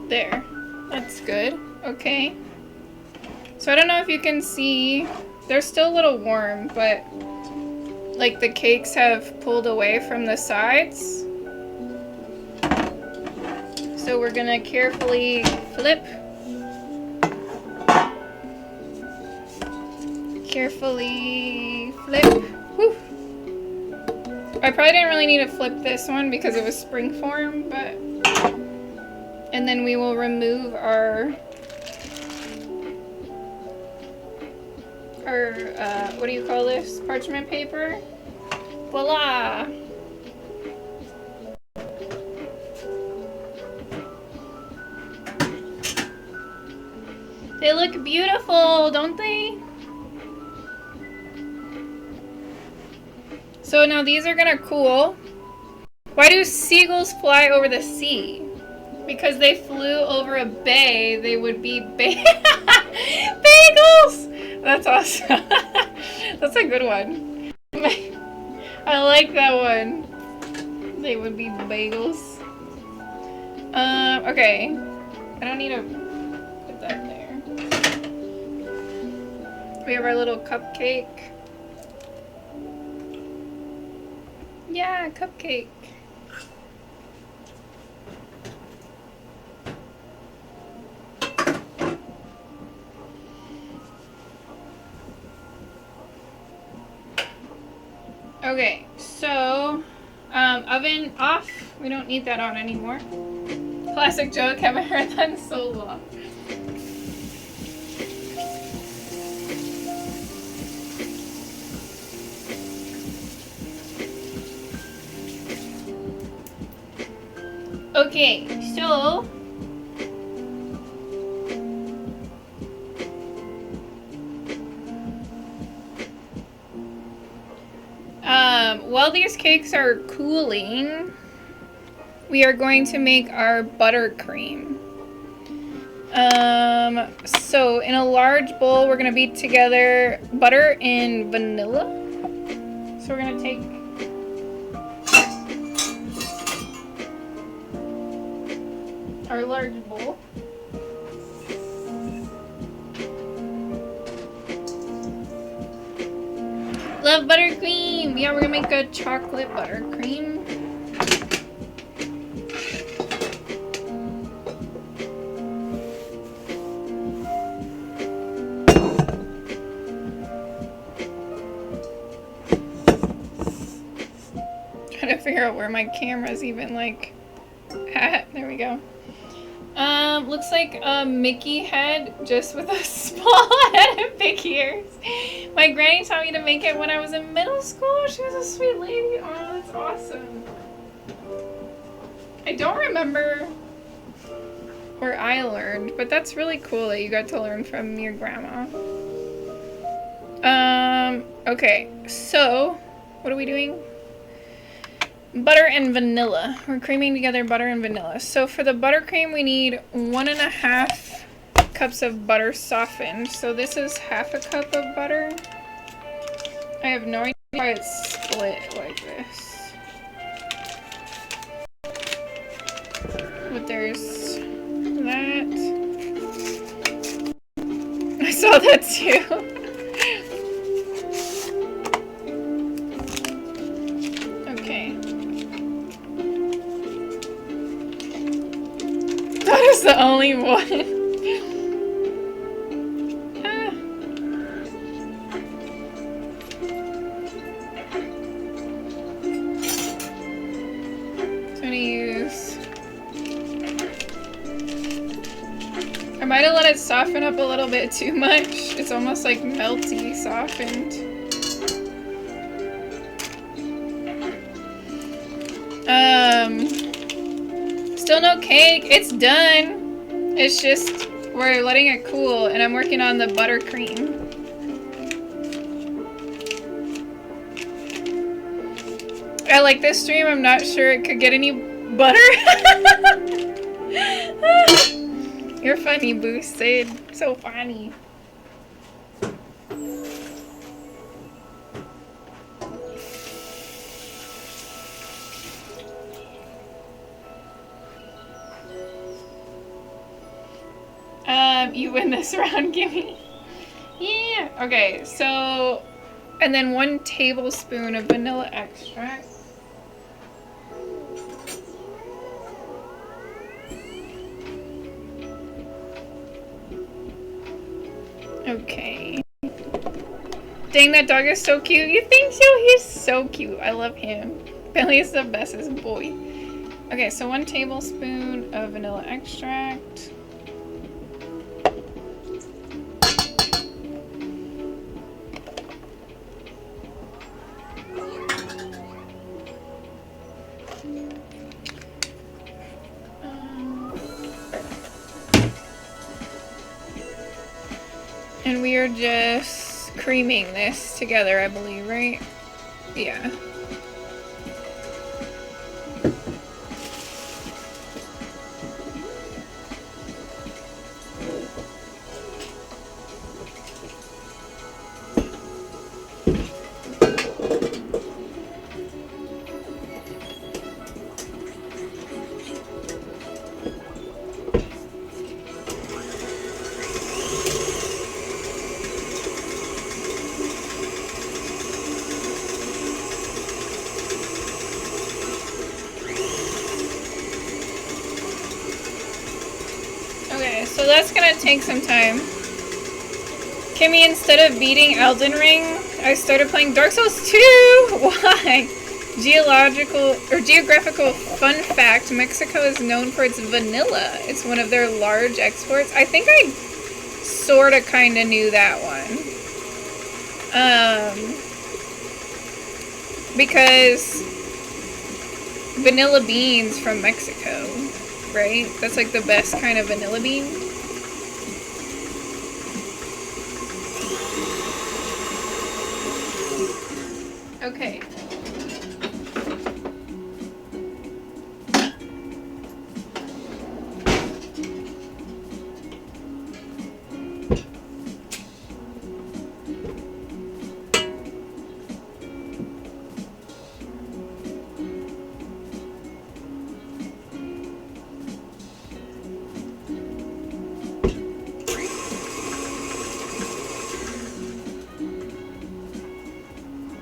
S2: There. That's good. Okay. So I don't know if you can see. They're still a little warm, but like the cakes have pulled away from the sides. So we're gonna carefully flip. Carefully flip. Woo. I probably didn't really need to flip this one because it was spring form, but... And then we will remove our what do you call this? Parchment paper. Voila! They look beautiful, don't they? So now these are gonna cool. Why do seagulls fly over the sea? Because they flew over a bay, they would be bagels! That's awesome. That's a good one. I like that one. They would be bagels. Okay. I don't need to put that there. We have our little cupcake. Yeah, cupcake. Okay, so oven off. We don't need that on anymore. Classic joke, haven't heard that in so long. Okay, so while these cakes are cooling, we are going to make our buttercream. So in a large bowl, we're gonna beat together butter and vanilla. So we're gonna take our large bowl. Love buttercream! Yeah, we're gonna make a chocolate buttercream. Trying to figure out where my camera's even like at. There we go. Looks like a Mickey head, just with a small head and big ears. My granny taught me to make it when I was in middle school. She was a sweet lady. Oh, that's awesome. I don't remember where I learned, but that's really cool that you got to learn from your grandma. Okay, so what are we doing? Butter and vanilla. We're creaming together butter and vanilla. So for the buttercream, we need 1.5 cups of butter softened. So this is half a cup of butter. I have no idea why it's split like this. But there's that. I saw that too. That is the only one. So I'm gonna use... I might have let it soften up a little bit too much. It's almost like melty softened. Still no cake. It's done. It's just we're letting it cool, and I'm working on the buttercream. I like this stream. I'm not sure it could get any butter. You're funny, Boosted. So funny. You win this round, gimme. Yeah. Okay, so, and then 1 tablespoon of vanilla extract. Okay. Dang, that dog is so cute. You think so? He's so cute. I love him. Bailey is the bestest boy. Okay, so 1 tablespoon of vanilla extract. And we are just creaming this together, I believe, right? Yeah. Okay, so that's gonna take some time. Kimmy, instead of beating Elden Ring, I started playing Dark Souls 2! Why? Geographical fun fact, Mexico is known for its vanilla. It's one of their large exports. I think I sorta kinda knew that one. Because vanilla beans from Mexico, right? That's like the best kind of vanilla bean. Okay.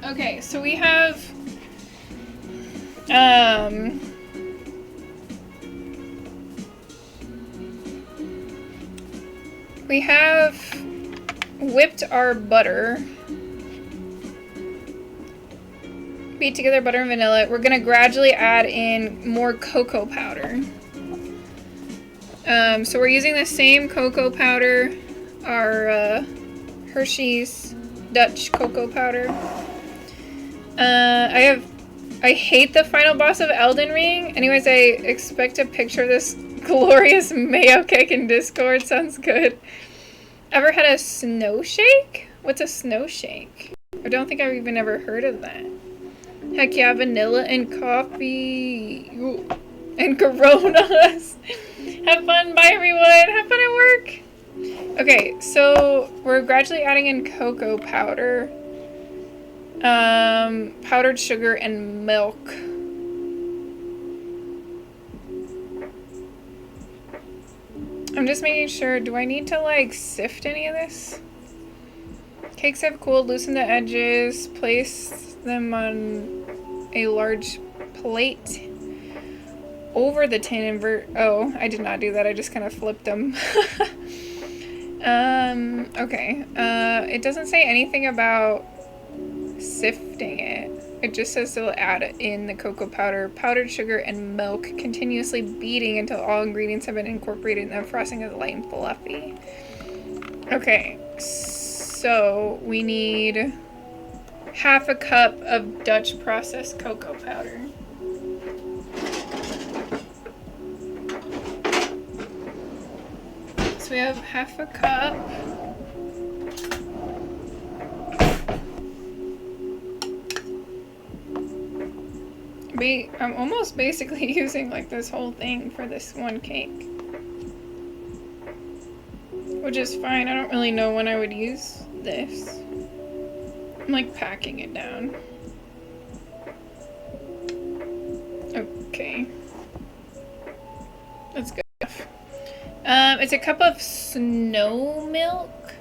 S2: Okay, so we have whipped our butter. Beat together butter and vanilla. We're gonna gradually add in more cocoa powder. So we're using the same cocoa powder, our Hershey's Dutch cocoa powder. I hate the final boss of Elden Ring. Anyways, I expect a picture of this glorious mayo cake in Discord. Sounds good. Ever had a snow shake? What's a snow shake? I don't think I've even ever heard of that. Heck yeah, vanilla and coffee. Ooh. And Coronas. Have fun. Bye, everyone. Have fun at work. Okay, so we're gradually adding in cocoa powder. Powdered sugar and milk. I'm just making sure, do I need to like sift any of this? Cakes have cooled, loosen the edges, place them on a large plate over the tin invert. Oh, I did not do that, I just kind of flipped them. Okay, it doesn't say anything about sifting it. It just says to add in the cocoa powder, powdered sugar, and milk, continuously beating until all ingredients have been incorporated and the frosting is light and fluffy. Okay, so we need half a cup of Dutch processed cocoa powder. So we have half a cup. I'm almost basically using like this whole thing for this one cake. Which is fine, I don't really know when I would use this. I'm like packing it down. Okay. That's good enough. It's a cup of snow milk,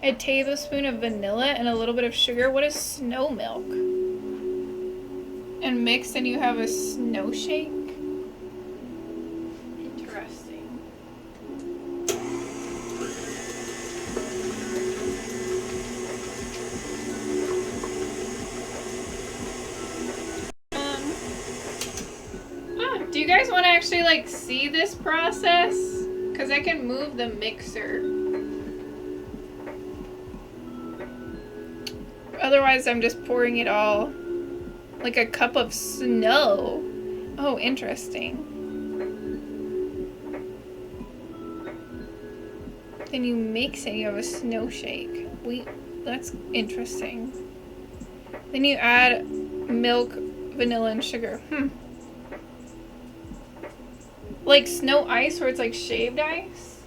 S2: a tablespoon of vanilla, and a little bit of sugar. What is snow milk? And mixed and you have a snow shake? Interesting. guys want to actually like see this process? Because I can move the mixer. Otherwise, I'm just pouring it all like a cup of snow. Oh, interesting. Then you mix it, you have a snow shake. That's interesting. Then you add milk, vanilla, and sugar. Like snow ice where it's like shaved ice?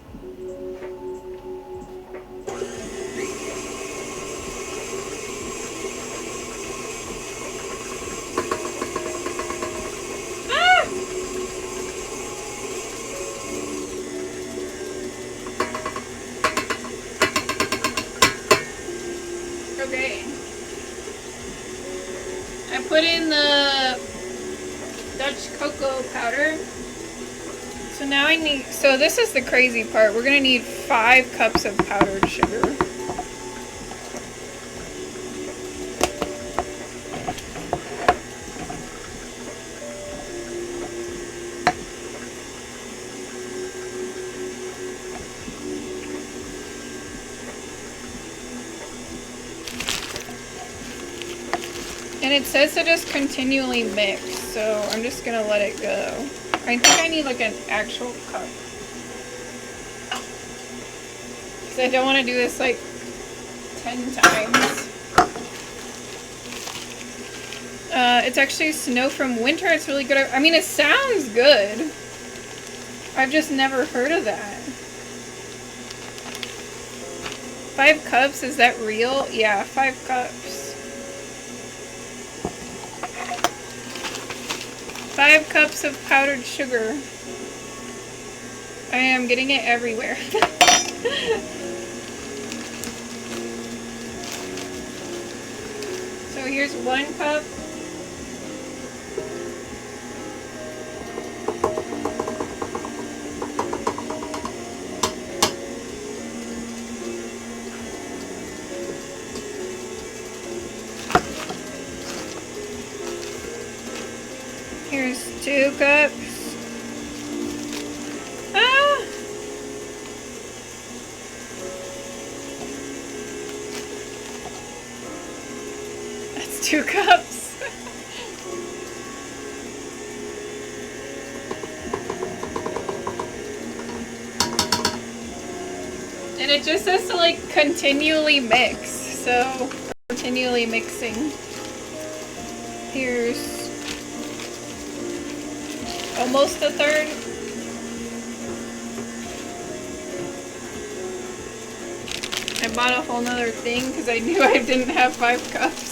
S2: Ah! Okay. I put in the Dutch cocoa powder. So now so this is the crazy part. We're gonna need 5 cups of powdered sugar. And it says to just continually mix, so I'm just gonna let it go. I think I need like an actual cup. Because I don't want to do this like 10 times. It's actually snow from winter. It's really good. I mean, it sounds good. I've just never heard of that. 5 cups, is that real? Yeah, 5 cups. 5 cups of powdered sugar. I am getting it everywhere. So here's 1 cup. Here's 2 cups. Ah! That's 2 cups. And it just says to like continually mix. So continually mixing. Here's almost a third. I bought a whole nother thing because I knew I didn't have 5 cups.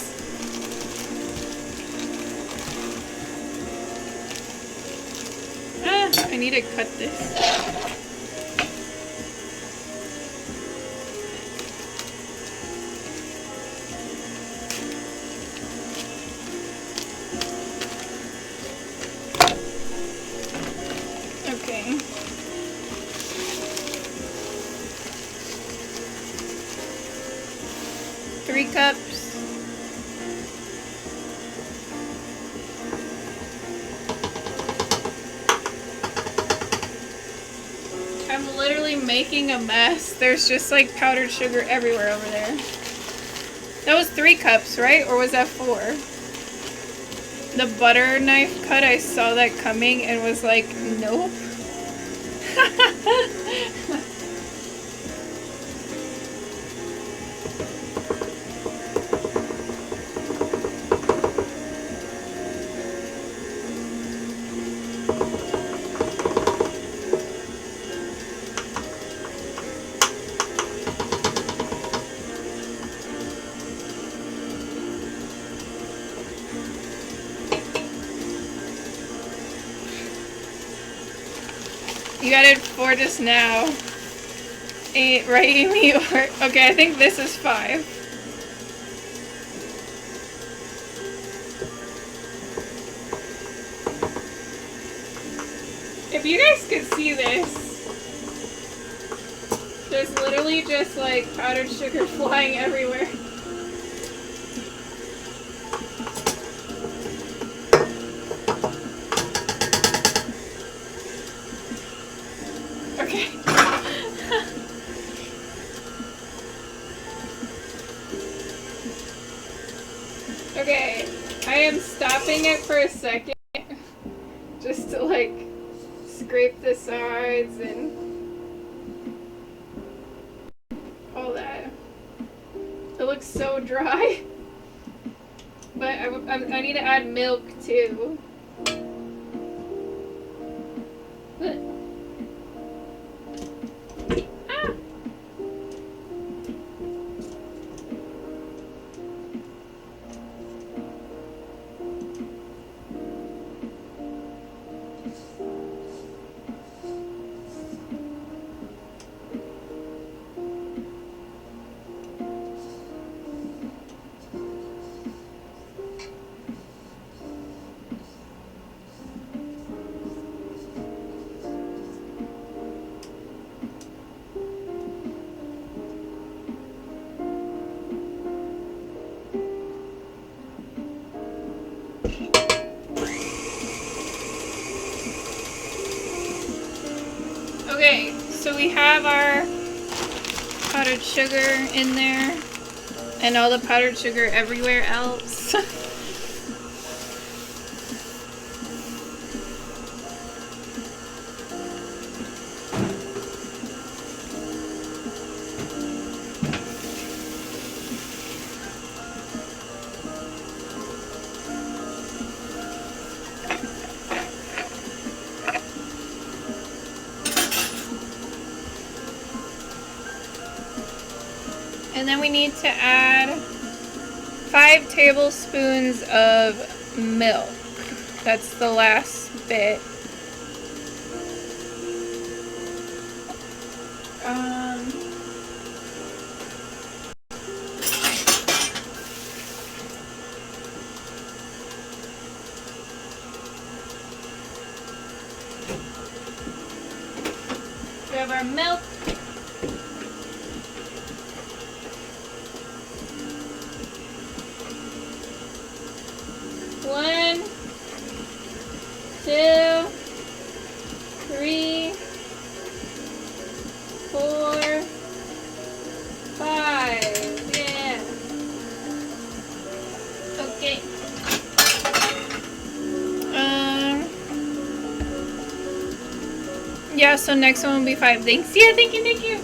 S2: I need to cut this. Okay. Three cups. I'm literally making a mess. There's just like powdered sugar everywhere over there. That was 3 cups, right? Or was that 4? The butter knife cut, I saw that coming and was like, nope. You added 4 just now. 8, right, Amy? Okay, I think this is 5. If you guys could see this, there's literally just like powdered sugar flying everywhere. Okay, I am stopping it for a second just to like scrape the sides and all that. It looks so dry. But I need to add milk too. Ah. Okay, so we have our powdered sugar in there and all the powdered sugar everywhere else. And then we need to add 5 tablespoons of milk. That's the last bit. We have our milk. One, 2, 3, 4, 5. Yeah. Okay. Yeah, so next one will be 5. Thanks. Yeah, thank you, thank you.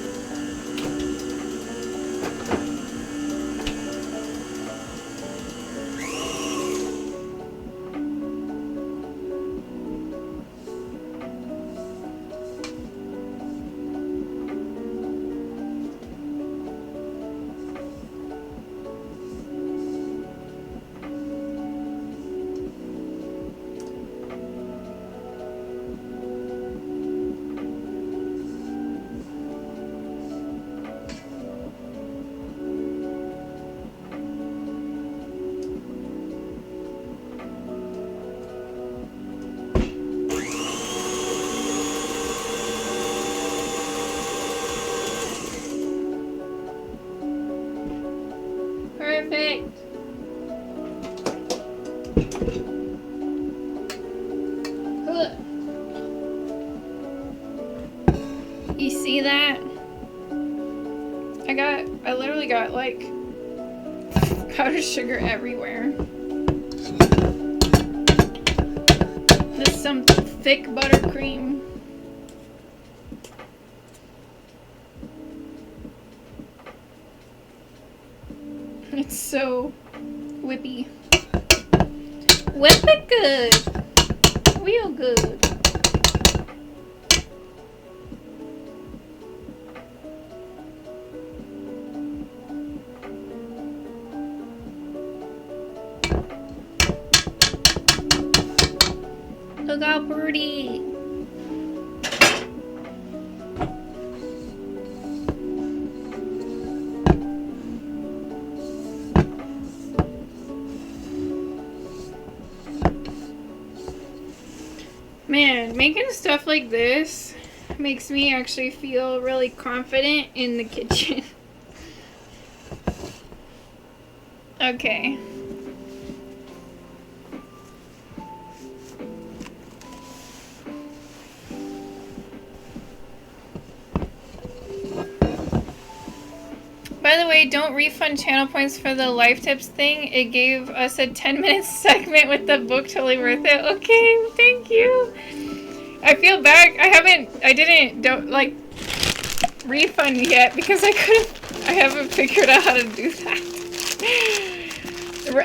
S2: Perfect. You see that? I literally got like powdered sugar everywhere. This is some thick buttercream. It's so whippy. Whip it good. Real good. Look how pretty. Man, making stuff like this makes me actually feel really confident in the kitchen. Okay. By the way, way, don't refund channel points for the life tips thing. It gave us a 10-minute segment with the book. Totally worth it. Okay, thank you. I feel bad. I didn't refund yet because I haven't figured out how to do that.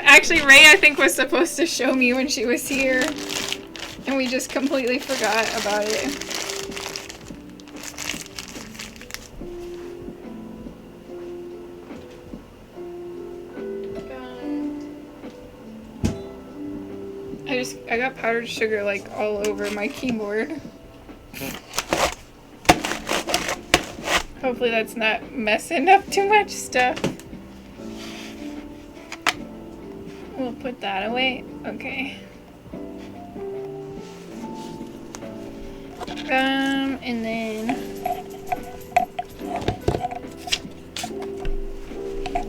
S2: Actually, Ray, I think, was supposed to show me when she was here. And we just completely forgot about it. I got powdered sugar like all over my keyboard. Hopefully that's not messing up too much stuff. We'll put that away. Okay. And then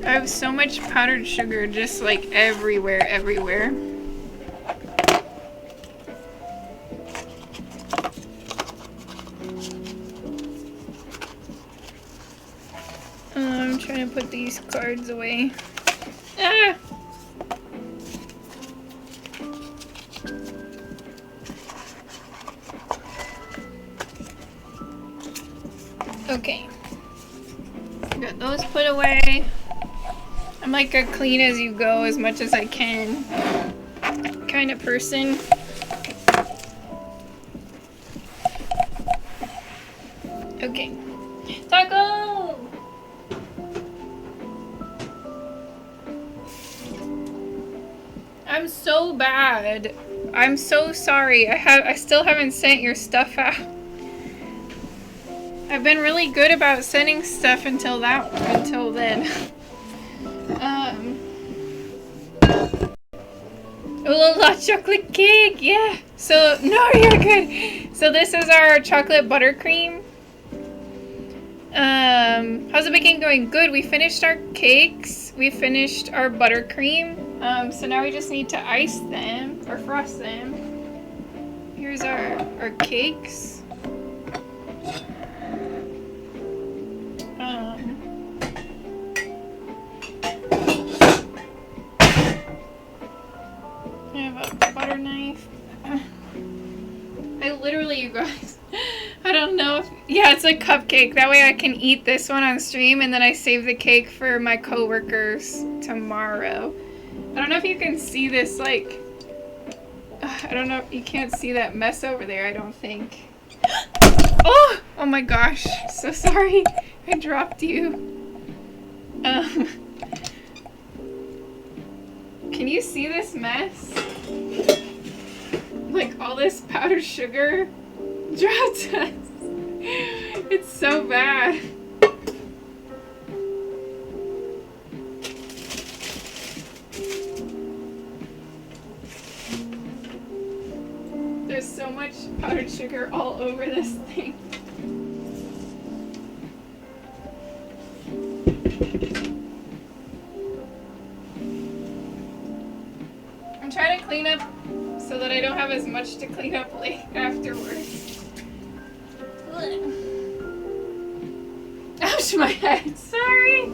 S2: I have so much powdered sugar just like everywhere. I'm trying to put these cards away. Ah! Okay. Got those put away. I'm like a clean as you go as much as I can kind of person. Okay. Taco! I'm so bad. I'm so sorry. I still haven't sent your stuff out. I've been really good about sending stuff until then. Oh, hot chocolate cake, yeah. So no, you're good. So this is our chocolate buttercream. How's the baking going? Good. We finished our cakes. We finished our buttercream. So now we just need to ice them or frost them. Here's our cakes. I have a butter knife. I literally, you guys, I don't know if, yeah, it's a cupcake. That way I can eat this one on stream and then I save the cake for my coworkers tomorrow. I don't know if you can see this, like, I don't know, you can't see that mess over there, I don't think. Oh! Oh my gosh, so sorry. I dropped you. Can you see this mess? Like all this powdered sugar dropped us. It's so bad. There's so much powdered sugar all over this thing. I'm trying to clean up so that I don't have as much to clean up afterwards. Ouch, my head. Sorry.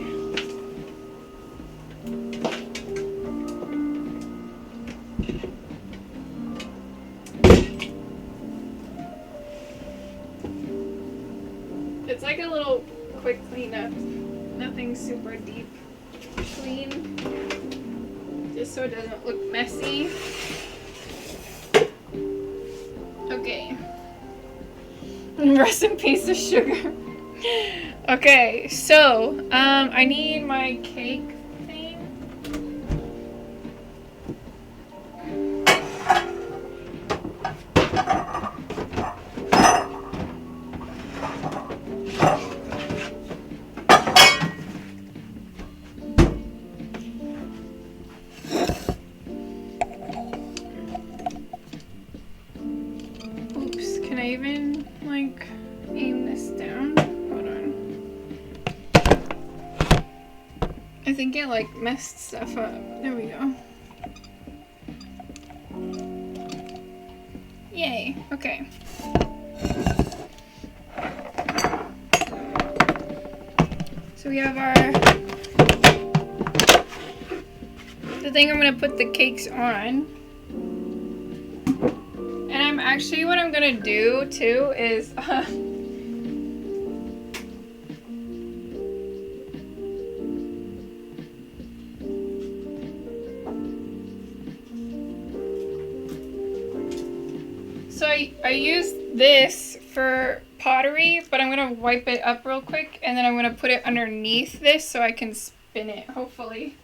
S2: It's like a little quick cleanup. Nothing super deep clean. Just so it doesn't look messy. Okay. Rest in peace of sugar. Okay, so I need my cake thing. Oops, can I even like aim this down? Hold on. I think it like messed stuff up. There we go. Yay, okay. So we have our the thing I'm gonna put the cakes on. And I'm actually, what I'm gonna do too is, so I use this for pottery, but I'm gonna wipe it up real quick and then I'm gonna put it underneath this so I can spin it, hopefully.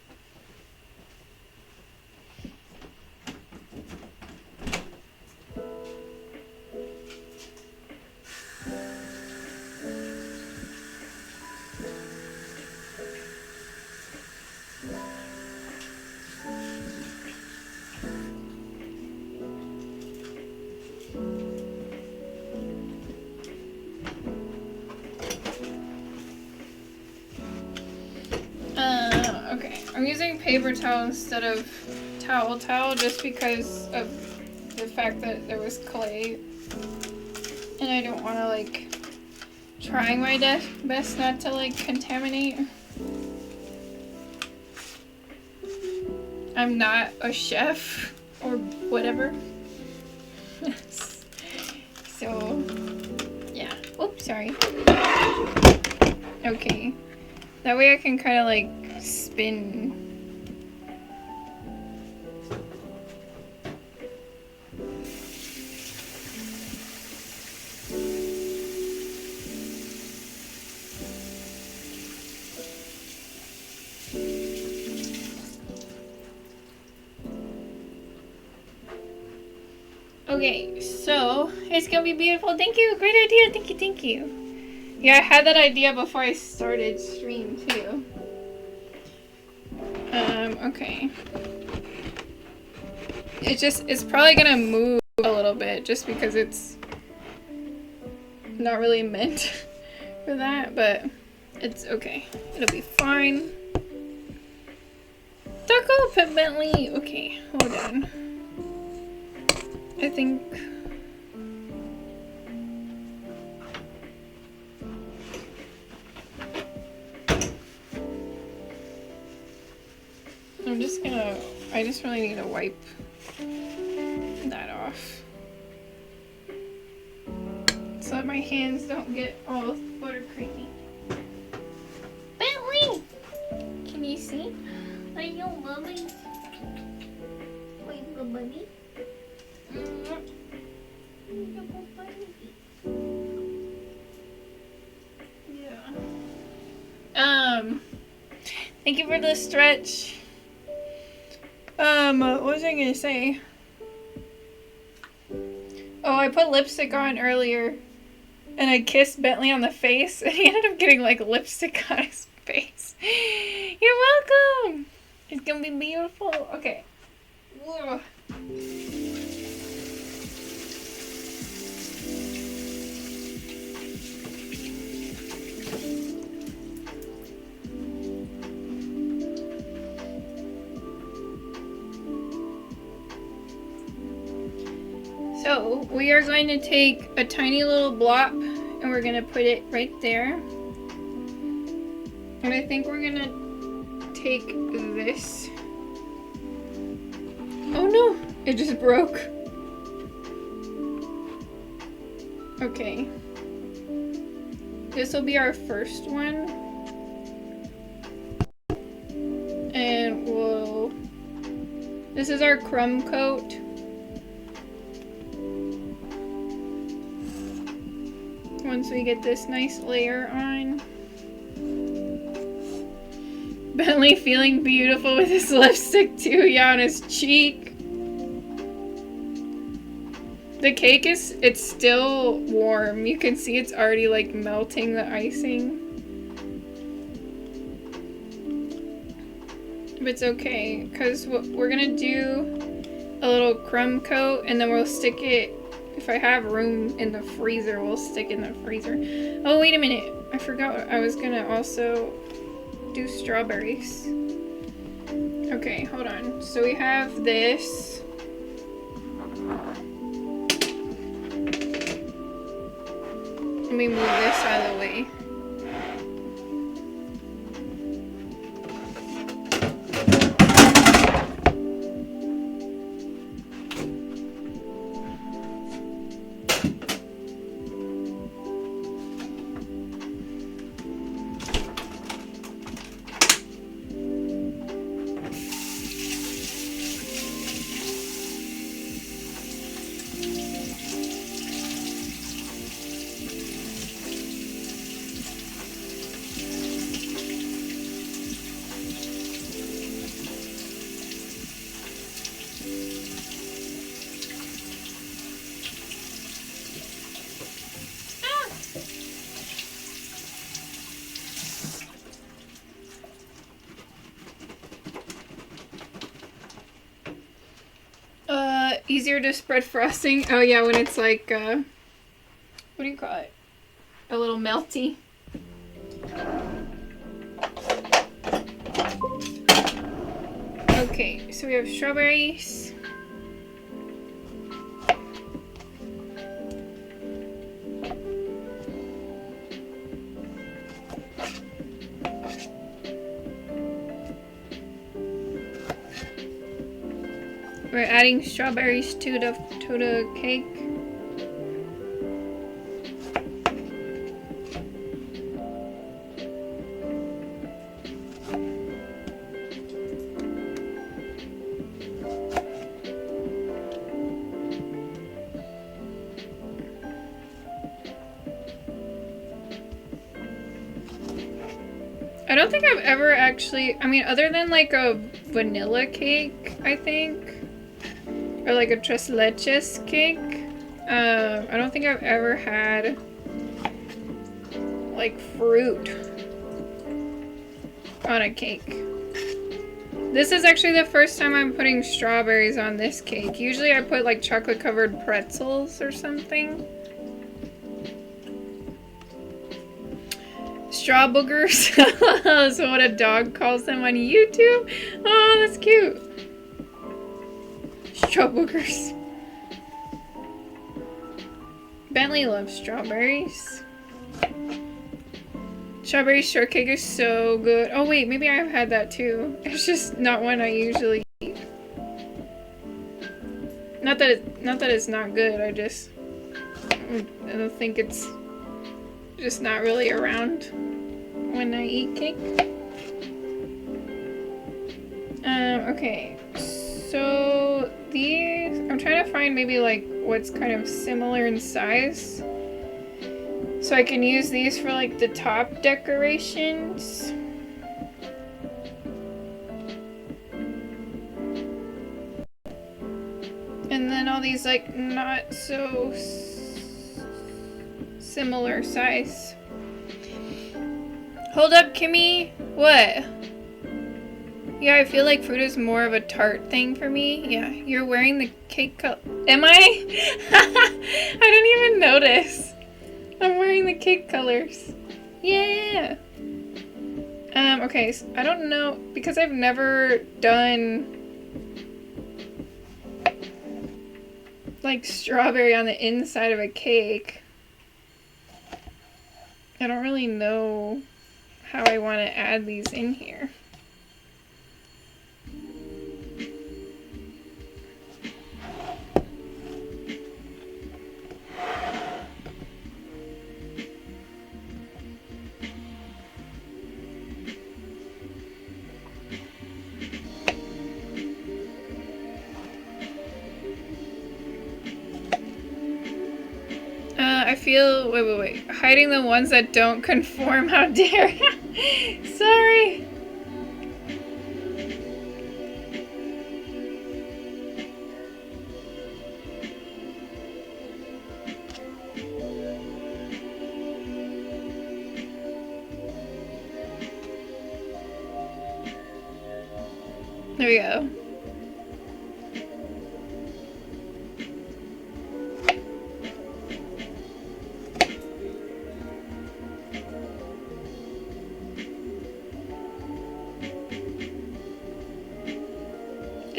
S2: Okay, I'm using paper towel instead of towel just because of the fact that there was clay. And I don't want to, like, trying my best not to, like, contaminate. I'm not a chef or whatever. So, yeah. Oops, sorry. Okay. That way I can kind of, like, spin. Okay, so it's gonna be beautiful. Thank you, great idea. Thank you. Yeah, I had that idea before I started stream too. Okay. It's probably gonna move a little bit just because it's not really meant for that, but it's okay. It'll be fine. Taco Pet Bentley. Okay, hold on. I think I just really need to wipe that off so that my hands don't get all buttercreamy. Bentley! Can you see? Are you loving? Wait, the bunny? Yeah. Thank you for the stretch. What was I gonna say? Oh, I put lipstick on earlier and I kissed Bentley on the face and he ended up getting like lipstick on his face. You're welcome! It's gonna be beautiful. Okay. Whoa. So we are going to take a tiny little blob and we're going to put it right there. And I think we're going to take this. Oh no, it just broke. Okay. This will be our first one. And this is our crumb coat. Once we get this nice layer on. Bentley feeling beautiful with his lipstick too, yeah, on his cheek. The cake it's still warm. You can see it's already like melting the icing. But it's okay, because we're gonna do a little crumb coat and then we'll stick it. If I have room in the freezer, we'll stick in the freezer. Oh, wait a minute. I forgot I was gonna also do strawberries. Okay, hold on. So we have this. Let me move this out of the way. Easier to spread frosting. Oh yeah, when it's like, what do you call it? A little melty. Okay, so we have strawberries. We're adding strawberries to the cake. I don't think I've ever actually, I mean, other than like a vanilla cake, I think, or like a tres leches cake, I don't think I've ever had like fruit on a cake. This is actually the first time I'm putting strawberries on this cake. Usually I put like chocolate covered pretzels or something. Straw boogers. That's what a dog calls them on YouTube. Oh, that's cute. Straw boogers. Bentley loves strawberries. Strawberry shortcake is so good. Oh wait, maybe I've had that too. It's just not one I usually eat. Not that it's not good. I don't think it's just not really around when I eat cake. Okay, so these, I'm trying to find maybe like what's kind of similar in size, so I can use these for like the top decorations. And then all these like not so similar size. Hold up, Kimmy. What? Yeah, I feel like fruit is more of a tart thing for me. Yeah, you're wearing the cake color. Am I? I didn't even notice. I'm wearing the cake colors. Yeah. Okay, so I don't know, because I've never done like strawberry on the inside of a cake. I don't really know how I want to add these in here. I feel, wait. Hiding the ones that don't conform, how dare you? Sorry. There we go.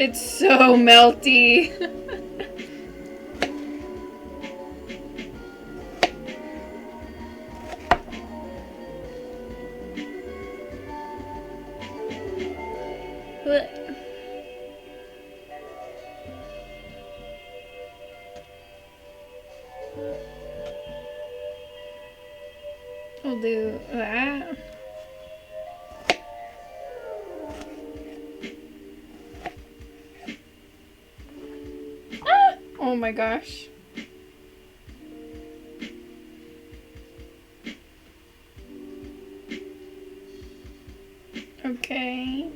S2: It's so melty. We'll do that. Oh my gosh. Okay.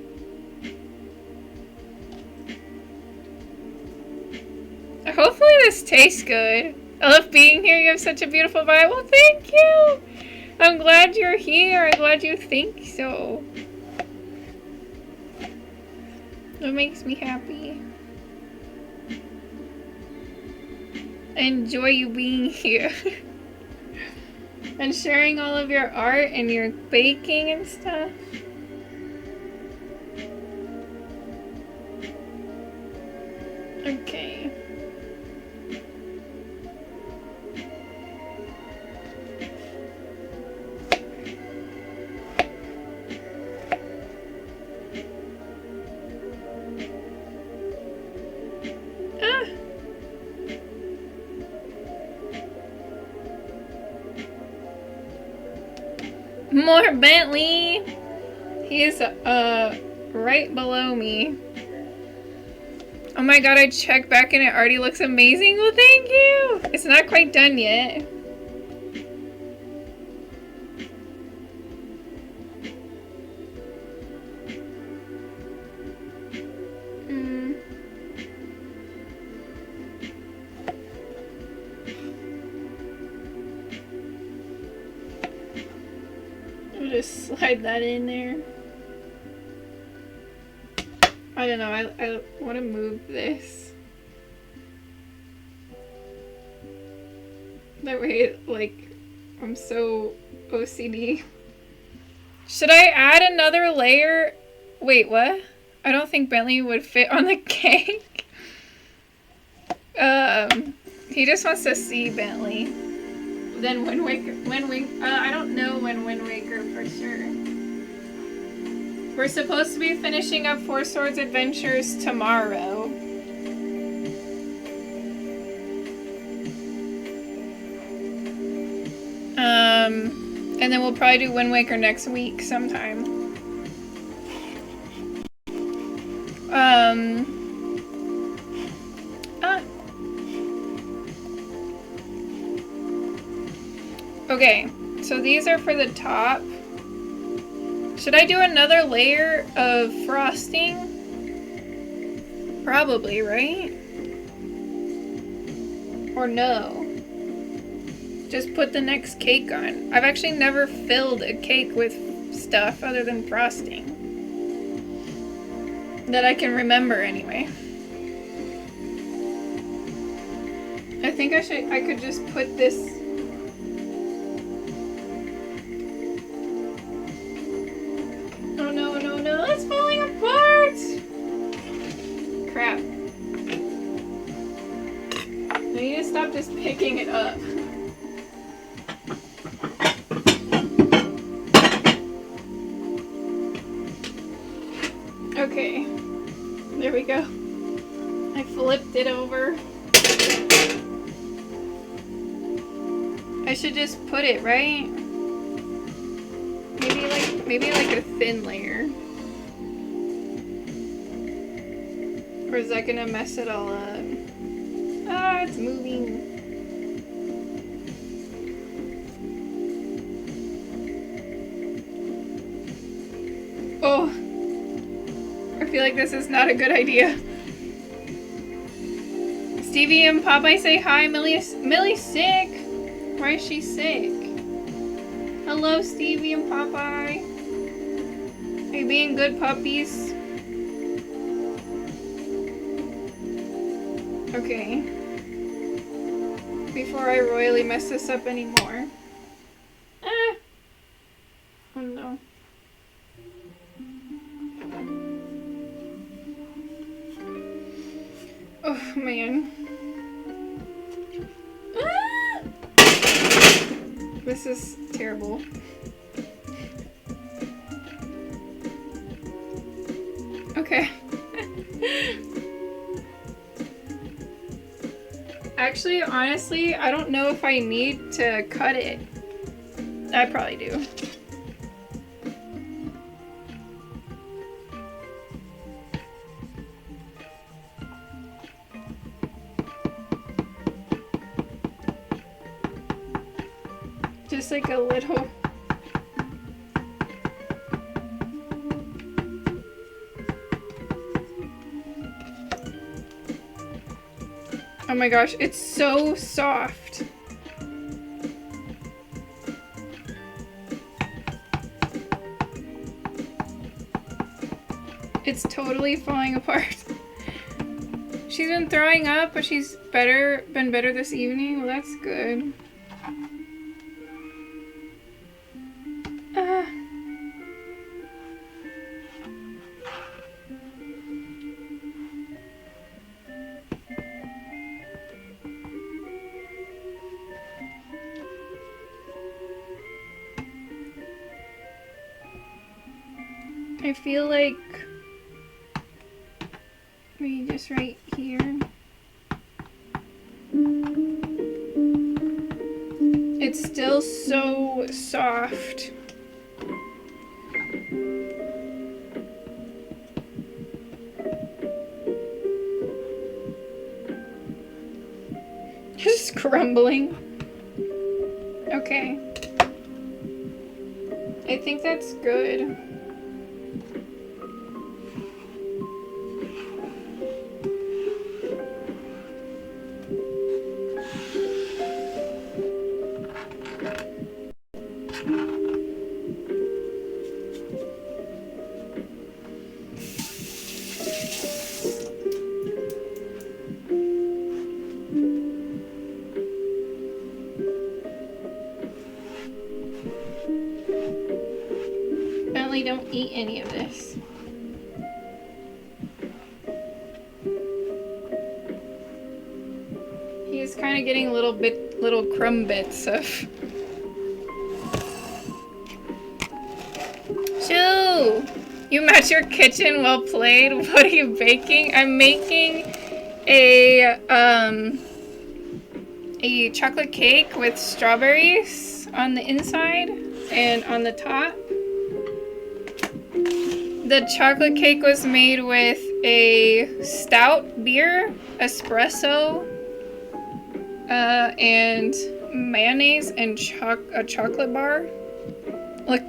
S2: Hopefully this tastes good. I love being here. You have such a beautiful vibe. Well, thank you. I'm glad you're here. I'm glad you think so. It makes me happy. I enjoy you being here. And sharing all of your art and your baking and stuff. Okay. Ah. More Bentley. He is right below me. Oh my god, I checked back and it already looks amazing. Well, thank you. It's not quite done yet. I'll just slide that in there. I don't know, I want to move this. That way, like, I'm so OCD. Should I add another layer? Wait, what? I don't think Bentley would fit on the cake. He just wants to see Bentley. Then Wind Waker, I don't know when Wind Waker for sure. We're supposed to be finishing up Four Swords Adventures tomorrow. And then we'll probably do Wind Waker next week sometime. Okay, so these are for the top. Should I do another layer of frosting? Probably, right? Or no? Just put the next cake on. I've actually never filled a cake with stuff other than frosting. That I can remember anyway. I think I could just put this. Oh no, no, no, it's falling apart! Crap. I need to stop just picking it up. Okay, there we go. I flipped it over. I should just put it, right? Maybe like a thin layer. Or is that gonna mess it all up? Ah, it's moving. Oh. I feel like this is not a good idea. Stevie and Popeye say hi. Millie's sick. Why is she sick? Hello, Stevie and Popeye. Are you being good puppies? Okay. Before I royally mess this up anymore. Ah! Oh no. Oh man. Ah! This is terrible. Okay. Actually, honestly, I don't know if I need to cut it. I probably do. Just like a little. Oh my gosh, it's so soft. It's totally falling apart. She's been throwing up, but she's been better this evening. Well, that's good. I feel like maybe just right here. It's still so soft. Just crumbling. Okay. I think that's good. Bentley, don't eat any of this. He is kind of getting little crumb bits of. Shoo! You match your kitchen, well played. What are you baking? I'm making a chocolate cake with strawberries on the inside and on the top. The chocolate cake was made with a stout beer, espresso, and mayonnaise and a chocolate bar. Look,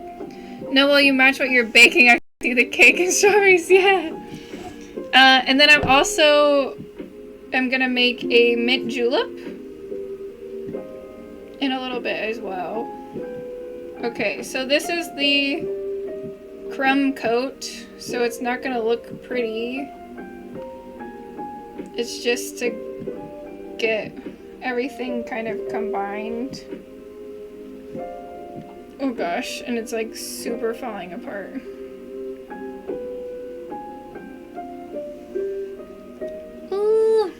S2: Noel, you match what you're baking. I see the cake and strawberries, yeah. And then I'm gonna make a mint julep in a little bit as well. Okay, so this is the crumb coat, so it's not gonna look pretty. It's just to get everything kind of combined. Oh gosh, and it's like super falling apart. Ooh.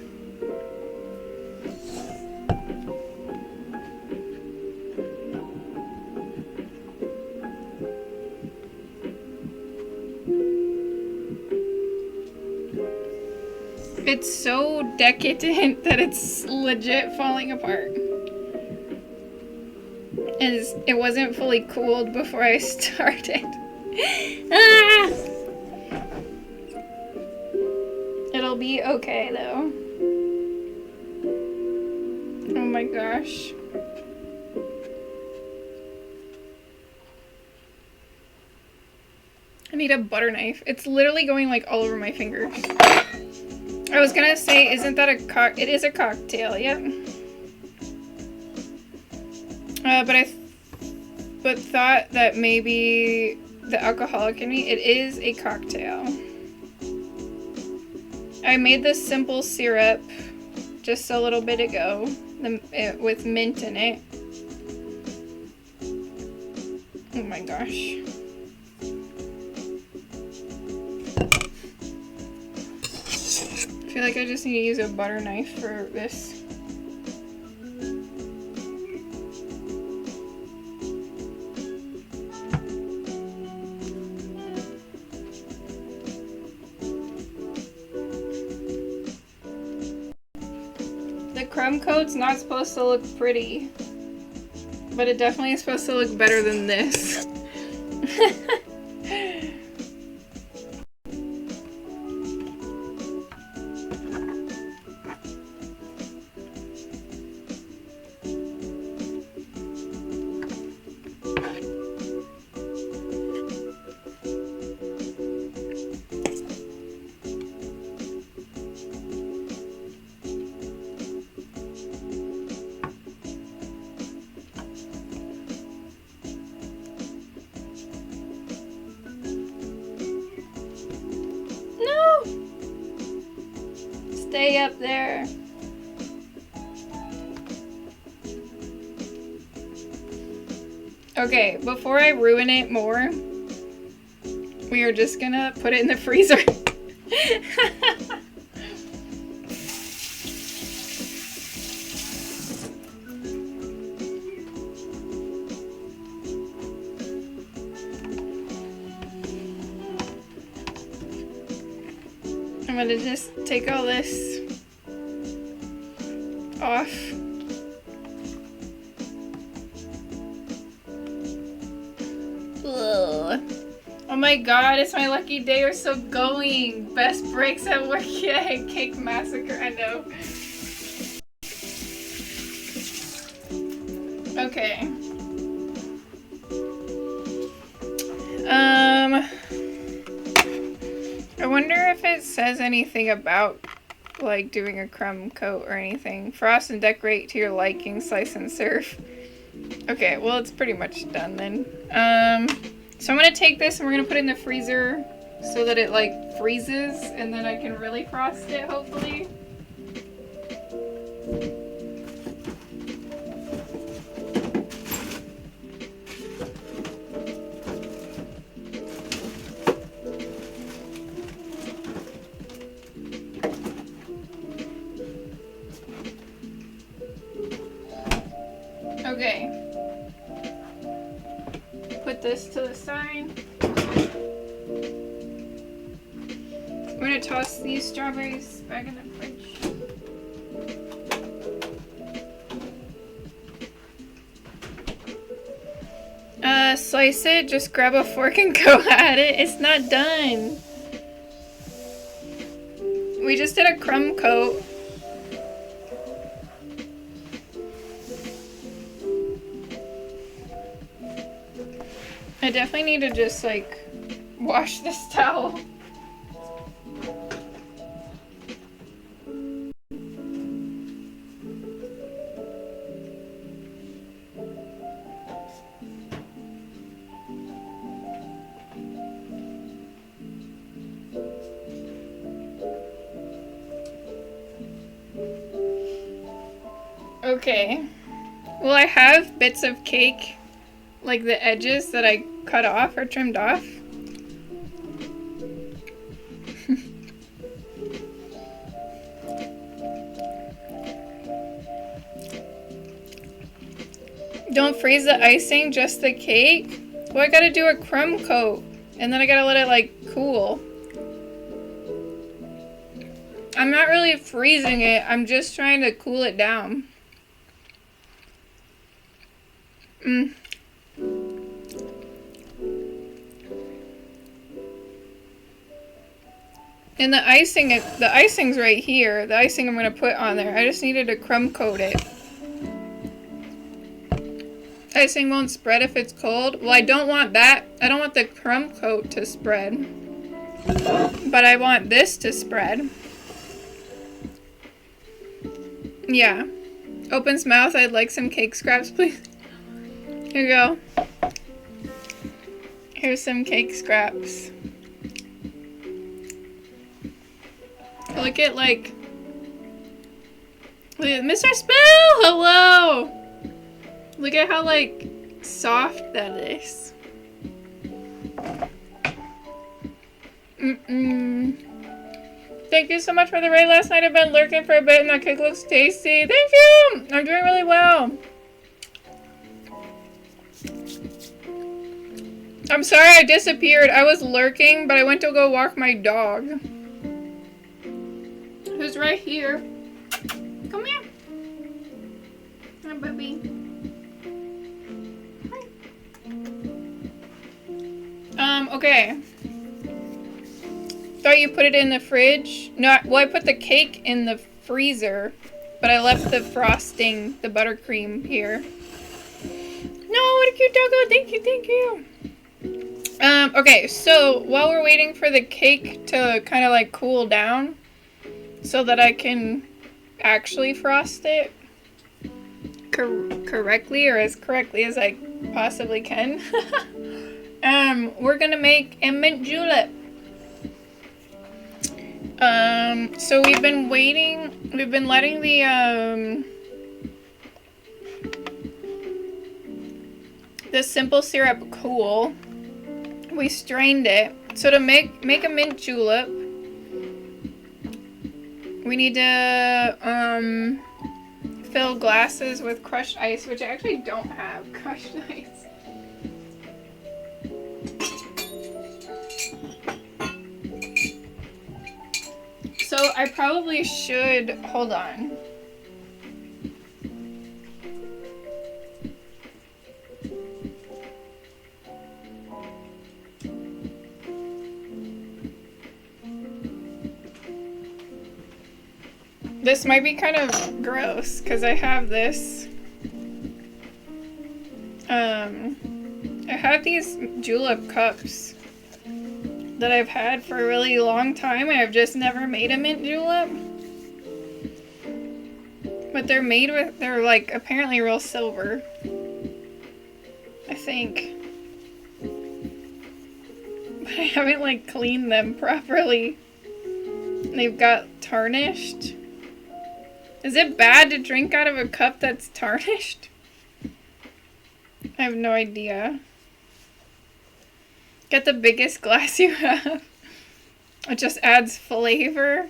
S2: It's so decadent that it's legit falling apart. And it wasn't fully cooled before I started. Ah! It'll be okay though. Oh my gosh. I need a butter knife. It's literally going like all over my fingers. I was gonna say, isn't that it is a cocktail, yep. But thought that maybe the alcoholic in me, it is a cocktail. I made this simple syrup just a little bit ago, with mint in it. Oh my gosh. I feel like I just need to use a butter knife for this. The crumb coat's not supposed to look pretty, but it definitely is supposed to look better than this. stay up there. Okay, before I ruin it more, we are just gonna put it in the freezer. I'm gonna just take all this off. Ugh. Oh my god, it's my lucky day. We're still going. Best breaks at work yet. Cake massacre, I know. Okay. I wonder if it says anything about like doing a crumb coat or anything. Frost and decorate to your liking, slice and serve. Okay, well it's pretty much done then. So I'm gonna take this and we're gonna put it in the freezer so that it like freezes and then I can really frost it hopefully. Okay. Put this to the side. I'm gonna toss these strawberries back in the fridge. Slice it, just grab a fork and go at it. It's not done. We just did a crumb coat. I definitely need to just like wash this towel. Okay. Well, I have bits of cake, like the edges that I cut off or trimmed off. Don't freeze the icing, just the cake? Well, I gotta do a crumb coat, and then I gotta let it like cool. I'm not really freezing it, I'm just trying to cool it down. And the icing's right here. The icing I'm gonna put on there. I just needed to crumb coat it. Icing won't spread if it's cold. Well, I don't want that. I don't want the crumb coat to spread. But I want this to spread. Yeah. Opens mouth. I'd like some cake scraps, please. Here you go. Here's some cake scraps. Look at like... Look at Mr. Spell! Hello! Look at how like soft that is. Thank you so much for the raid last night. I've been lurking for a bit and that cake looks tasty. Thank you! I'm doing really well. I'm sorry I disappeared. I was lurking, but I went to go walk my dog. Who's right here? Come here. Hi, baby. Hi. Okay. Thought you put it in the fridge. No, well, I put the cake in the freezer, but I left the frosting, the buttercream here. No, what a cute doggo. Thank you, thank you. Okay, so while we're waiting for the cake to kind of like cool down so that I can actually frost it correctly, or as correctly as I possibly can, we're gonna make a mint julep. So we've been waiting, we've been letting the simple syrup cool. We strained it. So to make a mint julep, we need to fill glasses with crushed ice, which I actually don't have crushed ice. So I probably should, hold on. This might be kind of gross because I have this. I have these julep cups that I've had for a really long time. I've just never made a mint julep. But they're made with, they're like apparently real silver. I think. But I haven't like cleaned them properly. They've got tarnished. Is it bad to drink out of a cup that's tarnished? I have no idea. Get the biggest glass you have. It just adds flavor.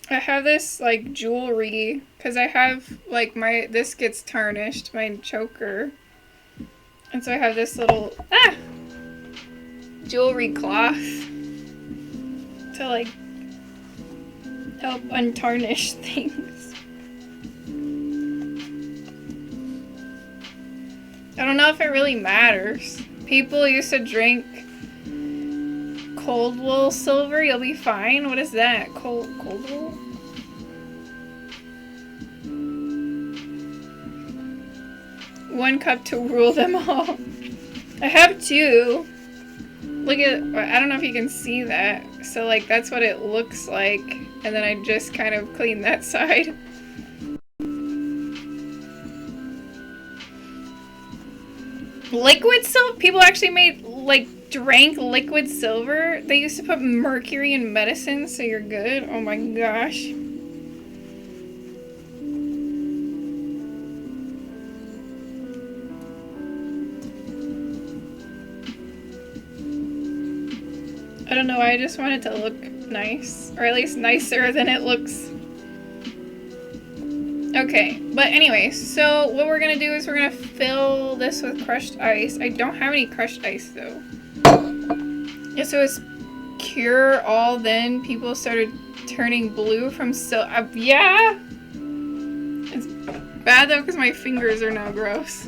S2: I have this like jewelry because I have like this gets tarnished, my choker. And so I have this little jewelry cloth to like help untarnish things. I don't know if it really matters. People used to drink cold wool silver. You'll be fine. What is that? Cold wool? One cup to rule them all. I have two. Look at, I don't know if you can see that. So like that's what it looks like. And then I just kind of clean that side. Liquid silver? People actually made, like, drank liquid silver? They used to put mercury in medicine so you're good? Oh my gosh. I don't know, I just want it to look nice. Or at least nicer than it looks. Okay, but anyway, so what we're gonna do is we're gonna fill this with crushed ice. I don't have any crushed ice though. Yeah, so it's cure all then people started turning blue from yeah! It's bad though because my fingers are now gross.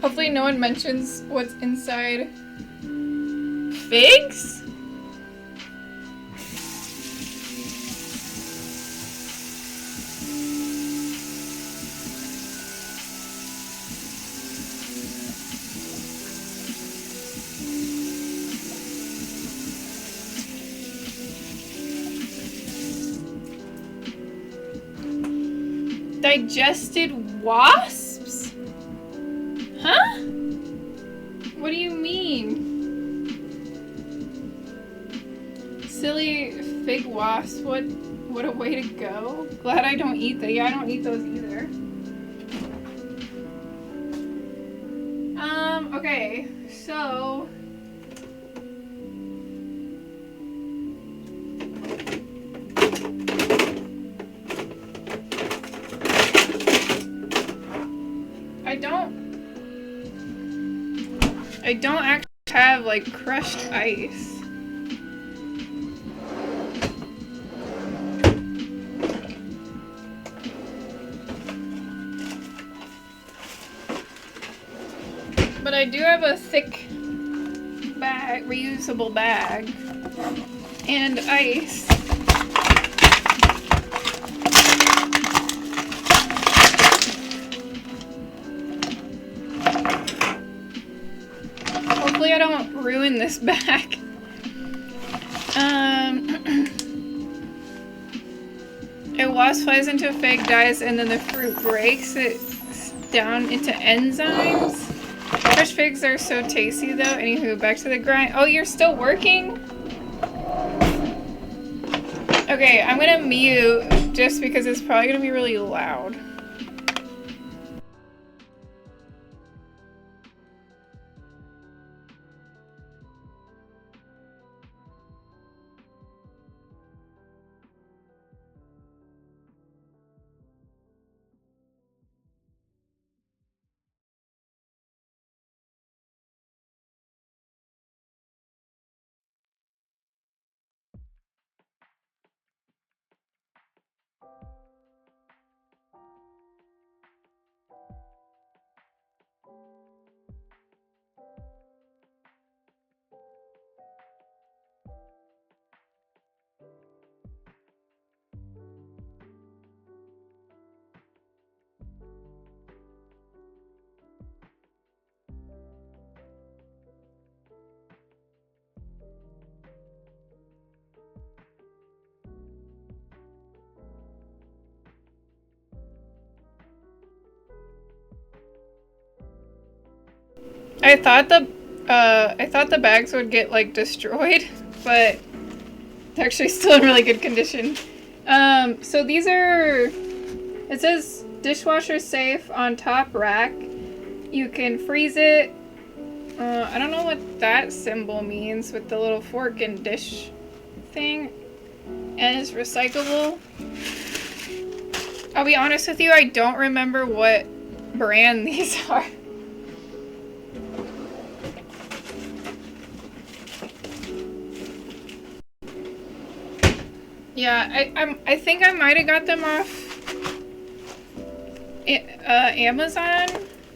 S2: Hopefully no one mentions what's inside. Figs? Digested wasps? Huh? What do you mean? Silly fig wasp, what a way to go. Glad I don't eat that. Yeah, I don't eat those either. Okay, so I don't actually have like crushed ice. But I do have a thick bag, reusable bag, and ice. Hopefully I don't ruin this bag. A wasp flies into a fig, dies, and then the fruit breaks it down into enzymes. Fresh figs are so tasty though. Anywho, back to the grind. Oh, you're still working? Okay, I'm gonna mute just because it's probably gonna be really loud. I thought the bags would get like destroyed, but they're actually still in really good condition. So these are, it says dishwasher safe on top rack. You can freeze it. I don't know what that symbol means with the little fork and dish thing. And it's recyclable. I'll be honest with you, I don't remember what brand these are. Yeah, I think I might have got them off Amazon.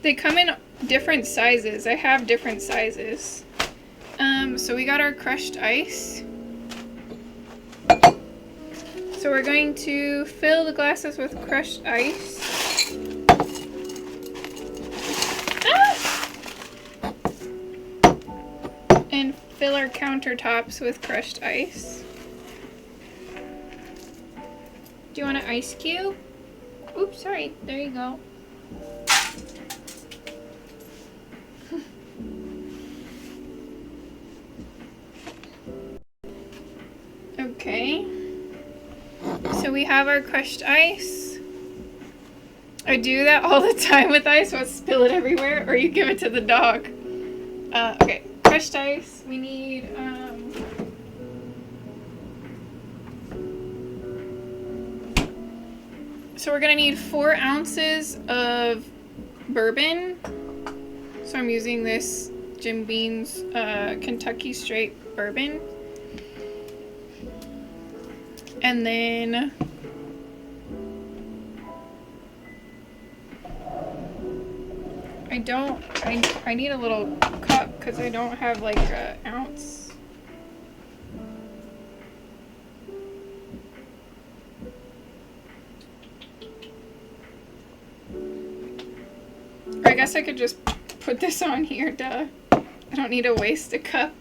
S2: They come in different sizes. I have different sizes. So we got our crushed ice. So we're going to fill the glasses with crushed ice. And fill our countertops with crushed ice. Do you want an ice cube? Oops, sorry. There you go. Okay. So we have our crushed ice. I do that all the time with ice, so I spill it everywhere, or you give it to the dog. Okay, crushed ice. We need, so we're gonna need 4 ounces of bourbon. So I'm using this Jim Beam's Kentucky Straight Bourbon. And then I need a little cup because I don't have like an ounce. Or I guess I could just put this on here, duh. I don't need to waste a cup.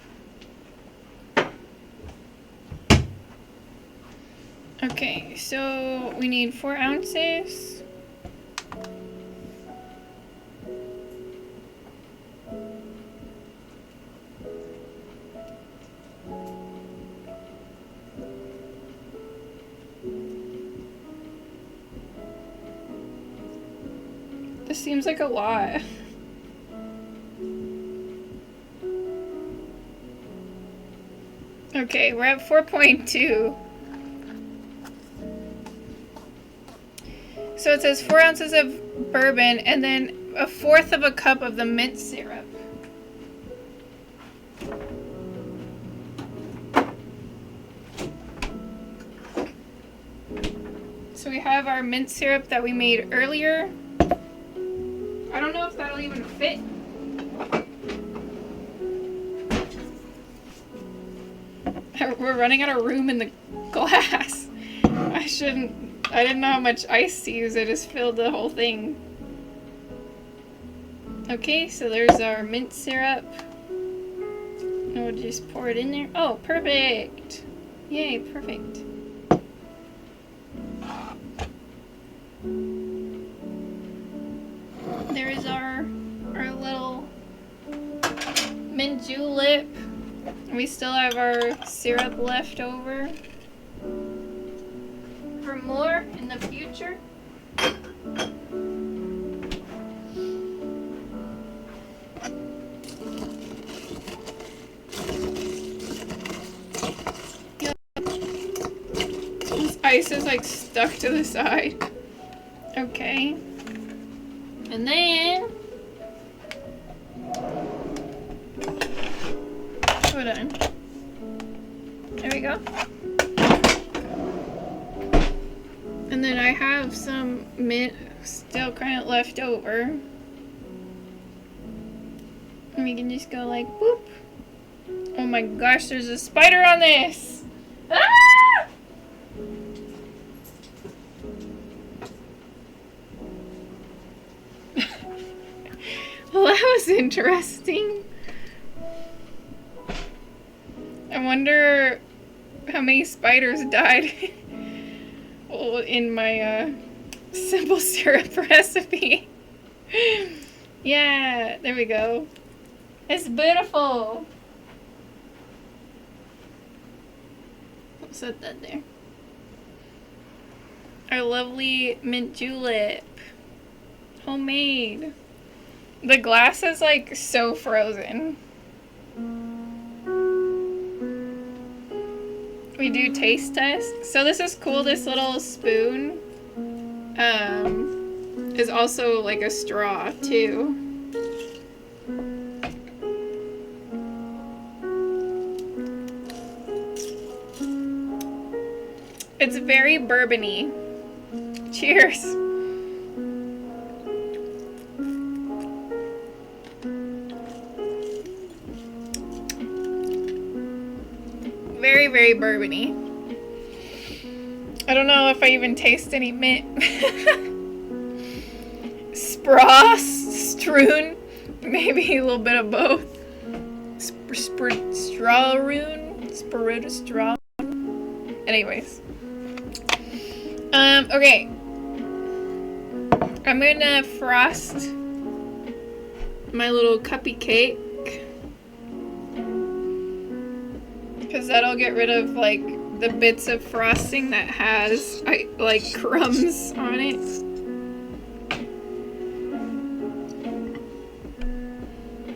S2: Okay, so we need 4 ounces. This seems like a lot. Okay, we're at 4.2. So it says 4 ounces of bourbon and then 1/4 of a cup of the mint syrup. So we have our mint syrup that we made earlier. I don't know if that'll even fit. We're running out of room in the glass. I didn't know how much ice to use. I just filled the whole thing. Okay, so there's our mint syrup. And we'll just pour it in there. Oh, perfect. Yay, perfect. There is our little mint julep. We still have our syrup left over for more in the future. This ice is like stuck to the side. Okay. And then hold on. There we go. And then I have some mint still kind of left over. And we can just go like boop. Oh my gosh, there's a spider on this! Ah! Well, that was interesting. I wonder how many spiders died in my simple syrup recipe. Yeah, there we go. It's beautiful. I'll set that there. Our lovely mint julep. Homemade. The glass is like so frozen. We do taste tests. So this is cool. This little spoon is also like a straw too. It's very bourbony. Cheers. Very, very bourbony. I don't know if I even taste any mint. Strewn, maybe a little bit of both. Straw. Anyways. Okay. I'm gonna frost my little cuppy cake. Because that'll get rid of like the bits of frosting that has like crumbs on it.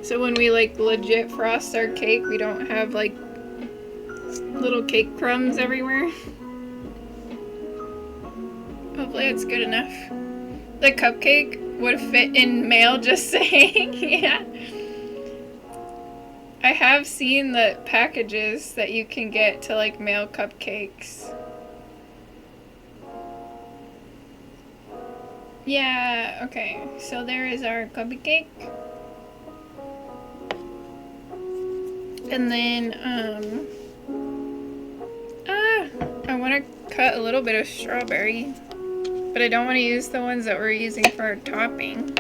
S2: So when we like legit frost our cake, we don't have like little cake crumbs everywhere. Hopefully it's good enough. The cupcake would fit in mail, just saying. Yeah. I have seen the packages that you can get to like mail cupcakes. Yeah, okay. So there is our cupcake. And then, I want to cut a little bit of strawberry, but I don't want to use the ones that we're using for our topping.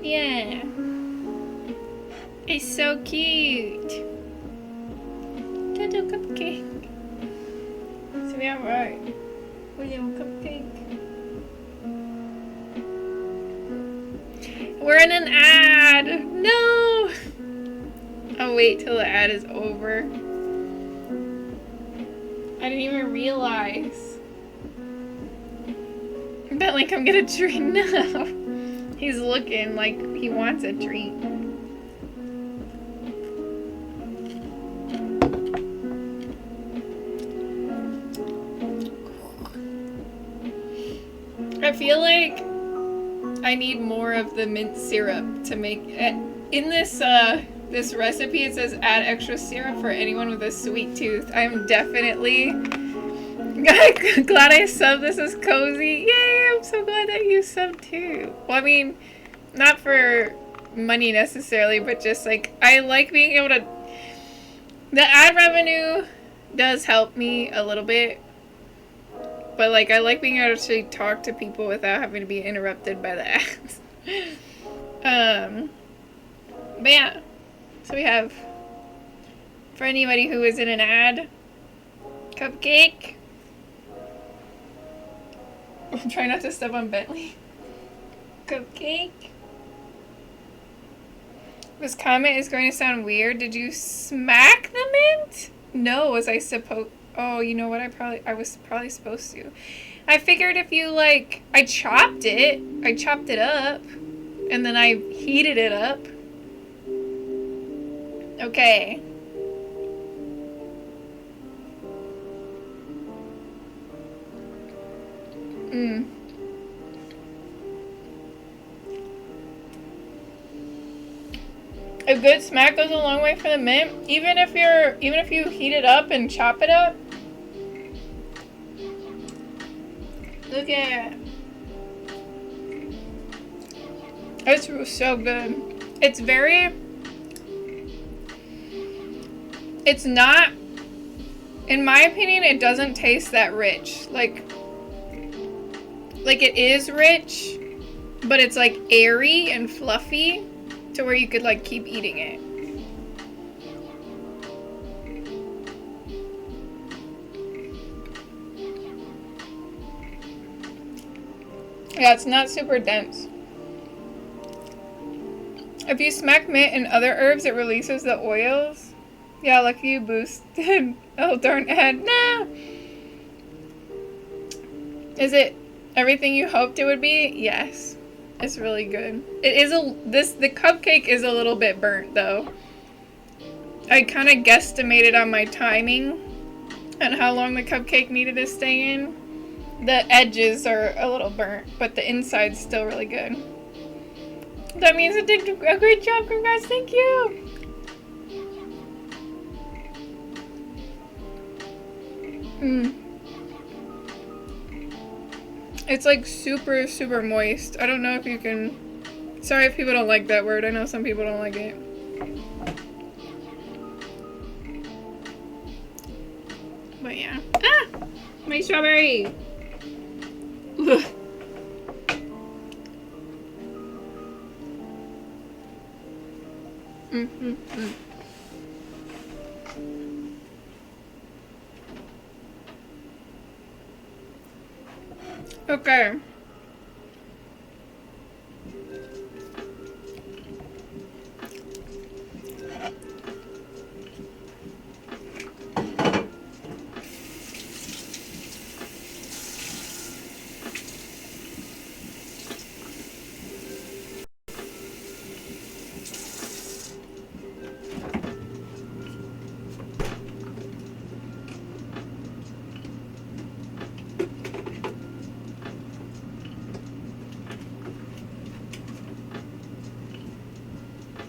S2: Yeah. It's so cute. Little cupcake. So we have our little cupcake. We're in an ad! No! I'll wait till the ad is over. I didn't even realize. But like I'm gonna treat now. He's looking like he wants a treat. I feel like I need more of the mint syrup to make it. In this this recipe it says add extra syrup for anyone with a sweet tooth. I'm definitely glad I subbed. This is cozy. Yay, I'm so glad that you subbed too. Well, I mean, not for money necessarily, but just like I like being able to. The ad revenue does help me a little bit, but like I like being able to actually talk to people without having to be interrupted by the ads. But yeah, so we have, for anybody who is in an ad, cupcake. Try not to step on Bentley. Cupcake? This comment is going to sound weird. Did you smack the mint? No, was I supposed... Oh, you know what? I was probably supposed to. I figured if you, like... I chopped it up. And then I heated it up. Okay. A good smack goes a long way for the mint. Even if you heat it up and chop it up. Look at it. It's so good. It's not, in my opinion, it doesn't taste that rich. Like it is rich, but it's like airy and fluffy to where you could like keep eating it. Yeah, it's not super dense. If you smack mint and other herbs, it releases the oils. Yeah, lucky you boosted. Oh, darn ad. No! Is it everything you hoped it would be? Yes. It's really good. It is the cupcake is a little bit burnt though. I kind of guesstimated on my timing and how long the cupcake needed to stay in. The edges are a little burnt, but the inside's still really good. That means it did a great job. Congrats, thank you. It's like super, super moist. I don't know if you can... Sorry if people don't like that word. I know some people don't like it. But yeah. Ah! My strawberry! Ugh. Okay.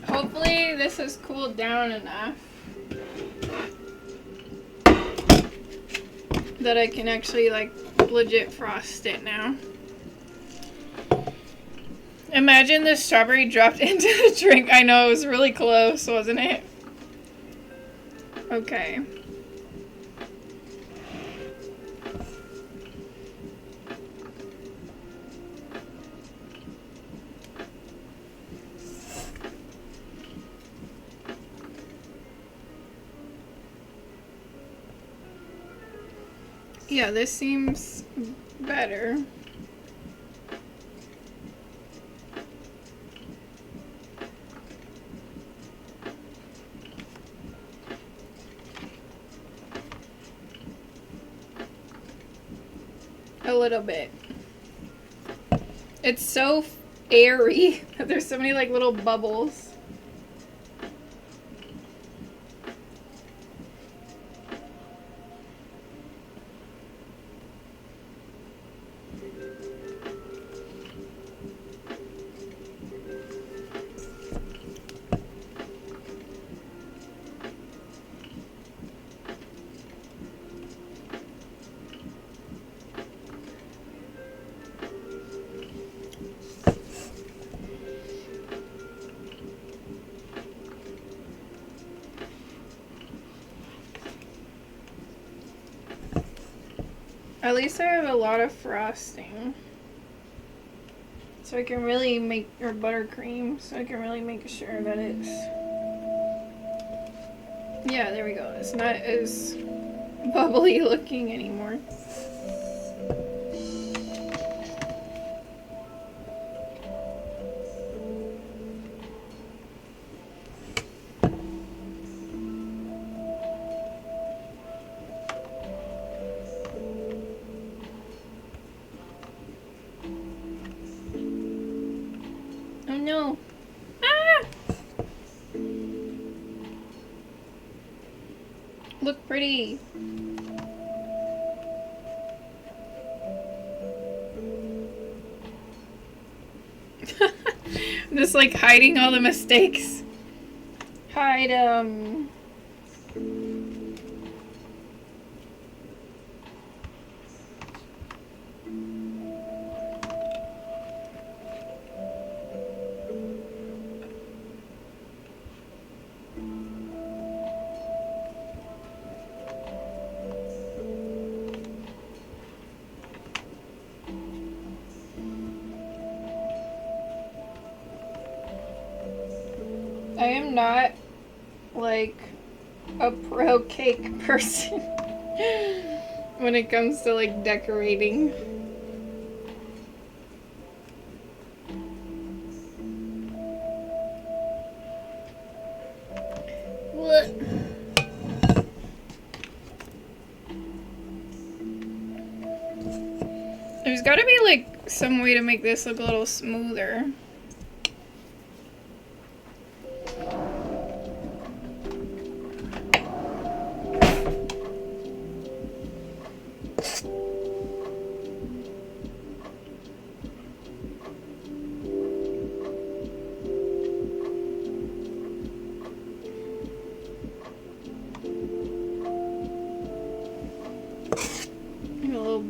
S2: Hopefully this has cooled down enough that I can actually like legit frost it now. Imagine the strawberry dropped into the drink. I know, it was really close, wasn't it? Okay. Yeah, this seems better. A little bit. It's so airy. There's so many like little bubbles. At least I have a lot of frosting. So I can really make, or buttercream, so I can really make sure that it's... Yeah, there we go. It's not as bubbly looking anymore. no. Ah! Look pretty. I'm just like hiding all the mistakes. Hide, I am not like a pro cake person when it comes to like decorating. What? There's gotta be like some way to make this look a little smoother.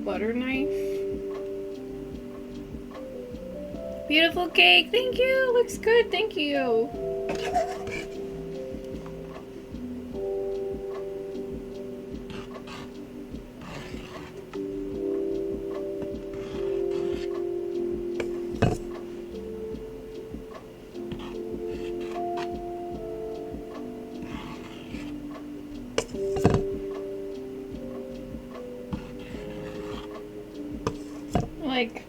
S2: Butter knife. Beautiful cake, thank you. Looks good, thank you. Like,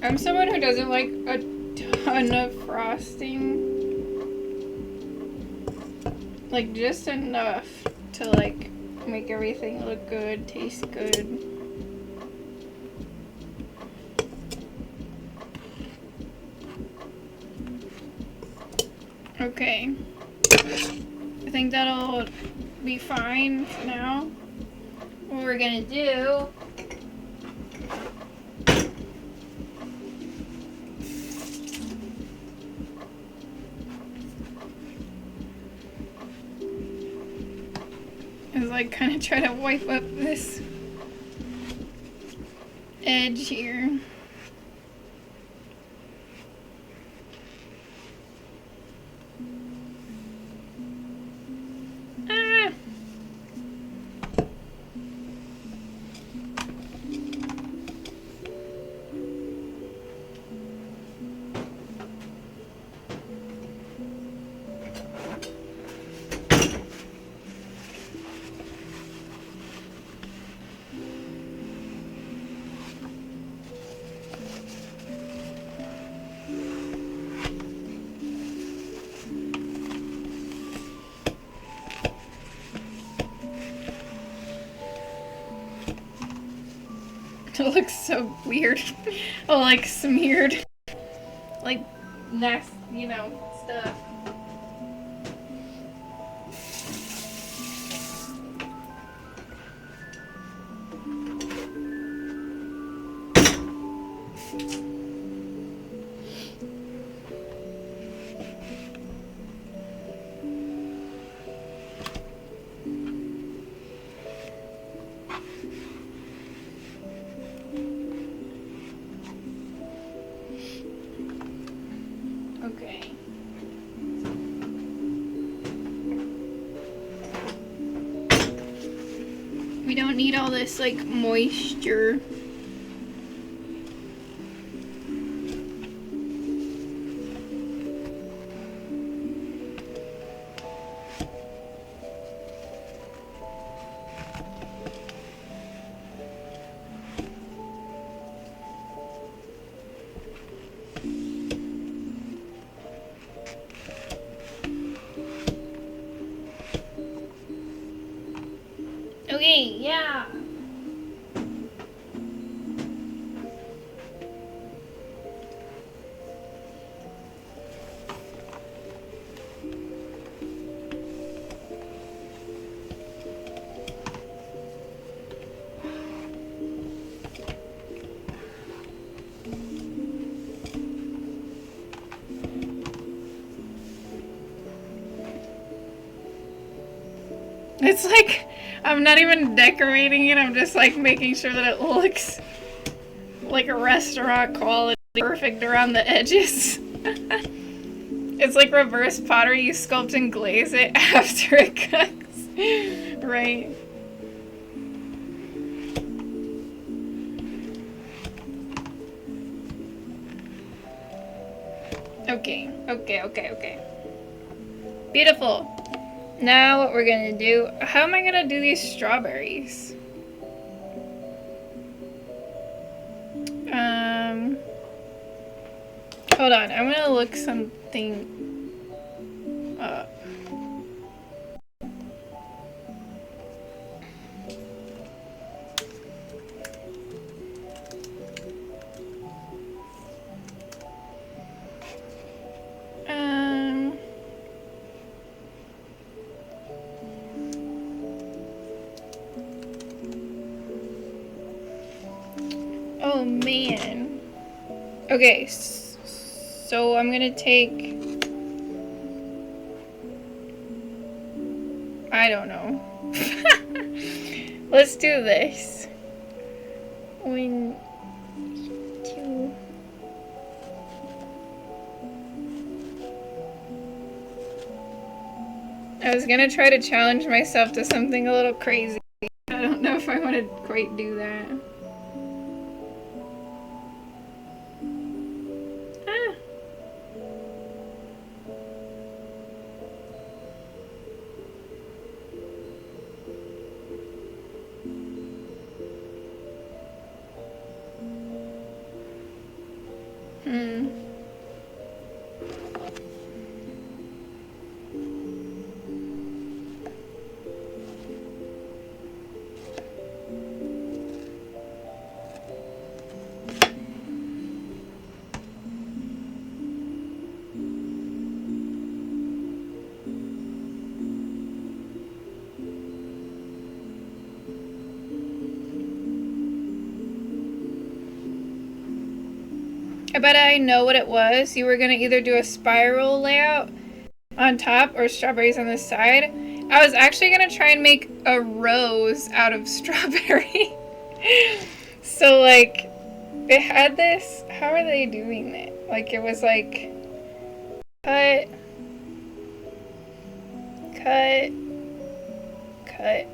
S2: I'm someone who doesn't like a ton of frosting. Like, just enough to, like, make everything look good, taste good. Okay. I think that'll be fine for now. What we're gonna do is like kind of try to wipe up this edge here. Ah! It looks so weird. Oh, like smeared. Like, nasty, you know, stuff. Okay. We don't need all this, like, moisture. It's like, I'm not even decorating it, I'm just like making sure that it looks like a restaurant quality, perfect around the edges. It's like reverse pottery, you sculpt and glaze it after it cooks. Right. Okay. Beautiful. Now what we're gonna do, how am I gonna do these strawberries? Hold on, I'm gonna look something up. Oh man. Okay, so I'm gonna take, I don't know. Let's do this. 1, 2. I was gonna try to challenge myself to something a little crazy. I don't know if I want to quite do that. Ah. I bet I know what it was. You were gonna either do a spiral layout on top or strawberries on the side. I was actually gonna try and make a rose out of strawberry. So like, they had this, how are they doing it? Like it was like, cut,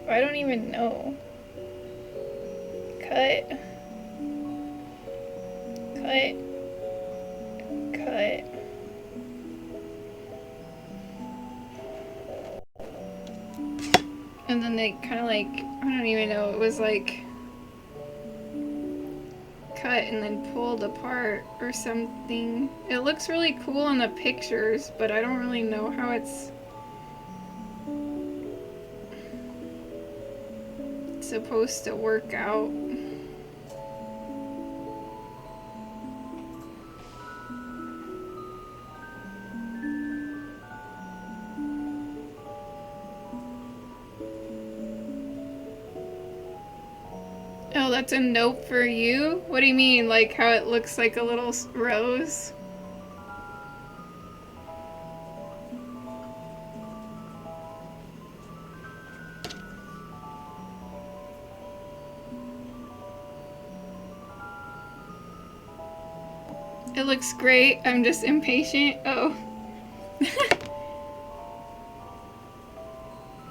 S2: I don't even know. Cut. And then they kind of like, I don't even know, it was like cut and then pulled apart or something. It looks really cool in the pictures, but I don't really know how it's supposed to work out. Oh, that's a note for you? What do you mean? Like how it looks like a little rose? It looks great. I'm just impatient. Oh.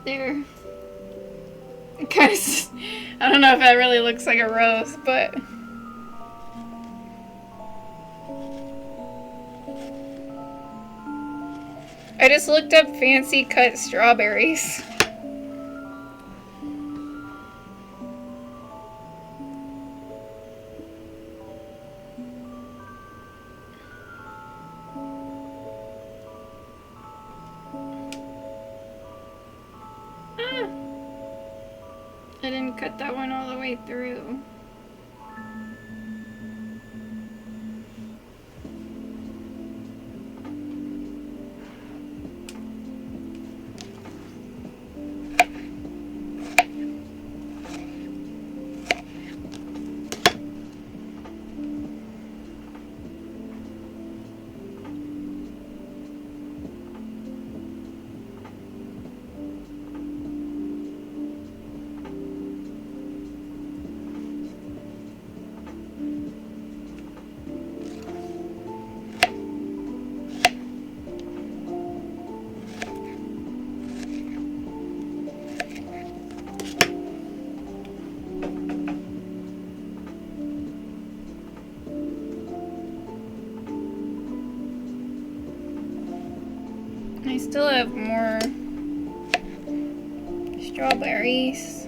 S2: There. It kind of, I don't know if that really looks like a rose, but I just looked up fancy cut strawberries. I didn't cut that one all the way through. I still have more strawberries.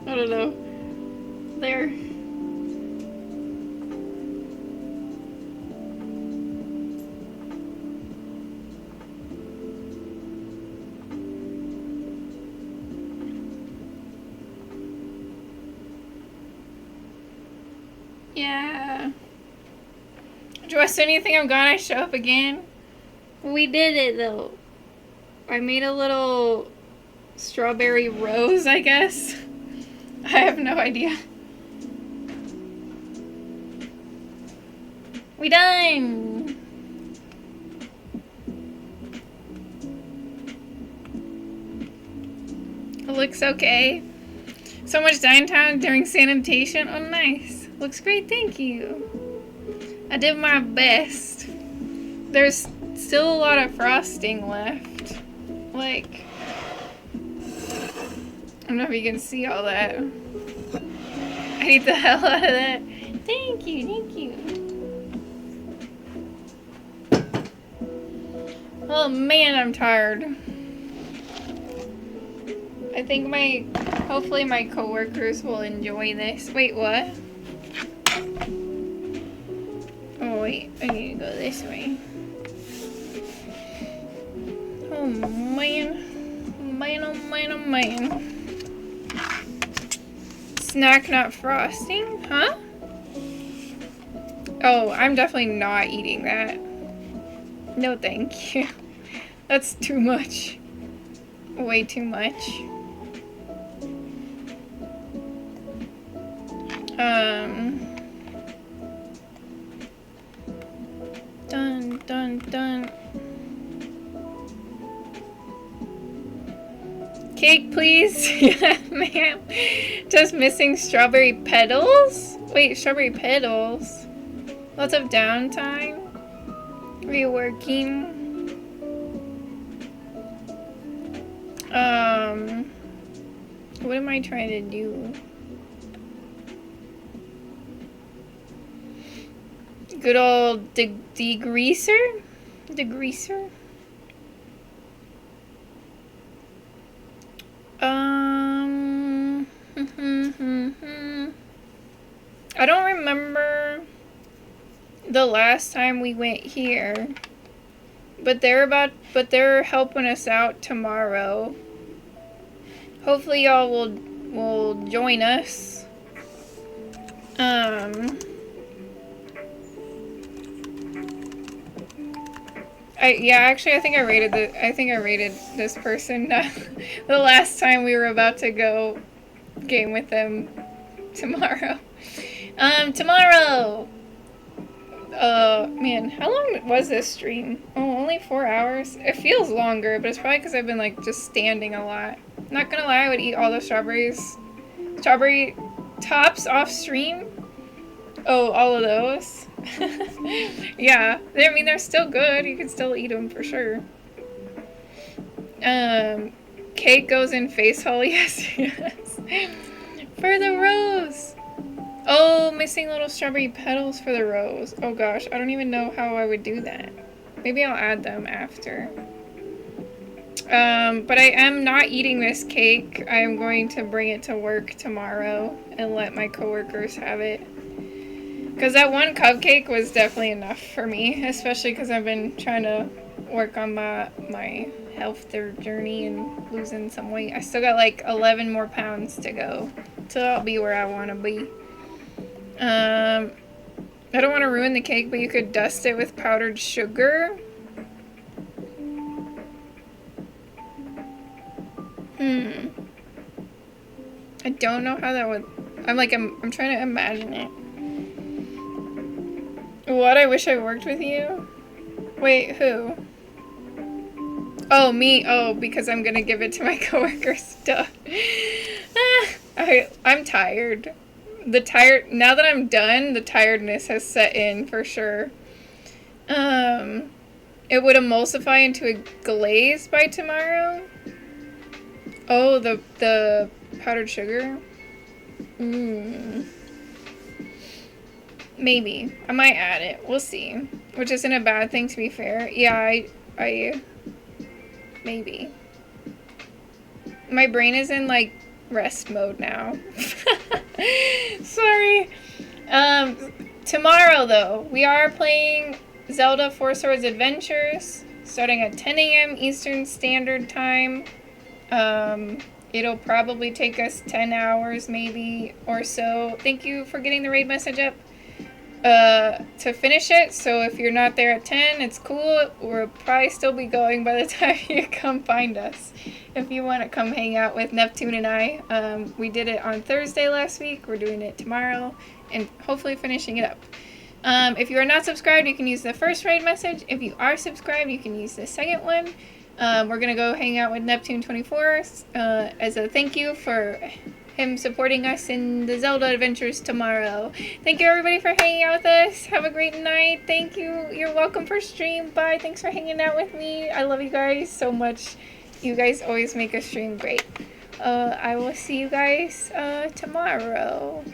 S2: I don't know. There. Yeah. Joyce, anything I'm gonna show up again? We did it though. I made a little strawberry rose, I guess. I have no idea. We done! It looks okay. So much downtime during sanitation. Oh, nice. Looks great, thank you. I did my best. There's still a lot of frosting left. Like, I don't know if you can see all that. I ate the hell out of that. Thank you, thank you. Oh man, I'm tired. I think hopefully my coworkers will enjoy this. Wait, what? Oh wait, I need to go this way. Oh man. Man, oh man, oh man. Snack, not frosting? Huh? Oh, I'm definitely not eating that. No thank you. That's too much. Way too much. Dun, dun, dun. Cake, please. Yeah, ma'am. Just missing strawberry petals? Wait, strawberry petals? Lots of downtime? Reworking? What am I trying to do? Good old degreaser? Degreaser? I don't remember the last time we went here, but they're helping us out tomorrow. Hopefully y'all will join us. I think I rated this person the last time we were about to go game with them tomorrow. Tomorrow. Man, how long was this stream? Oh, only 4 hours? It feels longer, but it's probably because I've been like just standing a lot. Not gonna lie, I would eat all the strawberry tops off stream. Oh, all of those. Yeah, I mean they're still good. You can still eat them for sure. Cake goes in face hole. Yes, yes. For the rose. Oh, missing little strawberry petals for the rose. Oh gosh, I don't even know how I would do that. Maybe I'll add them after. But I am not eating this cake. I am going to bring it to work tomorrow and let my coworkers have it. Because that one cupcake was definitely enough for me, especially because I've been trying to work on my health journey and losing some weight. I still got like 11 more pounds to go, so I'll be where I want to be. I don't want to ruin the cake, but you could dust it with powdered sugar. I don't know how that would... I'm trying to imagine it. What? I wish I worked with you? Wait, who? Oh, me. Oh, because I'm gonna give it to my coworkers. Duh. I'm tired. Now that I'm done, the tiredness has set in for sure. It would emulsify into a glaze by tomorrow. Oh, the powdered sugar? Maybe. I might add it. We'll see. Which isn't a bad thing, to be fair. Yeah, I maybe. My brain is in, like, rest mode now. Sorry. Tomorrow, though, we are playing Zelda Four Swords Adventures, starting at 10 a.m. Eastern Standard Time. It'll probably take us 10 hours, maybe, or so. Thank you for getting the raid message up. To finish it, so if you're not there at 10, it's cool. We'll probably still be going by the time you come find us. If you want to come hang out with Neptune and I. We did it on Thursday last week. We're doing it tomorrow, and hopefully finishing it up. If you are not subscribed, you can use the first raid message. If you are subscribed, you can use the second one. We're going to go hang out with Neptune24 as a thank you for him supporting us in the Zelda adventures tomorrow. Thank you everybody for hanging out with us. Have a great night. Thank you. You're welcome for stream. Bye. Thanks for hanging out with me. I love you guys so much. You guys always make a stream great. I will see you guys tomorrow.